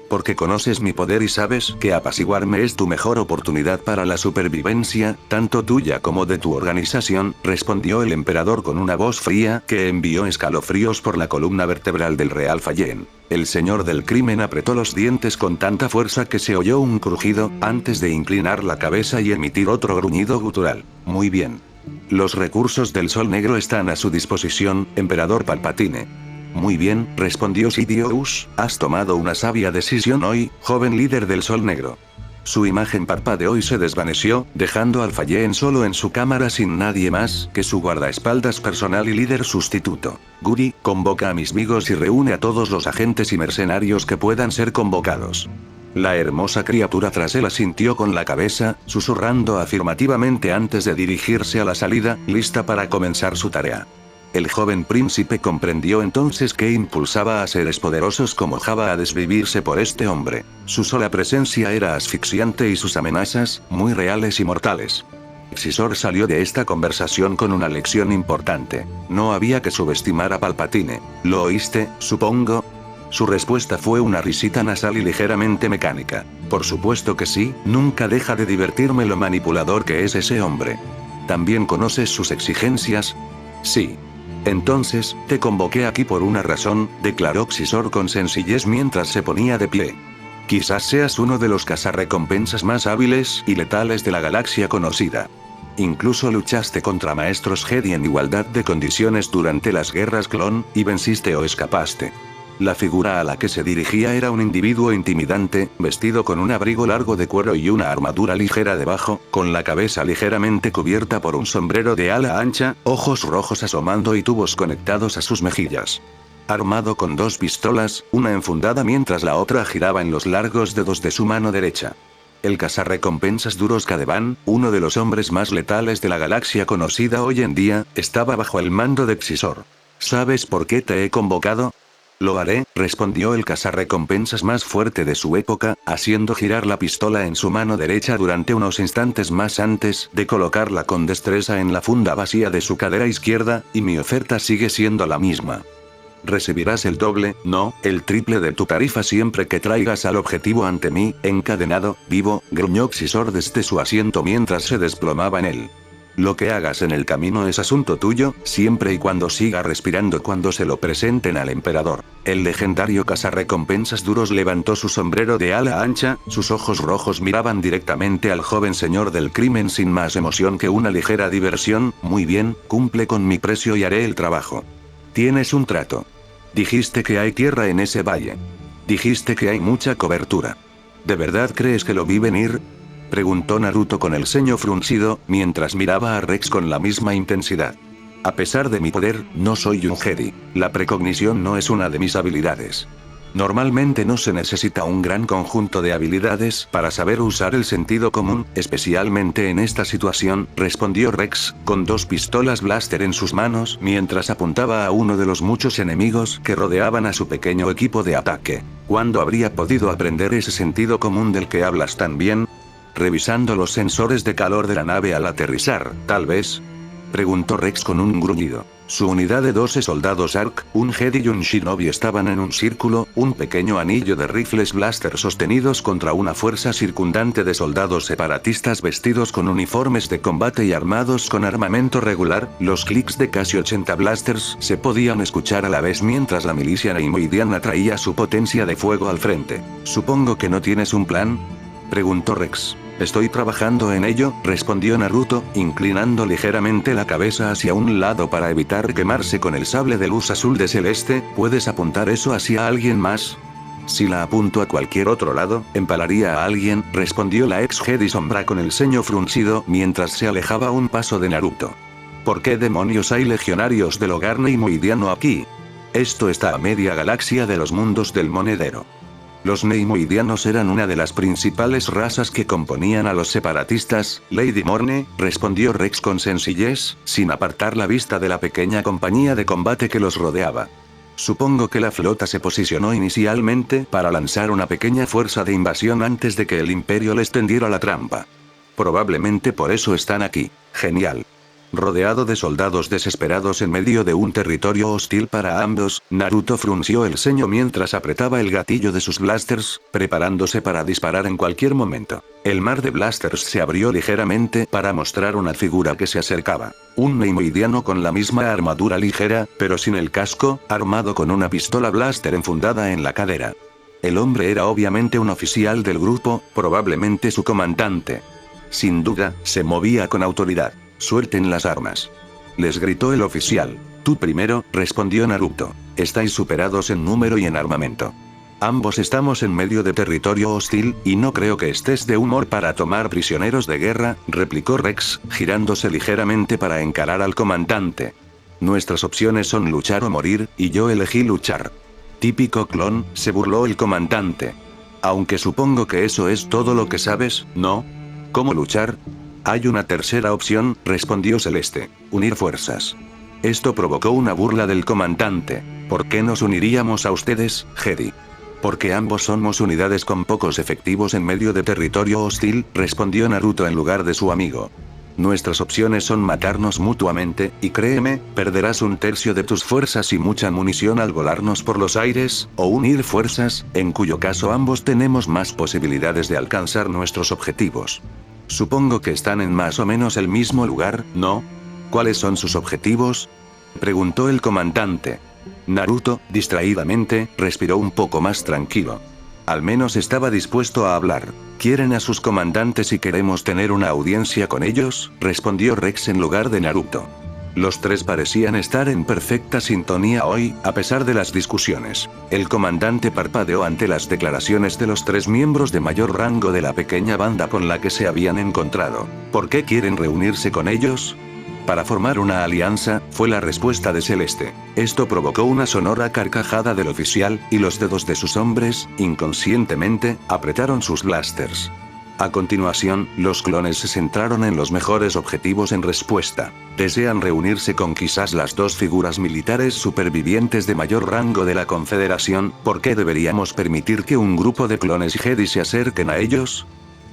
D: Porque conoces mi poder y sabes que apaciguarme es tu mejor oportunidad para la supervivencia, tanto tuya como de tu organización, respondió el emperador con una voz fría que envió escalofríos por la columna vertebral del Real Fallen. El señor del crimen apretó los dientes con tanta fuerza que se oyó un crujido, antes de inclinar la cabeza y emitir otro gruñido gutural. Muy bien. Los recursos del Sol Negro están a su disposición, emperador Palpatine. Muy bien, respondió Sidious, has tomado una sabia decisión hoy, joven líder del Sol Negro. Su imagen parpadeó y se desvaneció, dejando al Fallen solo en su cámara sin nadie más que su guardaespaldas personal y líder sustituto. Guri, convoca a mis amigos y reúne a todos los agentes y mercenarios que puedan ser convocados. La hermosa criatura tras él asintió con la cabeza, susurrando afirmativamente antes de dirigirse a la salida, lista para comenzar su tarea. El joven príncipe comprendió entonces que impulsaba a seres poderosos como Jabba a desvivirse por este hombre. Su sola presencia era asfixiante y sus amenazas, muy reales y mortales. Xizor salió de esta conversación con una lección importante. No había que subestimar a Palpatine. ¿Lo oíste, supongo? Su respuesta fue una risita nasal y ligeramente mecánica. Por supuesto que sí, nunca deja de divertirme lo manipulador que es ese hombre. ¿También conoces sus exigencias? Sí. Entonces, te convoqué aquí por una razón, declaró Xizor con sencillez mientras se ponía de pie. Quizás seas uno de los cazarrecompensas más hábiles y letales de la galaxia conocida. Incluso luchaste contra maestros Jedi en igualdad de condiciones durante las guerras clon, y venciste o escapaste. La figura a la que se dirigía era un individuo intimidante, vestido con un abrigo largo de cuero y una armadura ligera debajo, con la cabeza ligeramente cubierta por un sombrero de ala ancha, ojos rojos asomando y tubos conectados a sus mejillas. Armado con 2 pistolas, una enfundada mientras la otra giraba en los largos dedos de su mano derecha. El cazarrecompensas Duros Cadevan, uno de los hombres más letales de la galaxia conocida hoy en día, estaba bajo el mando de Xizor. ¿Sabes por qué te he convocado? Lo haré, respondió el cazarrecompensas más fuerte de su época, haciendo girar la pistola en su mano derecha durante unos instantes más antes de colocarla con destreza en la funda vacía de su cadera izquierda, y mi oferta sigue siendo la misma. Recibirás el doble, no, el triple de tu tarifa siempre que traigas al objetivo ante mí, encadenado, vivo, gruñó Xizor desde su asiento mientras se desplomaba en él. Lo que hagas en el camino es asunto tuyo, siempre y cuando siga respirando cuando se lo presenten al emperador. El legendario cazarrecompensas Duros levantó su sombrero de ala ancha, sus ojos rojos miraban directamente al joven señor del crimen sin más emoción que una ligera diversión. Muy bien, cumple con mi precio y haré el trabajo. Tienes un trato. Dijiste que hay tierra en ese valle. Dijiste que hay mucha cobertura. ¿De verdad crees que lo vi venir? Preguntó Naruto con el ceño fruncido, mientras miraba a Rex con la misma intensidad. A pesar de mi poder, no soy un Jedi. La precognición no es una de mis habilidades. Normalmente no se necesita un gran conjunto de habilidades para saber usar el sentido común, especialmente en esta situación, respondió Rex, con 2 pistolas blaster en sus manos mientras apuntaba a uno de los muchos enemigos que rodeaban a su pequeño equipo de ataque. ¿Cuándo habría podido aprender ese sentido común del que hablas tan bien? Revisando los sensores de calor de la nave al aterrizar, tal vez. Preguntó Rex con un gruñido. Su unidad de 12 soldados ARC, un Jedi y un Shinobi estaban en un círculo, un pequeño anillo de rifles blaster sostenidos contra una fuerza circundante de soldados separatistas vestidos con uniformes de combate y armados con armamento regular. Los clics de casi 80 blasters se podían escuchar a la vez mientras la milicia neimoidiana traía su potencia de fuego al frente. Supongo que no tienes un plan, preguntó Rex. Estoy trabajando en ello, respondió Naruto, inclinando ligeramente la cabeza hacia un lado para evitar quemarse con el sable de luz azul de Celeste. ¿Puedes apuntar eso hacia alguien más? Si la apunto a cualquier otro lado, empalaría a alguien, respondió la ex Jedi Sombra con el ceño fruncido mientras se alejaba un paso de Naruto. ¿Por qué demonios hay legionarios del hogar neimoidiano aquí? Esto está a media galaxia de los mundos del monedero. Los neimoidianos eran una de las principales razas que componían a los separatistas, Lady Morne, respondió Rex con sencillez, sin apartar la vista de la pequeña compañía de combate que los rodeaba. Supongo que la flota se posicionó inicialmente para lanzar una pequeña fuerza de invasión antes de que el Imperio les tendiera la trampa. Probablemente por eso están aquí. Genial. Rodeado de soldados desesperados en medio de un territorio hostil para ambos, Naruto frunció el ceño mientras apretaba el gatillo de sus blasters, preparándose para disparar en cualquier momento. El mar de blasters se abrió ligeramente para mostrar una figura que se acercaba. Un neimoidiano con la misma armadura ligera, pero sin el casco, armado con una pistola blaster enfundada en la cadera. El hombre era obviamente un oficial del grupo, probablemente su comandante. Sin duda, se movía con autoridad. Suelten las armas. Les gritó el oficial. Tú primero, respondió Naruto. Estáis superados en número y en armamento. Ambos estamos en medio de territorio hostil, y no creo que estés de humor para tomar prisioneros de guerra, replicó Rex, girándose ligeramente para encarar al comandante. Nuestras opciones son luchar o morir, y yo elegí luchar. Típico clon, se burló el comandante. Aunque supongo que eso es todo lo que sabes, ¿no? ¿Cómo luchar? Hay una tercera opción, respondió Celeste. Unir fuerzas. Esto provocó una burla del comandante. ¿Por qué nos uniríamos a ustedes, Jedi? Porque ambos somos unidades con pocos efectivos en medio de territorio hostil, respondió Naruto en lugar de su amigo. Nuestras opciones son matarnos mutuamente, y créeme, perderás un tercio de tus fuerzas y mucha munición al volarnos por los aires, o unir fuerzas, en cuyo caso ambos tenemos más posibilidades de alcanzar nuestros objetivos. Supongo que están en más o menos el mismo lugar, ¿no? ¿Cuáles son sus objetivos?, preguntó el comandante. Naruto, distraídamente, respiró un poco más tranquilo. Al menos estaba dispuesto a hablar. ¿Quieren a sus comandantes y queremos tener una audiencia con ellos?, respondió Rex en lugar de Naruto. Los tres parecían estar en perfecta sintonía hoy, a pesar de las discusiones. El comandante parpadeó ante las declaraciones de los tres miembros de mayor rango de la pequeña banda con la que se habían encontrado. ¿Por qué quieren reunirse con ellos? Para formar una alianza, fue la respuesta de Celeste. Esto provocó una sonora carcajada del oficial, y los dedos de sus hombres, inconscientemente, apretaron sus blasters. A continuación, los clones se centraron en los mejores objetivos en respuesta. Desean reunirse con quizás las dos figuras militares supervivientes de mayor rango de la Confederación. ¿Por qué deberíamos permitir que un grupo de clones Jedi se acerquen a ellos?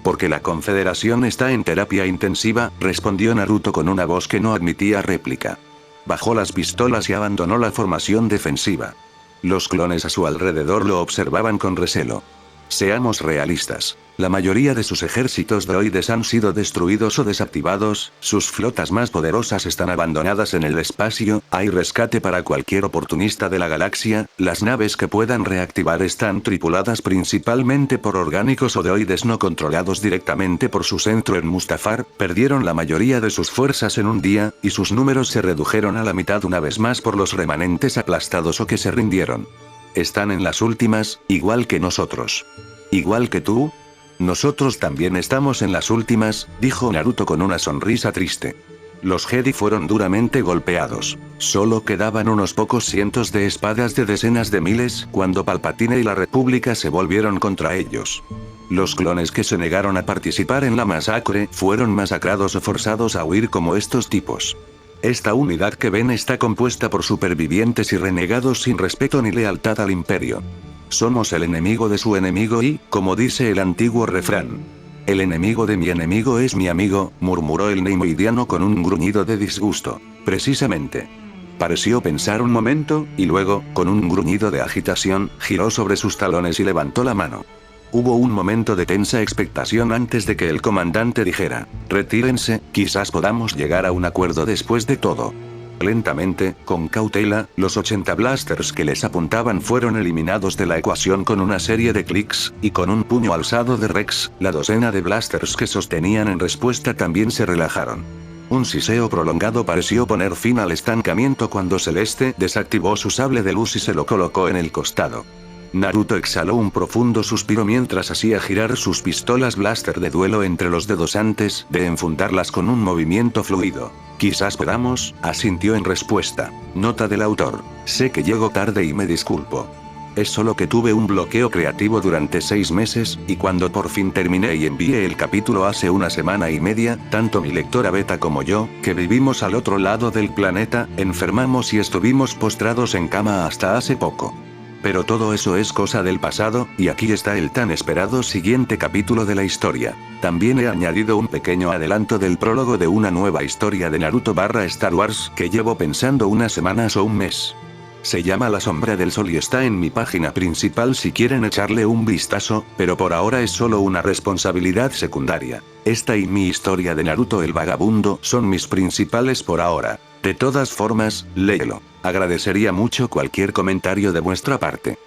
D: Porque la Confederación está en terapia intensiva, respondió Naruto con una voz que no admitía réplica. Bajó las pistolas y abandonó la formación defensiva. Los clones a su alrededor lo observaban con recelo. Seamos realistas. La mayoría de sus ejércitos droides han sido destruidos o desactivados, sus flotas más poderosas están abandonadas en el espacio, hay rescate para cualquier oportunista de la galaxia, las naves que puedan reactivar están tripuladas principalmente por orgánicos o droides no controlados directamente por su centro en Mustafar, perdieron la mayoría de sus fuerzas en un día, y sus números se redujeron a la mitad una vez más por los remanentes aplastados o que se rindieron. Están en las últimas, igual que nosotros. ¿Igual que tú? Nosotros también estamos en las últimas, dijo Naruto con una sonrisa triste. Los Jedi fueron duramente golpeados. Solo quedaban unos pocos cientos de espadas de decenas de miles cuando Palpatine y la República se volvieron contra ellos. Los clones que se negaron a participar en la masacre fueron masacrados o forzados a huir como estos tipos. Esta unidad que ven está compuesta por supervivientes y renegados sin respeto ni lealtad al imperio. Somos el enemigo de su enemigo y, como dice el antiguo refrán, el enemigo de mi enemigo es mi amigo, murmuró el neimoidiano con un gruñido de disgusto. Precisamente. Pareció pensar un momento, y luego, con un gruñido de agitación, giró sobre sus talones y levantó la mano. Hubo un momento de tensa expectación antes de que el comandante dijera, retírense, quizás podamos llegar a un acuerdo después de todo. Lentamente, con cautela, los 80 blasters que les apuntaban fueron eliminados de la ecuación con una serie de clics, y con un puño alzado de Rex, la docena de blasters que sostenían en respuesta también se relajaron. Un siseo prolongado pareció poner fin al estancamiento cuando Celeste desactivó su sable de luz y se lo colocó en el costado. Naruto exhaló un profundo suspiro mientras hacía girar sus pistolas blaster de duelo entre los dedos antes de enfundarlas con un movimiento fluido. Quizás podamos, asintió en respuesta. Nota del autor. Sé que llego tarde y me disculpo. Es solo que tuve un bloqueo creativo durante 6 meses, y cuando por fin terminé y envié el capítulo hace una semana y media, tanto mi lectora beta como yo, que vivimos al otro lado del planeta, enfermamos y estuvimos postrados en cama hasta hace poco. Pero todo eso es cosa del pasado, y aquí está el tan esperado siguiente capítulo de la historia. También he añadido un pequeño adelanto del prólogo de una nueva historia de Naruto / Star Wars que llevo pensando unas semanas o un mes. Se llama La Sombra del Sol y está en mi página principal si quieren echarle un vistazo, pero por ahora es solo una responsabilidad secundaria. Esta y mi historia de Naruto el Vagabundo son mis principales por ahora. De todas formas, léelo. Agradecería mucho cualquier comentario de vuestra parte.